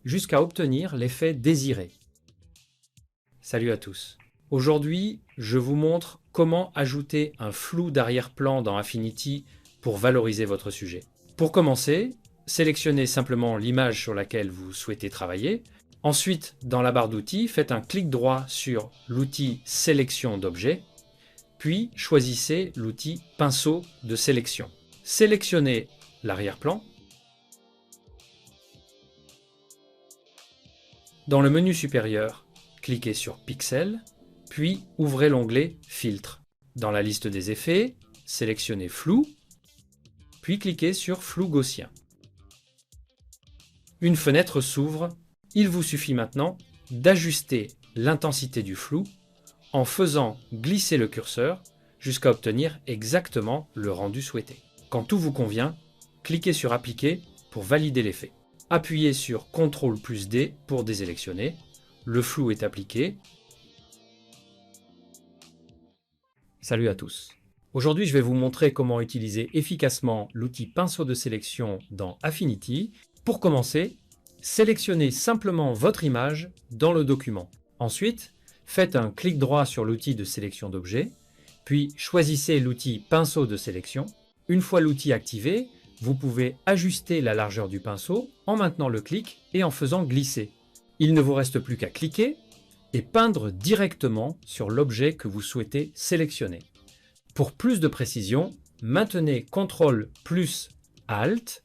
jusqu'à obtenir l'effet désiré. Salut à tous! Aujourd'hui, je vous montre comment ajouter un flou d'arrière-plan dans Affinity pour valoriser votre sujet. Pour commencer, sélectionnez simplement l'image sur laquelle vous souhaitez travailler. Ensuite, dans la barre d'outils, faites un clic droit sur l'outil Sélection d'objets, puis choisissez l'outil Pinceau de sélection. Sélectionnez l'arrière-plan. Dans le menu supérieur, cliquez sur Pixel, puis ouvrez l'onglet Filtre. Dans la liste des effets, sélectionnez Flou, puis cliquez sur Flou gaussien. Une fenêtre s'ouvre. Il vous suffit maintenant d'ajuster l'intensité du flou en faisant glisser le curseur jusqu'à obtenir exactement le rendu souhaité. Quand tout vous convient, cliquez sur Appliquer pour valider l'effet. Appuyez sur CTRL+D pour désélectionner. Le flou est appliqué. Salut à tous. Aujourd'hui, je vais vous montrer comment utiliser efficacement l'outil pinceau de sélection dans Affinity. Pour commencer, sélectionnez simplement votre image dans le document. Ensuite, faites un clic droit sur l'outil de sélection d'objets, puis choisissez l'outil pinceau de sélection. Une fois l'outil activé, vous pouvez ajuster la largeur du pinceau en maintenant le clic et en faisant glisser. Il ne vous reste plus qu'à cliquer et peindre directement sur l'objet que vous souhaitez sélectionner. Pour plus de précision, maintenez CTRL plus ALT,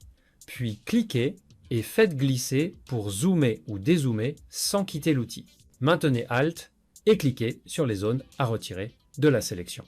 puis cliquez et faites glisser pour zoomer ou dézoomer sans quitter l'outil. Maintenez Alt et cliquez sur les zones à retirer de la sélection.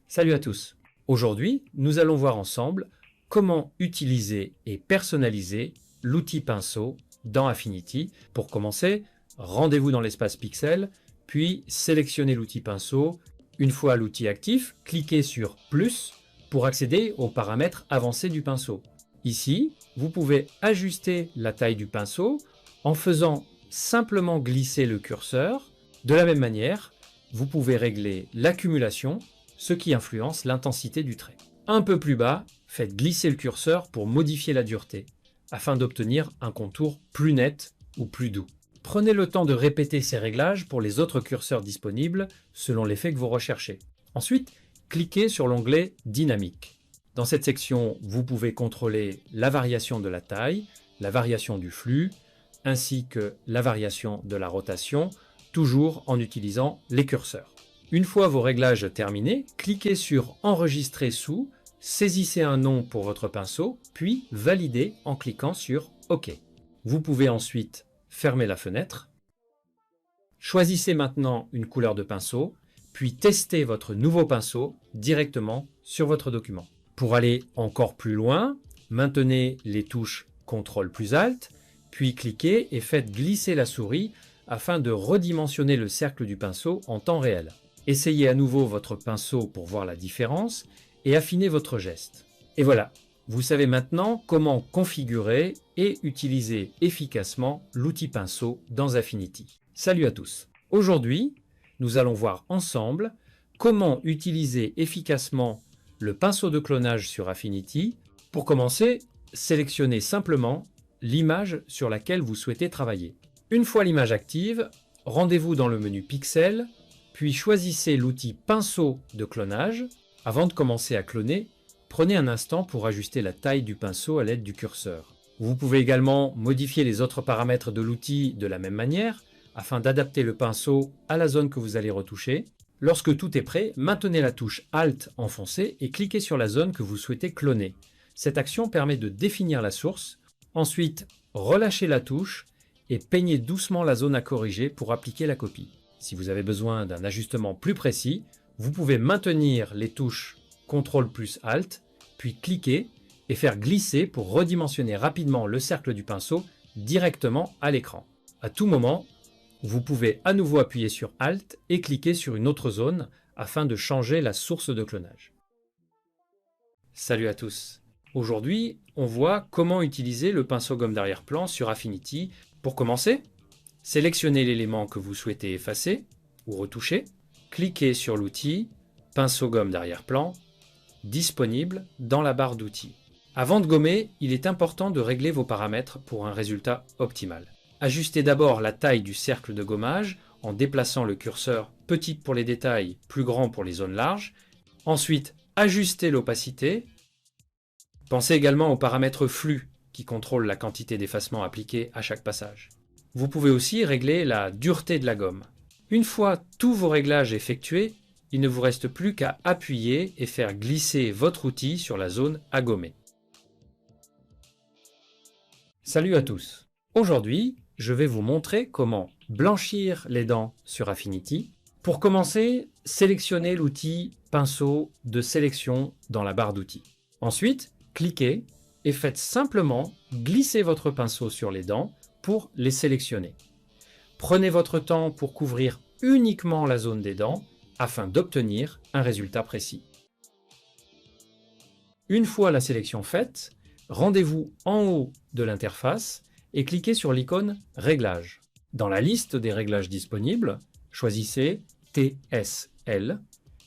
Salut à tous! Aujourd'hui, nous allons voir ensemble comment utiliser et personnaliser l'outil pinceau dans Affinity. Pour commencer, rendez-vous dans l'espace Pixel, puis sélectionnez l'outil pinceau. Une fois l'outil actif, cliquez sur Plus pour accéder aux paramètres avancés du pinceau. Ici, vous pouvez ajuster la taille du pinceau en faisant simplement glisser le curseur. De la même manière, vous pouvez régler l'accumulation, ce qui influence l'intensité du trait. Un peu plus bas, faites glisser le curseur pour modifier la dureté, afin d'obtenir un contour plus net ou plus doux. Prenez le temps de répéter ces réglages pour les autres curseurs disponibles selon l'effet que vous recherchez. Ensuite, cliquez sur l'onglet Dynamique. Dans cette section, vous pouvez contrôler la variation de la taille, la variation du flux, ainsi que la variation de la rotation, toujours en utilisant les curseurs. Une fois vos réglages terminés, cliquez sur Enregistrer sous, saisissez un nom pour votre pinceau, puis validez en cliquant sur OK. Vous pouvez ensuite fermer la fenêtre. Choisissez maintenant une couleur de pinceau, puis testez votre nouveau pinceau directement sur votre document. Pour aller encore plus loin, maintenez les touches CTRL plus Alt, puis cliquez et faites glisser la souris afin de redimensionner le cercle du pinceau en temps réel. Essayez à nouveau votre pinceau pour voir la différence et affinez votre geste. Et voilà, vous savez maintenant comment configurer et utiliser efficacement l'outil pinceau dans Affinity. Salut à tous! Aujourd'hui, nous allons voir ensemble comment utiliser efficacement le pinceau de clonage sur Affinity. Pour commencer, sélectionnez simplement l'image sur laquelle vous souhaitez travailler. Une fois l'image active, rendez-vous dans le menu Pixel, puis choisissez l'outil pinceau de clonage. Avant de commencer à cloner, prenez un instant pour ajuster la taille du pinceau à l'aide du curseur. Vous pouvez également modifier les autres paramètres de l'outil de la même manière, afin d'adapter le pinceau à la zone que vous allez retoucher. Lorsque tout est prêt, maintenez la touche Alt enfoncée et cliquez sur la zone que vous souhaitez cloner. Cette action permet de définir la source. Ensuite, relâchez la touche et peignez doucement la zone à corriger pour appliquer la copie. Si vous avez besoin d'un ajustement plus précis, vous pouvez maintenir les touches CTRL plus Alt, puis cliquer et faire glisser pour redimensionner rapidement le cercle du pinceau directement à l'écran. À tout moment, vous pouvez à nouveau appuyer sur Alt et cliquer sur une autre zone afin de changer la source de clonage. Salut à tous! Aujourd'hui, on voit comment utiliser le pinceau gomme d'arrière-plan sur Affinity. Pour commencer, sélectionnez l'élément que vous souhaitez effacer ou retoucher. Cliquez sur l'outil pinceau gomme d'arrière-plan, disponible dans la barre d'outils. Avant de gommer, il est important de régler vos paramètres pour un résultat optimal. Ajustez d'abord la taille du cercle de gommage en déplaçant le curseur petit pour les détails, plus grand pour les zones larges. Ensuite, ajustez l'opacité. Pensez également aux paramètres flux qui contrôlent la quantité d'effacement appliquée à chaque passage. Vous pouvez aussi régler la dureté de la gomme. Une fois tous vos réglages effectués, il ne vous reste plus qu'à appuyer et faire glisser votre outil sur la zone à gommer. Salut à tous! Aujourd'hui, je vais vous montrer comment blanchir les dents sur Affinity. Pour commencer, sélectionnez l'outil pinceau de sélection dans la barre d'outils. Ensuite, cliquez et faites simplement glisser votre pinceau sur les dents pour les sélectionner. Prenez votre temps pour couvrir uniquement la zone des dents afin d'obtenir un résultat précis. Une fois la sélection faite, rendez-vous en haut de l'interface et cliquez sur l'icône « Réglages ». Dans la liste des réglages disponibles, choisissez TSL,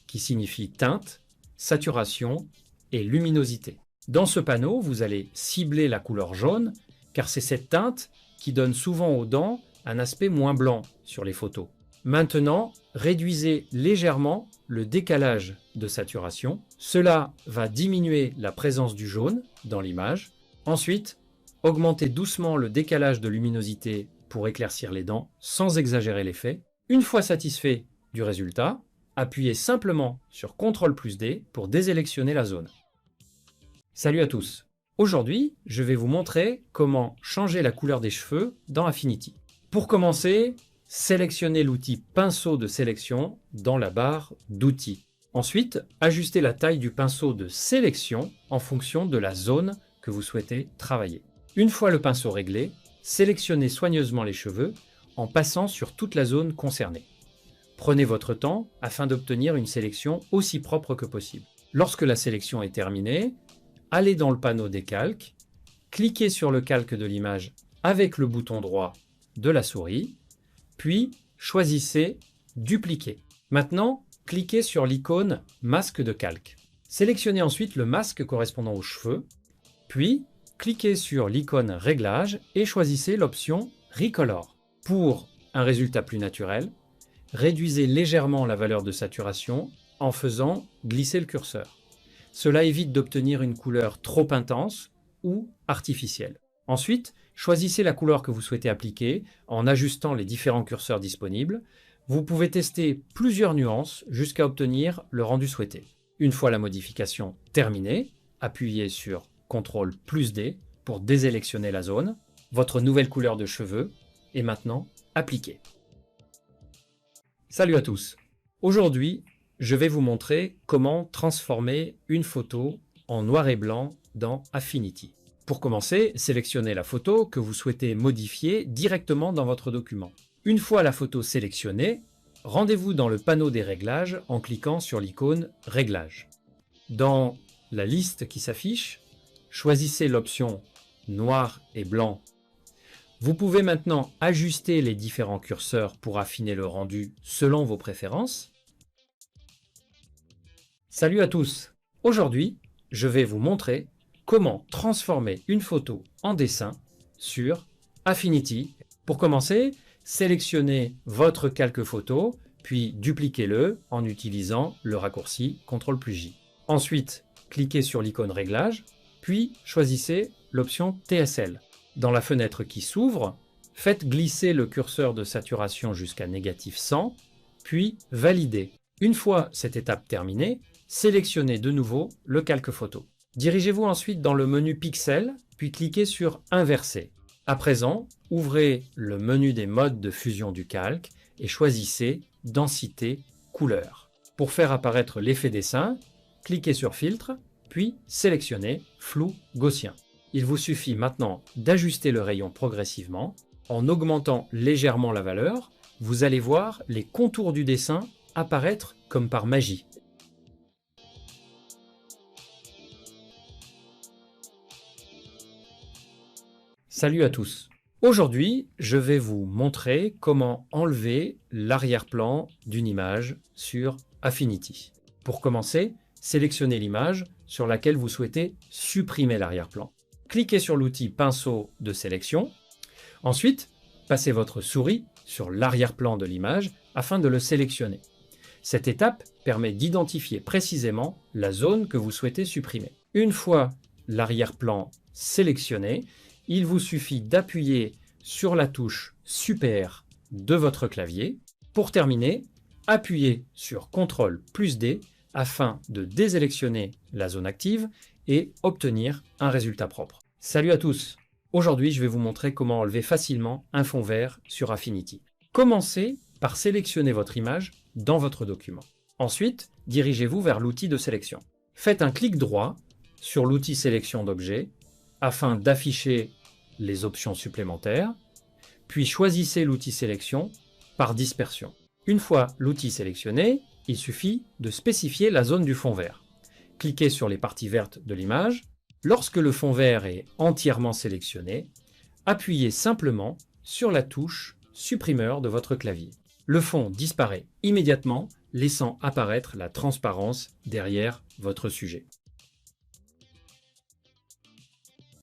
qui signifie teinte, saturation et luminosité. Dans ce panneau, vous allez cibler la couleur jaune, car c'est cette teinte qui donne souvent aux dents un aspect moins blanc sur les photos. Maintenant, réduisez légèrement le décalage de saturation. Cela va diminuer la présence du jaune dans l'image. Ensuite, augmentez doucement le décalage de luminosité pour éclaircir les dents sans exagérer l'effet. Une fois satisfait du résultat, appuyez simplement sur CTRL+D pour désélectionner la zone. Salut à tous! Aujourd'hui, je vais vous montrer comment changer la couleur des cheveux dans Affinity. Pour commencer, sélectionnez l'outil pinceau de sélection dans la barre d'outils. Ensuite, ajustez la taille du pinceau de sélection en fonction de la zone que vous souhaitez travailler. Une fois le pinceau réglé, sélectionnez soigneusement les cheveux en passant sur toute la zone concernée. Prenez votre temps afin d'obtenir une sélection aussi propre que possible. Lorsque la sélection est terminée, allez dans le panneau des calques, cliquez sur le calque de l'image avec le bouton droit de la souris, puis choisissez « Dupliquer ». Maintenant, cliquez sur l'icône « Masque de calque ». Sélectionnez ensuite le masque correspondant aux cheveux, puis cliquez sur l'icône « Réglages » et choisissez l'option « Recolor ». Pour un résultat plus naturel, réduisez légèrement la valeur de saturation en faisant glisser le curseur. Cela évite d'obtenir une couleur trop intense ou artificielle. Ensuite, choisissez la couleur que vous souhaitez appliquer en ajustant les différents curseurs disponibles. Vous pouvez tester plusieurs nuances jusqu'à obtenir le rendu souhaité. Une fois la modification terminée, appuyez sur CTRL+D pour désélectionner la zone. Votre nouvelle couleur de cheveux est maintenant appliquée. Salut à tous! Aujourd'hui, je vais vous montrer comment transformer une photo en noir et blanc dans Affinity. Pour commencer, sélectionnez la photo que vous souhaitez modifier directement dans votre document. Une fois la photo sélectionnée, rendez-vous dans le panneau des réglages en cliquant sur l'icône « Réglages ». Dans la liste qui s'affiche, choisissez l'option « Noir et blanc ». Vous pouvez maintenant ajuster les différents curseurs pour affiner le rendu selon vos préférences. Salut à tous! Aujourd'hui, je vais vous montrer comment transformer une photo en dessin sur Affinity. Pour commencer, sélectionnez votre calque photo, puis dupliquez-le en utilisant le raccourci CTRL+J. Ensuite, cliquez sur l'icône Réglages, puis choisissez l'option TSL. Dans la fenêtre qui s'ouvre, faites glisser le curseur de saturation jusqu'à -100, puis validez. Une fois cette étape terminée, sélectionnez de nouveau le calque photo. Dirigez-vous ensuite dans le menu Pixel, puis cliquez sur Inverser. À présent, ouvrez le menu des modes de fusion du calque et choisissez Densité, Couleur. Pour faire apparaître l'effet dessin, cliquez sur Filtre, puis sélectionnez Flou gaussien. Il vous suffit maintenant d'ajuster le rayon progressivement. En augmentant légèrement la valeur, vous allez voir les contours du dessin apparaître comme par magie. Salut à tous! Aujourd'hui, je vais vous montrer comment enlever l'arrière-plan d'une image sur Affinity. Pour commencer, sélectionnez l'image sur laquelle vous souhaitez supprimer l'arrière-plan. Cliquez sur l'outil pinceau de sélection. Ensuite, passez votre souris sur l'arrière-plan de l'image afin de le sélectionner. Cette étape permet d'identifier précisément la zone que vous souhaitez supprimer. Une fois l'arrière-plan sélectionné, il vous suffit d'appuyer sur la touche Super de votre clavier. Pour terminer, appuyez sur CTRL+D afin de désélectionner la zone active et obtenir un résultat propre. Salut à tous! Aujourd'hui, je vais vous montrer comment enlever facilement un fond vert sur Affinity. Commencez par sélectionner votre image dans votre document. Ensuite, dirigez-vous vers l'outil de sélection. Faites un clic droit sur l'outil sélection d'objet afin d'afficher les options supplémentaires, puis choisissez l'outil sélection par dispersion. Une fois l'outil sélectionné, il suffit de spécifier la zone du fond vert. Cliquez sur les parties vertes de l'image. Lorsque le fond vert est entièrement sélectionné, appuyez simplement sur la touche supprimeur de votre clavier. Le fond disparaît immédiatement, laissant apparaître la transparence derrière votre sujet.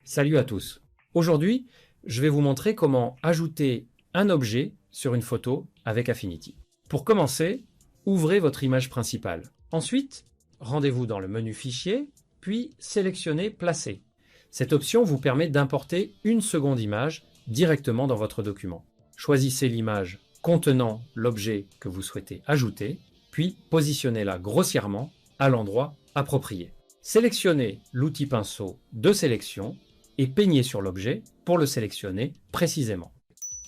Salut à tous! Aujourd'hui, je vais vous montrer comment ajouter un objet sur une photo avec Affinity. Pour commencer, ouvrez votre image principale. Ensuite, rendez-vous dans le menu Fichier, puis sélectionnez Placer. Cette option vous permet d'importer une seconde image directement dans votre document. Choisissez l'image contenant l'objet que vous souhaitez ajouter, puis positionnez-la grossièrement à l'endroit approprié. Sélectionnez l'outil pinceau de sélection et peignez sur l'objet pour le sélectionner précisément.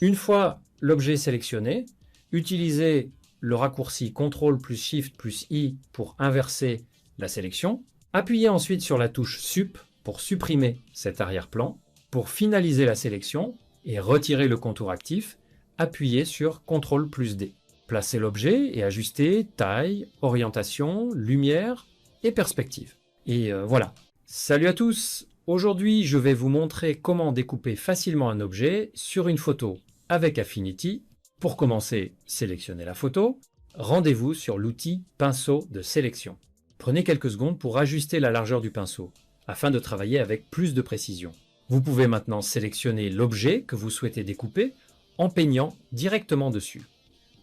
Une fois l'objet sélectionné, utilisez le raccourci CTRL plus SHIFT plus I pour inverser la sélection. Appuyez ensuite sur la touche Sup pour supprimer cet arrière-plan. Pour finaliser la sélection et retirer le contour actif, appuyez sur CTRL plus D. Placez l'objet et ajustez taille, orientation, lumière et perspective. Et voilà. Salut à tous! Aujourd'hui, je vais vous montrer comment découper facilement un objet sur une photo avec Affinity. Pour commencer, sélectionnez la photo. Rendez-vous sur l'outil pinceau de sélection. Prenez quelques secondes pour ajuster la largeur du pinceau, afin de travailler avec plus de précision. Vous pouvez maintenant sélectionner l'objet que vous souhaitez découper en peignant directement dessus.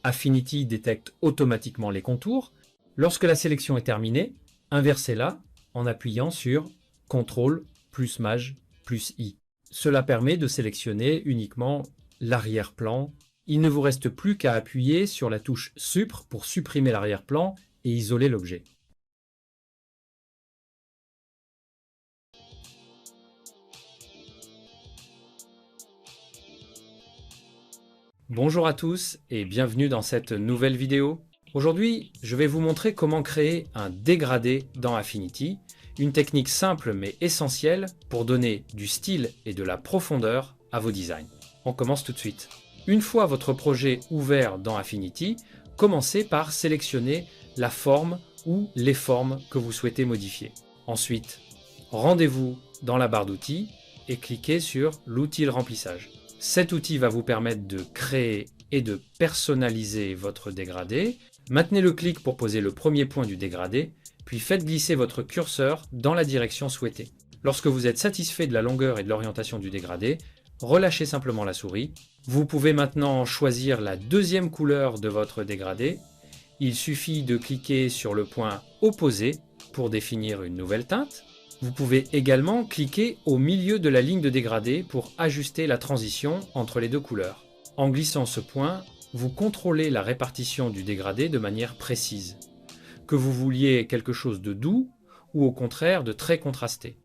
Affinity détecte automatiquement les contours. Lorsque la sélection est terminée, inversez-la en appuyant sur CTRL plus Maj plus I. Cela permet de sélectionner uniquement l'arrière-plan. Il ne vous reste plus qu'à appuyer sur la touche Supr pour supprimer l'arrière-plan et isoler l'objet. Bonjour à tous et bienvenue dans cette nouvelle vidéo. Aujourd'hui, je vais vous montrer comment créer un dégradé dans Affinity, une technique simple mais essentielle pour donner du style et de la profondeur à vos designs. On commence tout de suite. Une fois votre projet ouvert dans Affinity, commencez par sélectionner la forme ou les formes que vous souhaitez modifier. Ensuite, rendez-vous dans la barre d'outils et cliquez sur l'outil de remplissage. Cet outil va vous permettre de créer et de personnaliser votre dégradé. Maintenez le clic pour poser le premier point du dégradé, puis faites glisser votre curseur dans la direction souhaitée. Lorsque vous êtes satisfait de la longueur et de l'orientation du dégradé, relâchez simplement la souris. Vous pouvez maintenant choisir la deuxième couleur de votre dégradé. Il suffit de cliquer sur le point opposé pour définir une nouvelle teinte. Vous pouvez également cliquer au milieu de la ligne de dégradé pour ajuster la transition entre les deux couleurs. En glissant ce point, vous contrôlez la répartition du dégradé de manière précise. Que vous vouliez quelque chose de doux ou au contraire de très contrasté.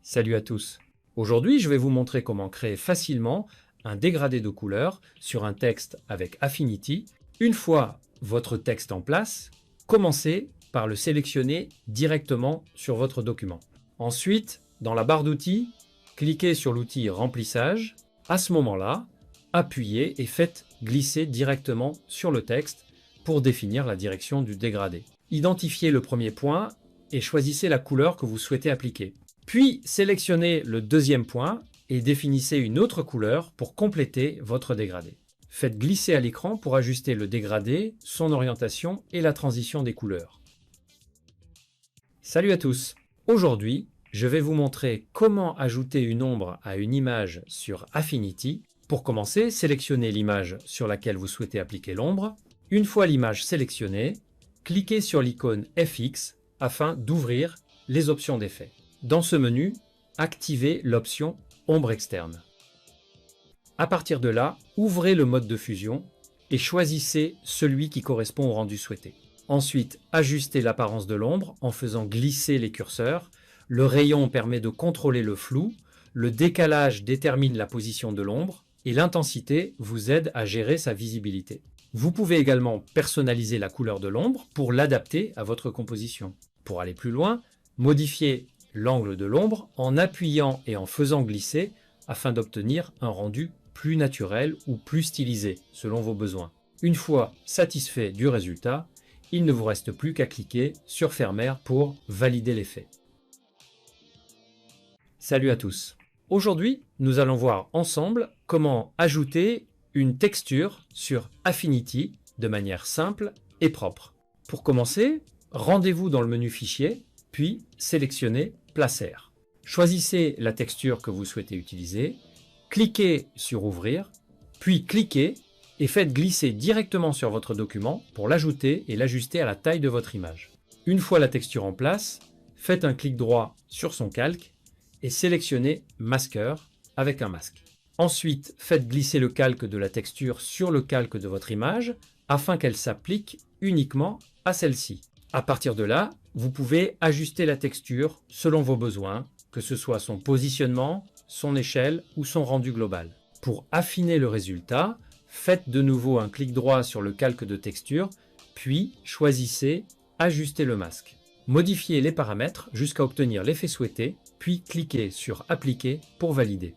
Salut à tous! Aujourd'hui, je vais vous montrer comment créer facilement un dégradé de couleur sur un texte avec Affinity. Une fois votre texte en place, commencez par le sélectionner directement sur votre document. Ensuite, dans la barre d'outils, cliquez sur l'outil remplissage. À ce moment-là, appuyez et faites glisser directement sur le texte pour définir la direction du dégradé. Identifiez le premier point et choisissez la couleur que vous souhaitez appliquer. Puis sélectionnez le deuxième point et définissez une autre couleur pour compléter votre dégradé. Faites glisser à l'écran pour ajuster le dégradé, son orientation et la transition des couleurs. Salut à tous! Aujourd'hui, je vais vous montrer comment ajouter une ombre à une image sur Affinity. Pour commencer, sélectionnez l'image sur laquelle vous souhaitez appliquer l'ombre. Une fois l'image sélectionnée, cliquez sur l'icône FX afin d'ouvrir les options d'effet. Dans ce menu, activez l'option Ombre externe. À partir de là, ouvrez le mode de fusion et choisissez celui qui correspond au rendu souhaité. Ensuite, ajustez l'apparence de l'ombre en faisant glisser les curseurs. Le rayon permet de contrôler le flou. Le décalage détermine la position de l'ombre. et l'intensité vous aide à gérer sa visibilité. Vous pouvez également personnaliser la couleur de l'ombre pour l'adapter à votre composition. Pour aller plus loin, modifiez l'angle de l'ombre en appuyant et en faisant glisser afin d'obtenir un rendu plus naturel ou plus stylisé selon vos besoins. Une fois satisfait du résultat, il ne vous reste plus qu'à cliquer sur Fermer pour valider l'effet. Salut à tous! Aujourd'hui, nous allons voir ensemble comment ajouter une texture sur Affinity de manière simple et propre. Pour commencer, rendez-vous dans le menu Fichier, puis sélectionnez Placer. Choisissez la texture que vous souhaitez utiliser, cliquez sur Ouvrir, puis cliquez et faites glisser directement sur votre document pour l'ajouter et l'ajuster à la taille de votre image. Une fois la texture en place, faites un clic droit sur son calque et sélectionnez Masqueur avec un masque. Ensuite, faites glisser le calque de la texture sur le calque de votre image afin qu'elle s'applique uniquement à celle-ci. À partir de là, vous pouvez ajuster la texture selon vos besoins, que ce soit son positionnement, son échelle ou son rendu global. Pour affiner le résultat, faites de nouveau un clic droit sur le calque de texture, puis choisissez Ajuster le masque. Modifiez les paramètres jusqu'à obtenir l'effet souhaité, puis cliquez sur Appliquer pour valider.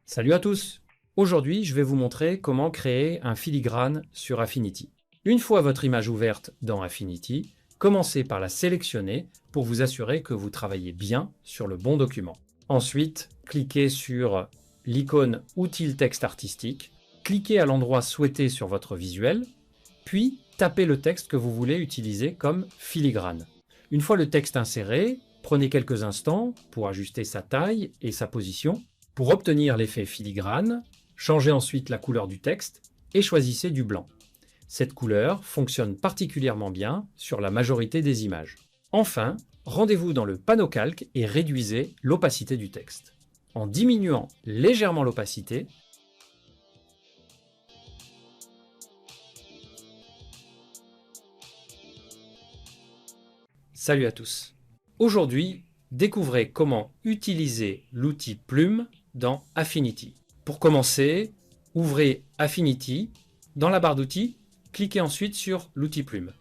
Salut à tous! Aujourd'hui, je vais vous montrer comment créer un filigrane sur Affinity. Une fois votre image ouverte dans Affinity, commencez par la sélectionner pour vous assurer que vous travaillez bien sur le bon document. Ensuite, cliquez sur l'icône Outils texte artistique, cliquez à l'endroit souhaité sur votre visuel, puis tapez le texte que vous voulez utiliser comme filigrane. Une fois le texte inséré, prenez quelques instants pour ajuster sa taille et sa position. Pour obtenir l'effet filigrane, changez ensuite la couleur du texte et choisissez du blanc. Cette couleur fonctionne particulièrement bien sur la majorité des images. Enfin, rendez-vous dans le panneau calque et réduisez l'opacité du texte. En diminuant légèrement l'opacité, salut à tous! Aujourd'hui, découvrez comment utiliser l'outil Plume dans Affinity. Pour commencer, ouvrez Affinity. Dans la barre d'outils, cliquez ensuite sur l'outil Plume.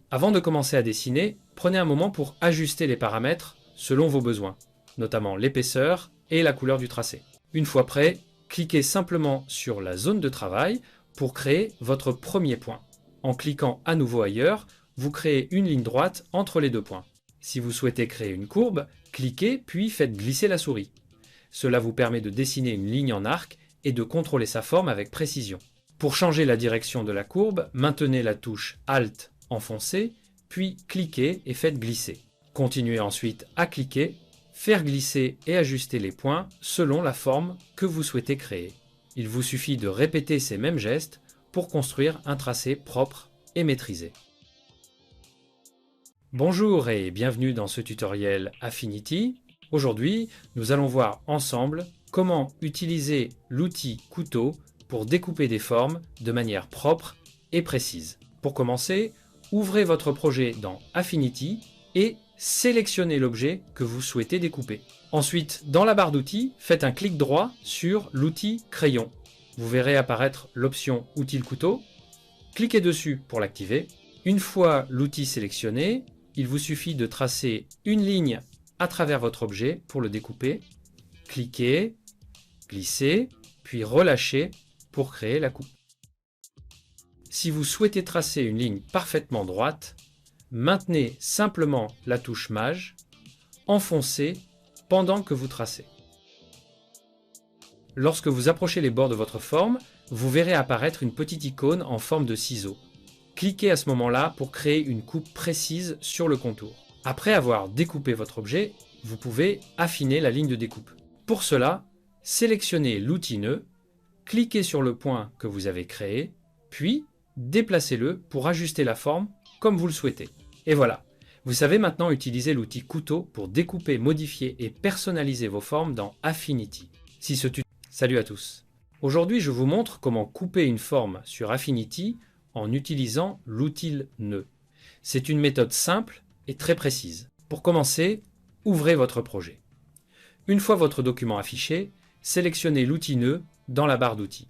Avant de commencer à dessiner, prenez un moment pour ajuster les paramètres selon vos besoins, notamment l'épaisseur et la couleur du tracé. Une fois prêt, cliquez simplement sur la zone de travail pour créer votre premier point. En cliquant à nouveau ailleurs, vous créez une ligne droite entre les deux points. Si vous souhaitez créer une courbe, cliquez puis faites glisser la souris. Cela vous permet de dessiner une ligne en arc et de contrôler sa forme avec précision. Pour changer la direction de la courbe, maintenez la touche Alt enfoncée, puis cliquez et faites glisser. Continuez ensuite à cliquer, faire glisser et ajuster les points selon la forme que vous souhaitez créer. Il vous suffit de répéter ces mêmes gestes pour construire un tracé propre et maîtrisé. Bonjour et bienvenue dans ce tutoriel Affinity. Aujourd'hui, nous allons voir ensemble comment utiliser l'outil couteau pour découper des formes de manière propre et précise. Pour commencer, ouvrez votre projet dans Affinity et sélectionnez l'objet que vous souhaitez découper. Ensuite, dans la barre d'outils, faites un clic droit sur l'outil Crayon. Vous verrez apparaître l'option Outil couteau. Cliquez dessus pour l'activer. Une fois l'outil sélectionné, il vous suffit de tracer une ligne à travers votre objet pour le découper. Cliquez, glissez, puis relâchez pour créer la coupe. Si vous souhaitez tracer une ligne parfaitement droite, maintenez simplement la touche Maj, enfoncez pendant que vous tracez. Lorsque vous approchez les bords de votre forme, vous verrez apparaître une petite icône en forme de ciseau. Cliquez à ce moment-là pour créer une coupe précise sur le contour. Après avoir découpé votre objet, vous pouvez affiner la ligne de découpe. Pour cela, sélectionnez l'outil nœud, cliquez sur le point que vous avez créé, puis déplacez-le pour ajuster la forme comme vous le souhaitez. Et voilà, vous savez maintenant utiliser l'outil couteau pour découper, modifier et personnaliser vos formes dans Affinity. Salut à tous! Aujourd'hui, je vous montre comment couper une forme sur Affinity en utilisant l'outil nœud. C'est une méthode simple et très précise. Pour commencer, ouvrez votre projet. Une fois votre document affiché, sélectionnez l'outil Nœud dans la barre d'outils.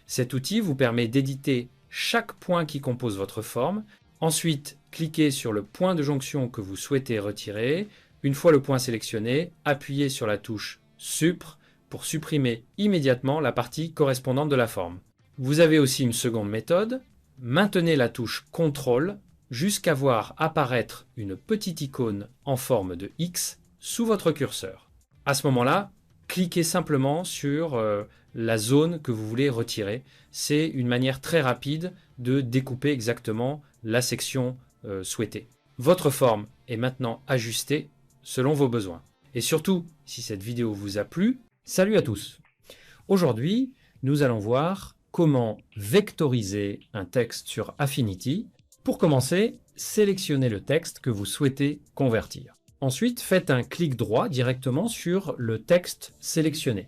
Cet outil vous permet d'éditer chaque point qui compose votre forme. Ensuite, cliquez sur le point de jonction que vous souhaitez retirer. Une fois le point sélectionné, appuyez sur la touche Supr pour supprimer immédiatement la partie correspondante de la forme. Vous avez aussi une seconde méthode. Maintenez la touche CTRL jusqu'à voir apparaître une petite icône en forme de X sous votre curseur. À ce moment-là, cliquez simplement sur la zone que vous voulez retirer. C'est une manière très rapide de découper exactement la section souhaitée. Votre forme est maintenant ajustée selon vos besoins. Et surtout, si cette vidéo vous a plu, salut à tous! Aujourd'hui, nous allons voir comment vectoriser un texte sur Affinity. Pour commencer, sélectionnez le texte que vous souhaitez convertir. Ensuite, faites un clic droit directement sur le texte sélectionné.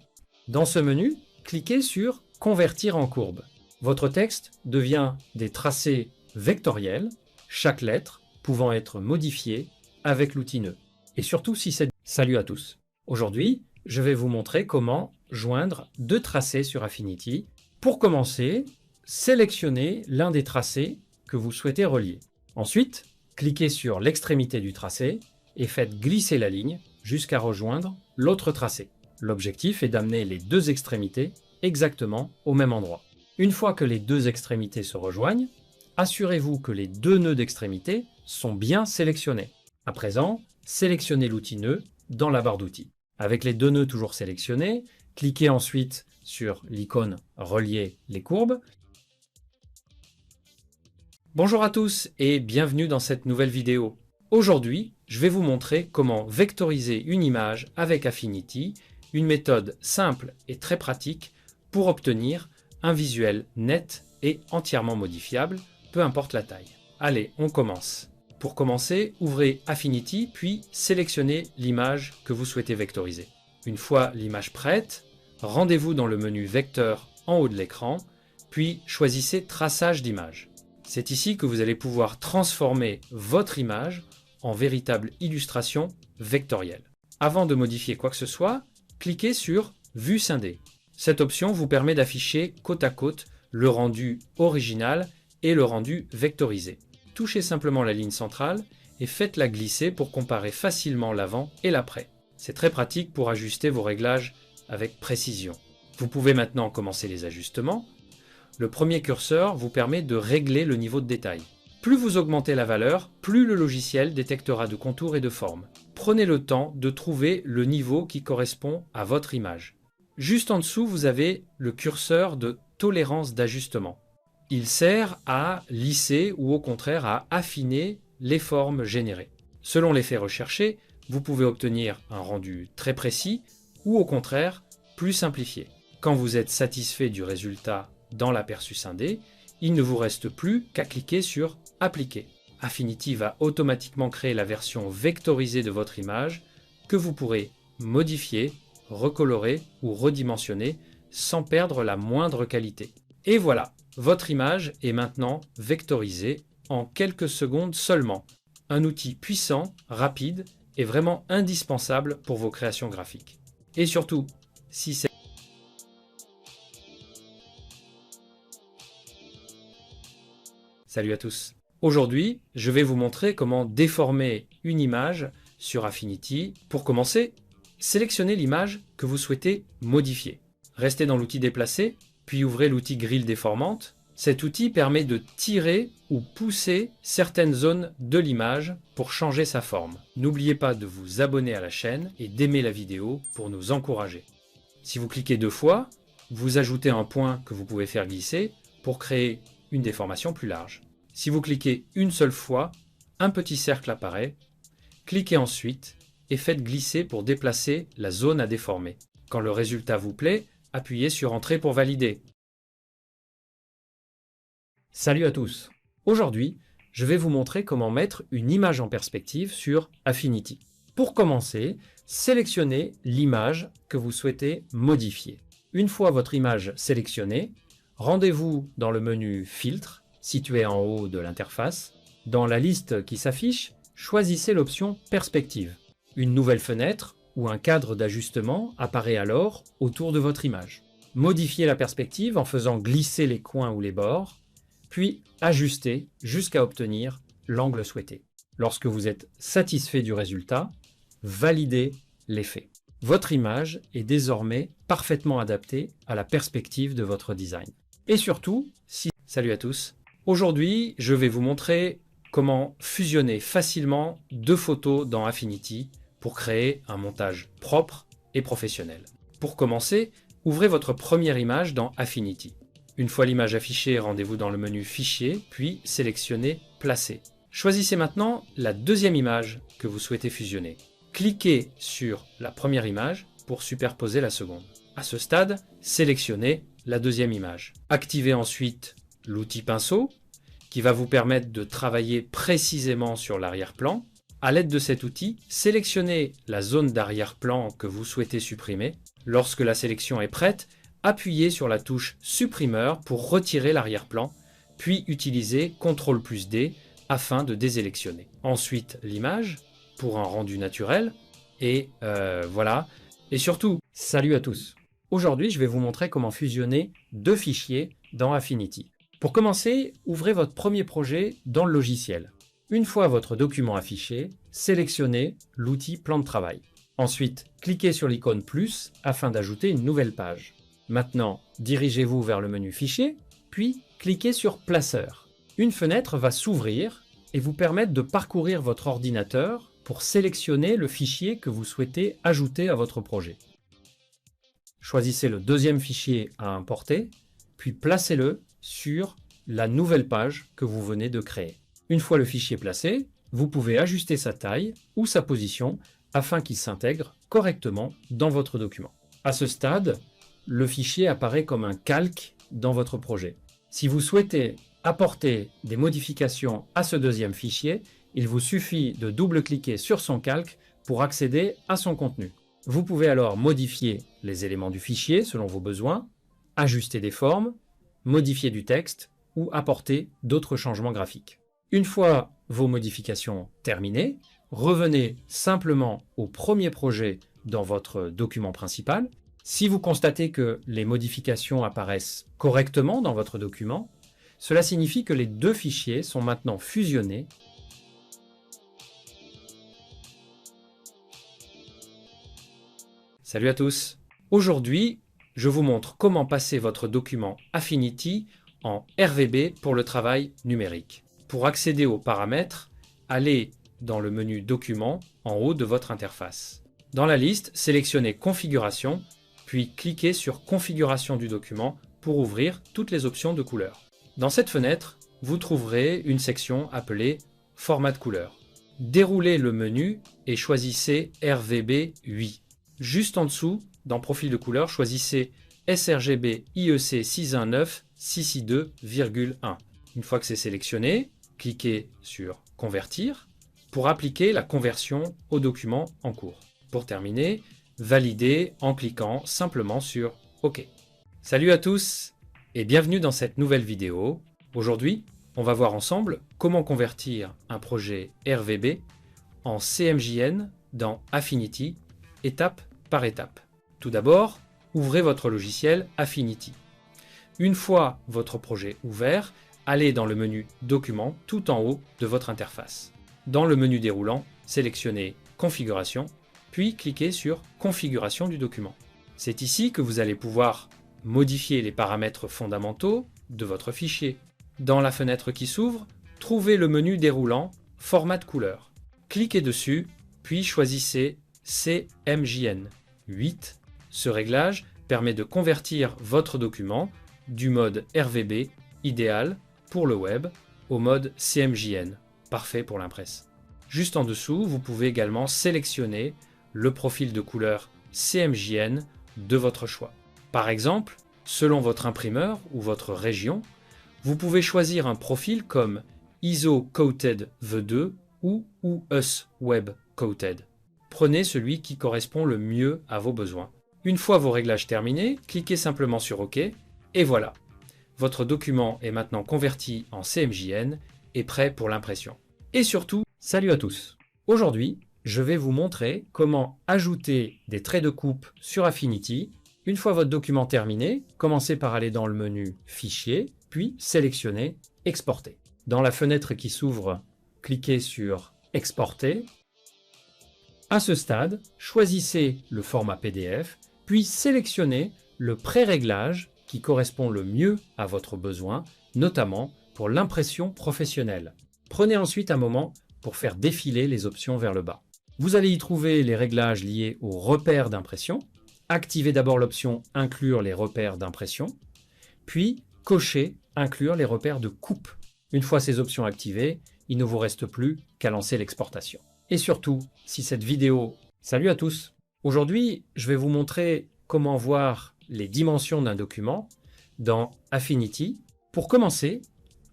Dans ce menu, cliquez sur « Convertir en courbe ». Votre texte devient des tracés vectoriels, chaque lettre pouvant être modifiée avec l'outil Nœud. Et surtout si c'est... Salut à tous! Aujourd'hui, je vais vous montrer comment joindre deux tracés sur Affinity. Pour commencer, sélectionnez l'un des tracés que vous souhaitez relier. Ensuite, cliquez sur l'extrémité du tracé et faites glisser la ligne jusqu'à rejoindre l'autre tracé. L'objectif est d'amener les deux extrémités exactement au même endroit. Une fois que les deux extrémités se rejoignent, assurez-vous que les deux nœuds d'extrémité sont bien sélectionnés. À présent, sélectionnez l'outil Nœud dans la barre d'outils. Avec les deux nœuds toujours sélectionnés, cliquez ensuite sur l'icône « Relier les courbes ». Bonjour à tous et bienvenue dans cette nouvelle vidéo. Aujourd'hui, je vais vous montrer comment vectoriser une image avec Affinity, une méthode simple et très pratique pour obtenir un visuel net et entièrement modifiable, peu importe la taille. Allez, on commence. Pour commencer, ouvrez Affinity puis sélectionnez l'image que vous souhaitez vectoriser. Une fois l'image prête, rendez-vous dans le menu Vecteur en haut de l'écran, puis choisissez Traçage d'image. C'est ici que vous allez pouvoir transformer votre image en véritable illustration vectorielle. Avant de modifier quoi que ce soit, cliquez sur Vue scindée. Cette option vous permet d'afficher côte à côte le rendu original et le rendu vectorisé. Touchez simplement la ligne centrale et faites-la glisser pour comparer facilement l'avant et l'après. C'est très pratique pour ajuster vos réglages avec précision. Vous pouvez maintenant commencer les ajustements. Le premier curseur vous permet de régler le niveau de détail. Plus vous augmentez la valeur, plus le logiciel détectera de contours et de formes. Prenez le temps de trouver le niveau qui correspond à votre image. Juste en dessous, vous avez le curseur de tolérance d'ajustement. Il sert à lisser ou au contraire à affiner les formes générées. Selon l'effet recherché, vous pouvez obtenir un rendu très précis ou au contraire plus simplifié. Quand vous êtes satisfait du résultat dans l'aperçu scindé, il ne vous reste plus qu'à cliquer sur Appliquer. Affinity va automatiquement créer la version vectorisée de votre image que vous pourrez modifier, recolorer ou redimensionner sans perdre la moindre qualité. Et voilà, votre image est maintenant vectorisée en quelques secondes seulement. Un outil puissant, rapide et vraiment indispensable pour vos créations graphiques. Et surtout, si c'est... Salut à tous! Aujourd'hui, je vais vous montrer comment déformer une image sur Affinity. Pour commencer, sélectionnez l'image que vous souhaitez modifier. Restez dans l'outil Déplacer, puis ouvrez l'outil Grille déformante. Cet outil permet de tirer ou pousser certaines zones de l'image pour changer sa forme. N'oubliez pas de vous abonner à la chaîne et d'aimer la vidéo pour nous encourager. Si vous cliquez deux fois, vous ajoutez un point que vous pouvez faire glisser pour créer une déformation plus large. Si vous cliquez une seule fois, un petit cercle apparaît. Cliquez ensuite et faites glisser pour déplacer la zone à déformer. Quand le résultat vous plaît, appuyez sur Entrée pour valider. Salut à tous! Aujourd'hui, je vais vous montrer comment mettre une image en perspective sur Affinity. Pour commencer, sélectionnez l'image que vous souhaitez modifier. Une fois votre image sélectionnée, rendez-vous dans le menu Filtre, situé en haut de l'interface. Dans la liste qui s'affiche, choisissez l'option Perspective. Une nouvelle fenêtre ou un cadre d'ajustement apparaît alors autour de votre image. Modifiez la perspective en faisant glisser les coins ou les bords, puis ajustez jusqu'à obtenir l'angle souhaité. Lorsque vous êtes satisfait du résultat, validez l'effet. Votre image est désormais parfaitement adaptée à la perspective de votre design. Et surtout, Salut à tous! Aujourd'hui, je vais vous montrer comment fusionner facilement deux photos dans Affinity pour créer un montage propre et professionnel. Pour commencer, ouvrez votre première image dans Affinity. Une fois l'image affichée, rendez-vous dans le menu Fichier, puis sélectionnez Placer. Choisissez maintenant la deuxième image que vous souhaitez fusionner. Cliquez sur la première image pour superposer la seconde. À ce stade, sélectionnez la deuxième image. Activez ensuite l'outil pinceau qui va vous permettre de travailler précisément sur l'arrière-plan. À l'aide de cet outil, sélectionnez la zone d'arrière-plan que vous souhaitez supprimer. Lorsque la sélection est prête, appuyez sur la touche supprimeur pour retirer l'arrière-plan, puis utilisez CTRL+D afin de désélectionner. Ensuite, l'image pour un rendu naturel et voilà. Et surtout, salut à tous! Aujourd'hui, je vais vous montrer comment fusionner deux fichiers dans Affinity. Pour commencer, ouvrez votre premier projet dans le logiciel. Une fois votre document affiché, sélectionnez l'outil Plan de travail. Ensuite, cliquez sur l'icône plus afin d'ajouter une nouvelle page. Maintenant, dirigez-vous vers le menu Fichier, puis cliquez sur Placeur. Une fenêtre va s'ouvrir et vous permettre de parcourir votre ordinateur pour sélectionner le fichier que vous souhaitez ajouter à votre projet. Choisissez le deuxième fichier à importer, puis placez-le sur la nouvelle page que vous venez de créer. Une fois le fichier placé, vous pouvez ajuster sa taille ou sa position afin qu'il s'intègre correctement dans votre document. À ce stade, le fichier apparaît comme un calque dans votre projet. Si vous souhaitez apporter des modifications à ce deuxième fichier, il vous suffit de double-cliquer sur son calque pour accéder à son contenu. Vous pouvez alors modifier les éléments du fichier selon vos besoins, ajuster des formes, modifier du texte ou apporter d'autres changements graphiques. Une fois vos modifications terminées, revenez simplement au premier projet dans votre document principal. Si vous constatez que les modifications apparaissent correctement dans votre document, cela signifie que les deux fichiers sont maintenant fusionnés. Salut à tous! Aujourd'hui, je vous montre comment passer votre document Affinity en RVB pour le travail numérique. Pour accéder aux paramètres, allez dans le menu Documents en haut de votre interface. Dans la liste, sélectionnez Configuration, puis cliquez sur Configuration du document pour ouvrir toutes les options de couleur. Dans cette fenêtre, vous trouverez une section appelée Format de couleur. Déroulez le menu et choisissez RVB 8. Juste en dessous, dans Profil de couleur, choisissez sRGB IEC 619 662,1. Une fois que c'est sélectionné, cliquez sur Convertir pour appliquer la conversion au document en cours. Pour terminer, validez en cliquant simplement sur OK. Salut à tous et bienvenue dans cette nouvelle vidéo. Aujourd'hui, on va voir ensemble comment convertir un projet RVB en CMJN dans Affinity, étape par étape. Tout d'abord, ouvrez votre logiciel Affinity. Une fois votre projet ouvert, allez dans le menu Documents tout en haut de votre interface. Dans le menu déroulant, sélectionnez Configuration, puis cliquez sur Configuration du document. C'est ici que vous allez pouvoir modifier les paramètres fondamentaux de votre fichier. Dans la fenêtre qui s'ouvre, trouvez le menu déroulant Format de couleur. Cliquez dessus, puis choisissez CMJN 8. Ce réglage permet de convertir votre document du mode RVB idéal pour le web au mode CMJN, parfait pour l'impresse. Juste en dessous, vous pouvez également sélectionner le profil de couleur CMJN de votre choix. Par exemple, selon votre imprimeur ou votre région, vous pouvez choisir un profil comme ISO Coated V2 ou US Web Coated. Prenez celui qui correspond le mieux à vos besoins. Une fois vos réglages terminés, cliquez simplement sur OK et voilà. Votre document est maintenant converti en CMJN et prêt pour l'impression. Et surtout, salut à tous! Aujourd'hui, je vais vous montrer comment ajouter des traits de coupe sur Affinity. Une fois votre document terminé, commencez par aller dans le menu Fichier, puis sélectionnez Exporter. Dans la fenêtre qui s'ouvre, cliquez sur Exporter. À ce stade, choisissez le format PDF, puis sélectionnez le pré-réglage qui correspond le mieux à votre besoin, notamment pour l'impression professionnelle. Prenez ensuite un moment pour faire défiler les options vers le bas. Vous allez y trouver les réglages liés aux repères d'impression. Activez d'abord l'option « Inclure les repères d'impression », puis cochez « Inclure les repères de coupe ». Une fois ces options activées, il ne vous reste plus qu'à lancer l'exportation. Et surtout, si cette vidéo... Salut à tous! Aujourd'hui, je vais vous montrer comment voir les dimensions d'un document dans Affinity. Pour commencer,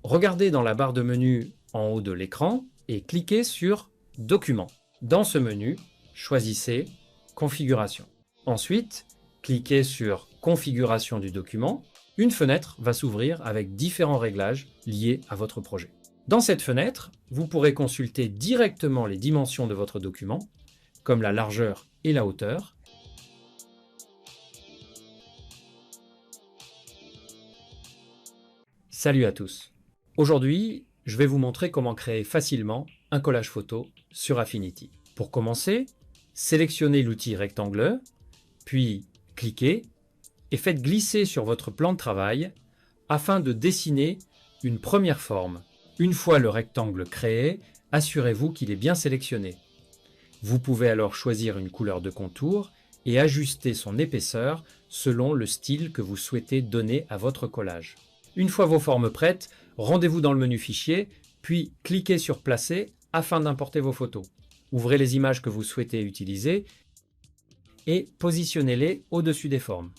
regardez dans la barre de menu en haut de l'écran et cliquez sur « Documents ». Dans ce menu, choisissez « Configuration ». Ensuite, cliquez sur « Configuration du document ». Une fenêtre va s'ouvrir avec différents réglages liés à votre projet. Dans cette fenêtre, vous pourrez consulter directement les dimensions de votre document, comme la largeur et la hauteur. Salut à tous! Aujourd'hui, je vais vous montrer comment créer facilement un collage photo sur Affinity. Pour commencer, sélectionnez l'outil rectangle, puis cliquez et faites glisser sur votre plan de travail afin de dessiner une première forme. Une fois le rectangle créé, assurez-vous qu'il est bien sélectionné. Vous pouvez alors choisir une couleur de contour et ajuster son épaisseur selon le style que vous souhaitez donner à votre collage. Une fois vos formes prêtes, rendez-vous dans le menu Fichier, puis cliquez sur Placer afin d'importer vos photos. Ouvrez les images que vous souhaitez utiliser et positionnez-les au-dessus des formes.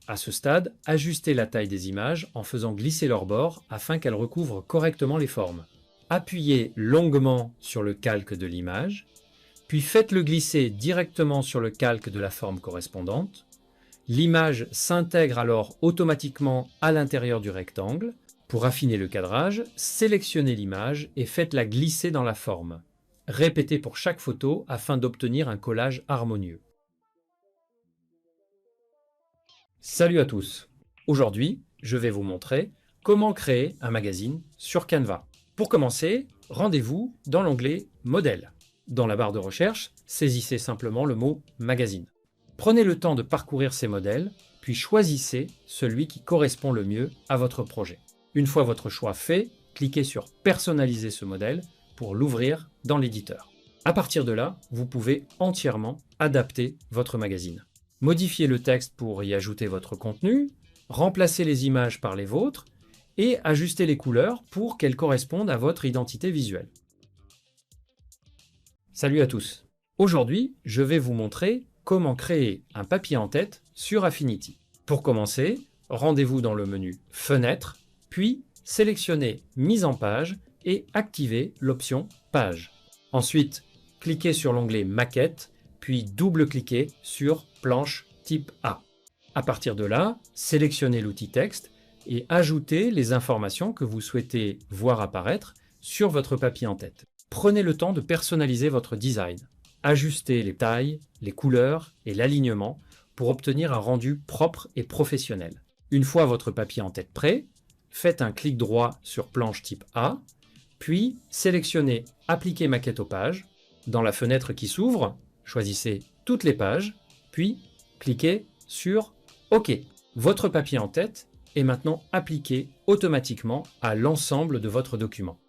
À ce stade, ajustez la taille des images en faisant glisser leurs bords afin qu'elles recouvrent correctement les formes. Appuyez longuement sur le calque de l'image, puis faites-le glisser directement sur le calque de la forme correspondante. L'image s'intègre alors automatiquement à l'intérieur du rectangle. Pour affiner le cadrage, sélectionnez l'image et faites-la glisser dans la forme. Répétez pour chaque photo afin d'obtenir un collage harmonieux. Salut à tous! Aujourd'hui, je vais vous montrer comment créer un magazine sur Canva. Pour commencer, rendez-vous dans l'onglet Modèle. Dans la barre de recherche, saisissez simplement le mot « Magazine ». Prenez le temps de parcourir ces modèles, puis choisissez celui qui correspond le mieux à votre projet. Une fois votre choix fait, cliquez sur « Personnaliser ce modèle » pour l'ouvrir dans l'éditeur. À partir de là, vous pouvez entièrement adapter votre magazine. Modifiez le texte pour y ajouter votre contenu, remplacez les images par les vôtres et ajustez les couleurs pour qu'elles correspondent à votre identité visuelle. Salut à tous! Aujourd'hui, je vais vous montrer comment créer un papier en tête sur Affinity. Pour commencer, rendez-vous dans le menu Fenêtre, puis sélectionnez Mise en page et activez l'option Page. Ensuite, cliquez sur l'onglet Maquette, puis double-cliquez sur Planche type A. À partir de là, sélectionnez l'outil Texte et ajoutez les informations que vous souhaitez voir apparaître sur votre papier en tête. Prenez le temps de personnaliser votre design. Ajustez les tailles, les couleurs et l'alignement pour obtenir un rendu propre et professionnel. Une fois votre papier en tête prêt, faites un clic droit sur Planche type A, puis sélectionnez Appliquer maquette aux pages. Dans la fenêtre qui s'ouvre, choisissez toutes les pages, puis cliquez sur OK. Votre papier en tête est maintenant appliqué automatiquement à l'ensemble de votre document.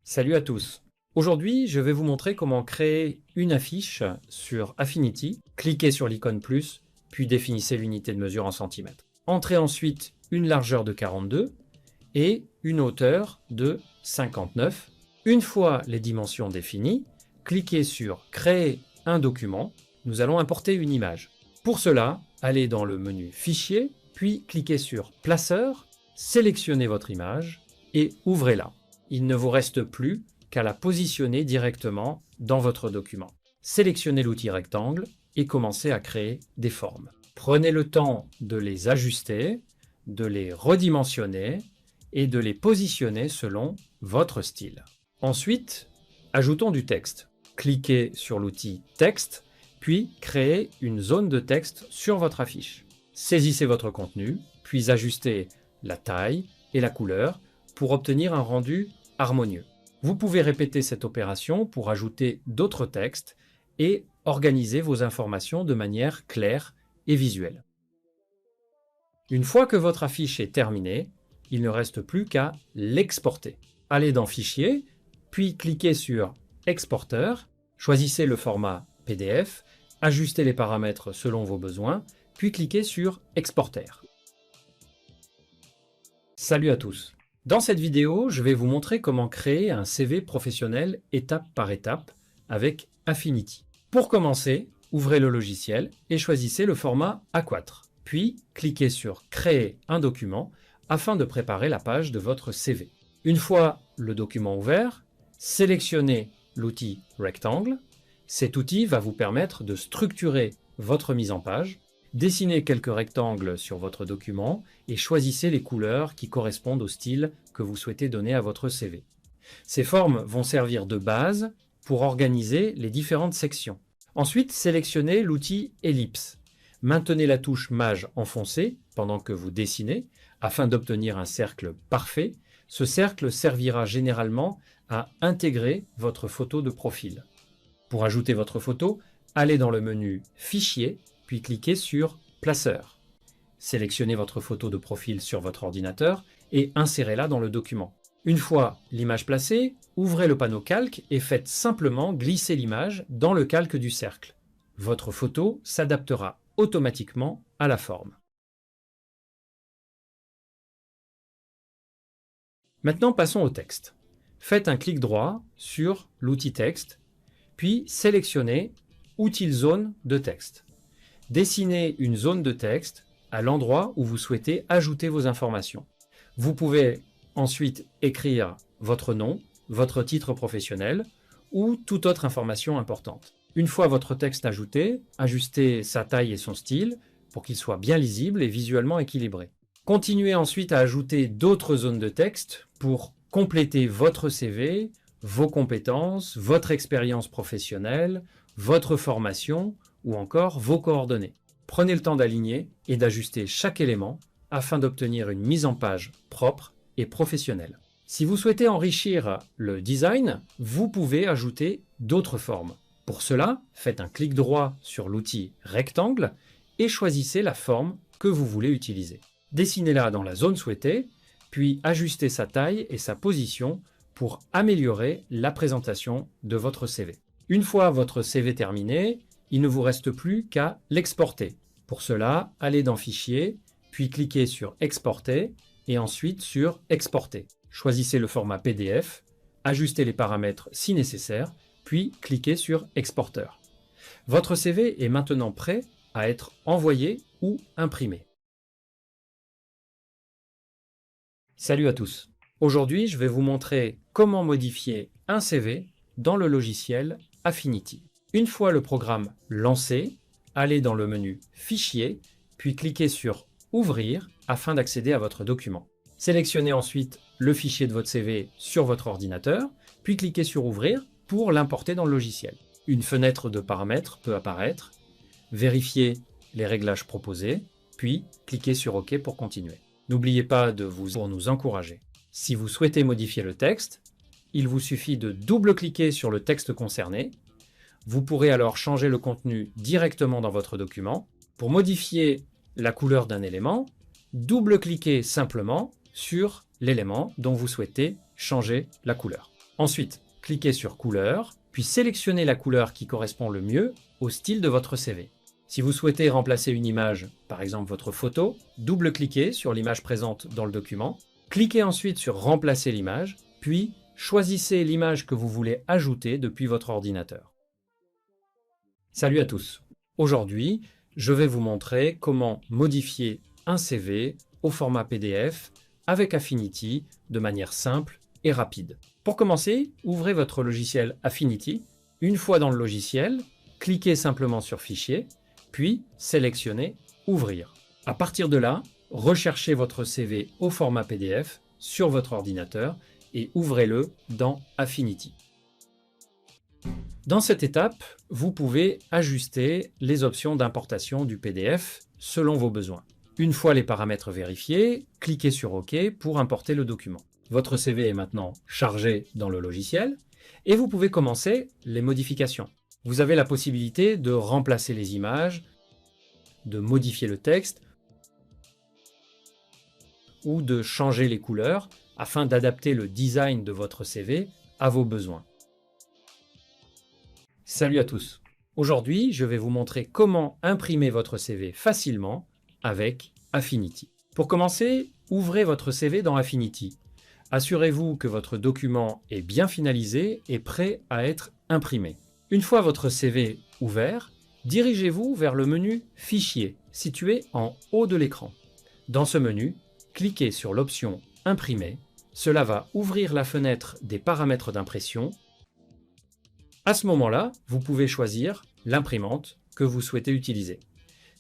Salut à tous! Aujourd'hui, je vais vous montrer comment créer une affiche sur Affinity. Cliquez sur l'icône plus, puis définissez l'unité de mesure en centimètres. Entrez ensuite une largeur de 42 et une hauteur de 59. Une fois les dimensions définies, cliquez sur Créer un document. Nous allons importer une image. Pour cela, allez dans le menu Fichier, puis cliquez sur Placeur, sélectionnez votre image et ouvrez-la. Il ne vous reste plus qu'à la positionner directement dans votre document. Sélectionnez l'outil rectangle et commencez à créer des formes. Prenez le temps de les ajuster, de les redimensionner et de les positionner selon votre style. Ensuite, ajoutons du texte. cliquez sur l'outil Texte, puis créez une zone de texte sur votre affiche. Saisissez votre contenu, puis ajustez la taille et la couleur pour obtenir un rendu harmonieux. Vous pouvez répéter cette opération pour ajouter d'autres textes et organiser vos informations de manière claire et visuelle. Une fois que votre affiche est terminée, il ne reste plus qu'à l'exporter. Allez dans Fichier, puis cliquez sur Exporteur, choisissez le format PDF, ajustez les paramètres selon vos besoins, puis cliquez sur Exporter. Salut à tous! Dans cette vidéo, je vais vous montrer comment créer un CV professionnel étape par étape avec Affinity. Pour commencer, ouvrez le logiciel et choisissez le format A4. Puis, cliquez sur Créer un document afin de préparer la page de votre CV. Une fois le document ouvert, sélectionnez l'outil Rectangle. Cet outil va vous permettre de structurer votre mise en page. Dessinez quelques rectangles sur votre document et choisissez les couleurs qui correspondent au style que vous souhaitez donner à votre CV. Ces formes vont servir de base pour organiser les différentes sections. Ensuite, sélectionnez l'outil Ellipse. Maintenez la touche Maj enfoncée pendant que vous dessinez afin d'obtenir un cercle parfait. Ce cercle servira généralement à intégrer votre photo de profil. Pour ajouter votre photo, allez dans le menu Fichier, puis cliquez sur Placeur. Sélectionnez votre photo de profil sur votre ordinateur et insérez-la dans le document. Une fois l'image placée, ouvrez le panneau Calque et faites simplement glisser l'image dans le calque du cercle. Votre photo s'adaptera automatiquement à la forme. Maintenant, passons au texte. Faites un clic droit sur l'outil Texte, puis sélectionnez Outil zone de texte. Dessinez une zone de texte à l'endroit où vous souhaitez ajouter vos informations. Vous pouvez ensuite écrire votre nom, votre titre professionnel ou toute autre information importante. Une fois votre texte ajouté, ajustez sa taille et son style pour qu'il soit bien lisible et visuellement équilibré. Continuez ensuite à ajouter d'autres zones de texte pour compléter votre CV, vos compétences, votre expérience professionnelle, votre formation ou encore vos coordonnées. Prenez le temps d'aligner et d'ajuster chaque élément afin d'obtenir une mise en page propre et professionnelle. Si vous souhaitez enrichir le design, vous pouvez ajouter d'autres formes. Pour cela, faites un clic droit sur l'outil Rectangle et choisissez la forme que vous voulez utiliser. Dessinez-la dans la zone souhaitée, puis ajustez sa taille et sa position pour améliorer la présentation de votre CV. Une fois votre CV terminé, il ne vous reste plus qu'à l'exporter. Pour cela, allez dans Fichier, puis cliquez sur Exporter et ensuite sur Exporter. Choisissez le format PDF, ajustez les paramètres si nécessaire, puis cliquez sur Exporteur. Votre CV est maintenant prêt à être envoyé ou imprimé. Salut à tous! Aujourd'hui, je vais vous montrer comment modifier un CV dans le logiciel Affinity. Une fois le programme lancé, allez dans le menu Fichier, puis cliquez sur Ouvrir afin d'accéder à votre document. Sélectionnez ensuite le fichier de votre CV sur votre ordinateur, puis cliquez sur Ouvrir pour l'importer dans le logiciel. Une fenêtre de paramètres peut apparaître. Vérifiez les réglages proposés, puis cliquez sur OK pour continuer. N'oubliez pas de pour nous encourager. Si vous souhaitez modifier le texte, il vous suffit de double-cliquer sur le texte concerné. Vous pourrez alors changer le contenu directement dans votre document. Pour modifier la couleur d'un élément, double-cliquez simplement sur l'élément dont vous souhaitez changer la couleur. Ensuite, cliquez sur Couleur, puis sélectionnez la couleur qui correspond le mieux au style de votre CV. Si vous souhaitez remplacer une image, par exemple votre photo, double-cliquez sur l'image présente dans le document. Cliquez ensuite sur Remplacer l'image, puis choisissez l'image que vous voulez ajouter depuis votre ordinateur. Salut à tous! Aujourd'hui, je vais vous montrer comment modifier un CV au format PDF avec Affinity de manière simple et rapide. Pour commencer, ouvrez votre logiciel Affinity. Une fois dans le logiciel, cliquez simplement sur Fichier, puis sélectionnez Ouvrir. À partir de là, recherchez votre CV au format PDF sur votre ordinateur et ouvrez-le dans Affinity. Dans cette étape, vous pouvez ajuster les options d'importation du PDF selon vos besoins. Une fois les paramètres vérifiés, cliquez sur OK pour importer le document. Votre CV est maintenant chargé dans le logiciel et vous pouvez commencer les modifications. Vous avez la possibilité de remplacer les images, de modifier le texte ou de changer les couleurs afin d'adapter le design de votre CV à vos besoins. Salut à tous! Aujourd'hui, je vais vous montrer comment imprimer votre CV facilement avec Affinity. Pour commencer, ouvrez votre CV dans Affinity. Assurez-vous que votre document est bien finalisé et prêt à être imprimé. Une fois votre CV ouvert, dirigez-vous vers le menu Fichier, situé en haut de l'écran. Dans ce menu, cliquez sur l'option Imprimer. Cela va ouvrir la fenêtre des paramètres d'impression. À ce moment-là, vous pouvez choisir l'imprimante que vous souhaitez utiliser.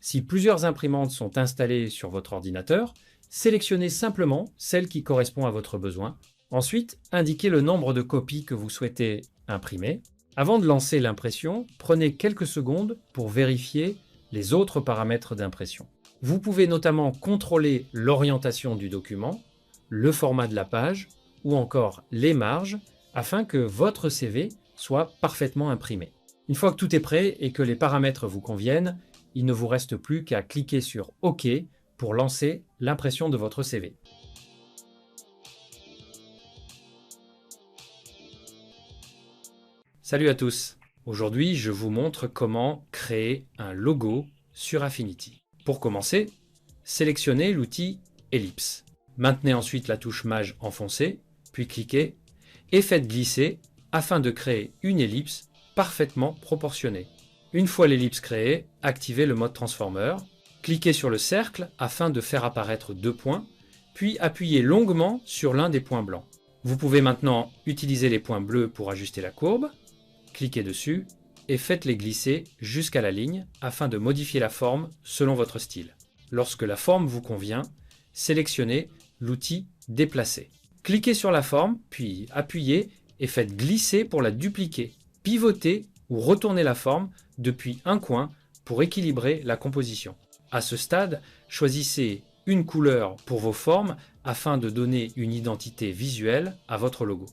Si plusieurs imprimantes sont installées sur votre ordinateur, sélectionnez simplement celle qui correspond à votre besoin. Ensuite, indiquez le nombre de copies que vous souhaitez imprimer. Avant de lancer l'impression, prenez quelques secondes pour vérifier les autres paramètres d'impression. Vous pouvez notamment contrôler l'orientation du document, le format de la page ou encore les marges afin que votre CV soit parfaitement imprimé. Une fois que tout est prêt et que les paramètres vous conviennent, il ne vous reste plus qu'à cliquer sur OK pour lancer l'impression de votre CV. Salut à tous! Aujourd'hui, je vous montre comment créer un logo sur Affinity. Pour commencer, sélectionnez l'outil Ellipse. Maintenez ensuite la touche Maj enfoncée, puis cliquez et faites glisser afin de créer une ellipse parfaitement proportionnée. Une fois l'ellipse créée, activez le mode Transformer, cliquez sur le cercle afin de faire apparaître 2 points, puis appuyez longuement sur l'un des points blancs. Vous pouvez maintenant utiliser les points bleus pour ajuster la courbe, cliquez dessus et faites-les glisser jusqu'à la ligne afin de modifier la forme selon votre style. Lorsque la forme vous convient, sélectionnez l'outil Déplacer. Cliquez sur la forme, puis appuyez et faites glisser pour la dupliquer. Pivotez ou retournez la forme depuis un coin pour équilibrer la composition. À ce stade, choisissez une couleur pour vos formes afin de donner une identité visuelle à votre logo.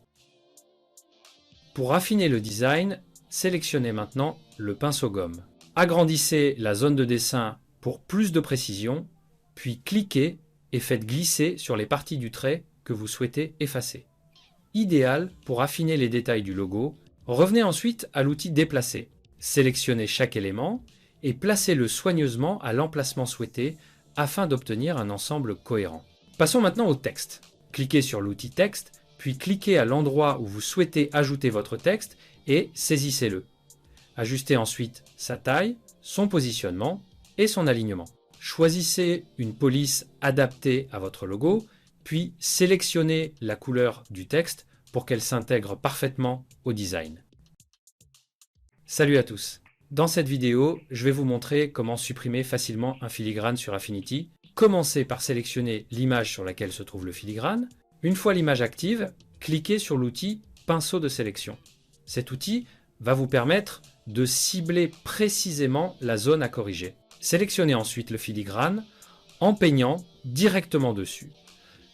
Pour affiner le design, sélectionnez maintenant le pinceau gomme. Agrandissez la zone de dessin pour plus de précision, puis cliquez et faites glisser sur les parties du trait que vous souhaitez effacer. Idéal pour affiner les détails du logo. Revenez ensuite à l'outil Déplacer. Sélectionnez chaque élément et placez-le soigneusement à l'emplacement souhaité afin d'obtenir un ensemble cohérent. Passons maintenant au texte. Cliquez sur l'outil Texte, puis cliquez à l'endroit où vous souhaitez ajouter votre texte et saisissez-le. Ajustez ensuite sa taille, son positionnement et son alignement. Choisissez une police adaptée à votre logo, puis sélectionnez la couleur du texte pour qu'elle s'intègre parfaitement au design. Salut à tous! Dans cette vidéo, je vais vous montrer comment supprimer facilement un filigrane sur Affinity. Commencez par sélectionner l'image sur laquelle se trouve le filigrane. Une fois l'image active, cliquez sur l'outil Pinceau de sélection. Cet outil va vous permettre de cibler précisément la zone à corriger. Sélectionnez ensuite le filigrane en peignant directement dessus.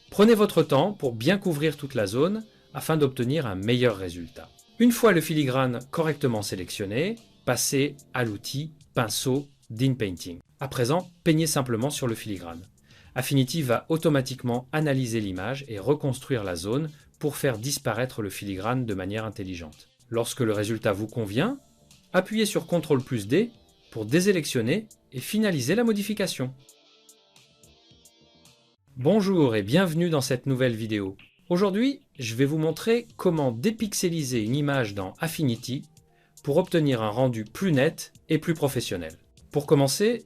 Prenez votre temps pour bien couvrir toute la zone afin d'obtenir un meilleur résultat. Une fois le filigrane correctement sélectionné, passez à l'outil Pinceau d'InPainting. À présent, peignez simplement sur le filigrane. Affinity va automatiquement analyser l'image et reconstruire la zone pour faire disparaître le filigrane de manière intelligente. Lorsque le résultat vous convient, appuyez sur CTRL+D pour désélectionner et finaliser la modification. Bonjour et bienvenue dans cette nouvelle vidéo. Aujourd'hui, je vais vous montrer comment dépixeliser une image dans Affinity pour obtenir un rendu plus net et plus professionnel. Pour commencer,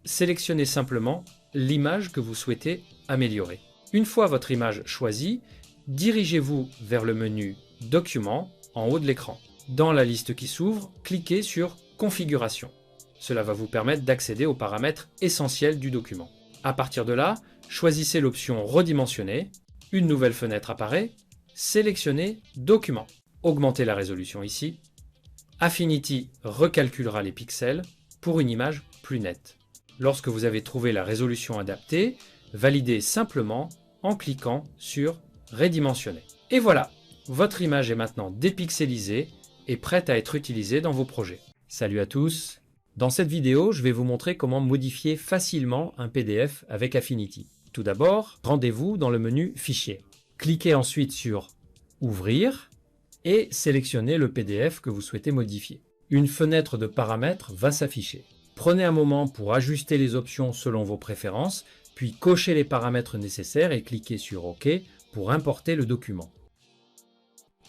sélectionnez simplement l'image que vous souhaitez améliorer. Une fois votre image choisie, dirigez-vous vers le menu Document en haut de l'écran. Dans la liste qui s'ouvre, cliquez sur Configuration. Cela va vous permettre d'accéder aux paramètres essentiels du document. À partir de là, choisissez l'option Redimensionner. Une nouvelle fenêtre apparaît. Sélectionnez Document. Augmentez la résolution ici. Affinity recalculera les pixels pour une image plus nette. Lorsque vous avez trouvé la résolution adaptée, validez simplement en cliquant sur Redimensionner. Et voilà, votre image est maintenant dépixelisée et prête à être utilisée dans vos projets. Salut à tous! Dans cette vidéo, je vais vous montrer comment modifier facilement un PDF avec Affinity. Tout d'abord, rendez-vous dans le menu Fichier. Cliquez ensuite sur Ouvrir et sélectionnez le PDF que vous souhaitez modifier. Une fenêtre de paramètres va s'afficher. Prenez un moment pour ajuster les options selon vos préférences, puis cochez les paramètres nécessaires et cliquez sur OK pour importer le document.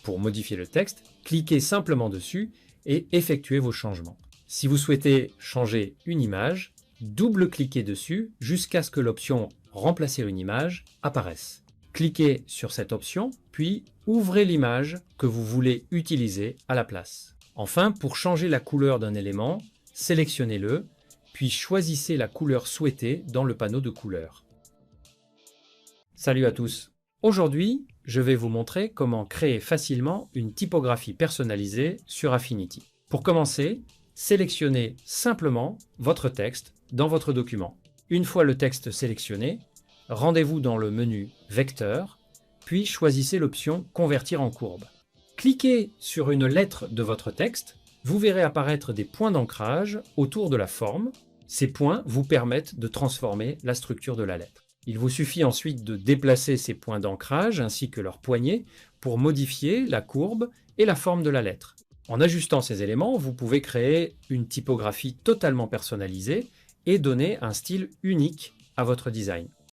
Pour modifier le texte, cliquez simplement dessus et effectuez vos changements. Si vous souhaitez changer une image, double-cliquez dessus jusqu'à ce que l'option « Remplacer une image » apparaisse. Cliquez sur cette option, puis ouvrez l'image que vous voulez utiliser à la place. Enfin, pour changer la couleur d'un élément, sélectionnez-le, puis choisissez la couleur souhaitée dans le panneau de couleurs. Salut à tous! Aujourd'hui, je vais vous montrer comment créer facilement une typographie personnalisée sur Affinity. Pour commencer, sélectionnez simplement votre texte dans votre document. Une fois le texte sélectionné, rendez-vous dans le menu Vecteur, puis choisissez l'option Convertir en courbe. Cliquez sur une lettre de votre texte, vous verrez apparaître des points d'ancrage autour de la forme. Ces points vous permettent de transformer la structure de la lettre. Il vous suffit ensuite de déplacer ces points d'ancrage ainsi que leurs poignées pour modifier la courbe et la forme de la lettre. En ajustant ces éléments, vous pouvez créer une typographie totalement personnalisée et donner un style unique à votre design.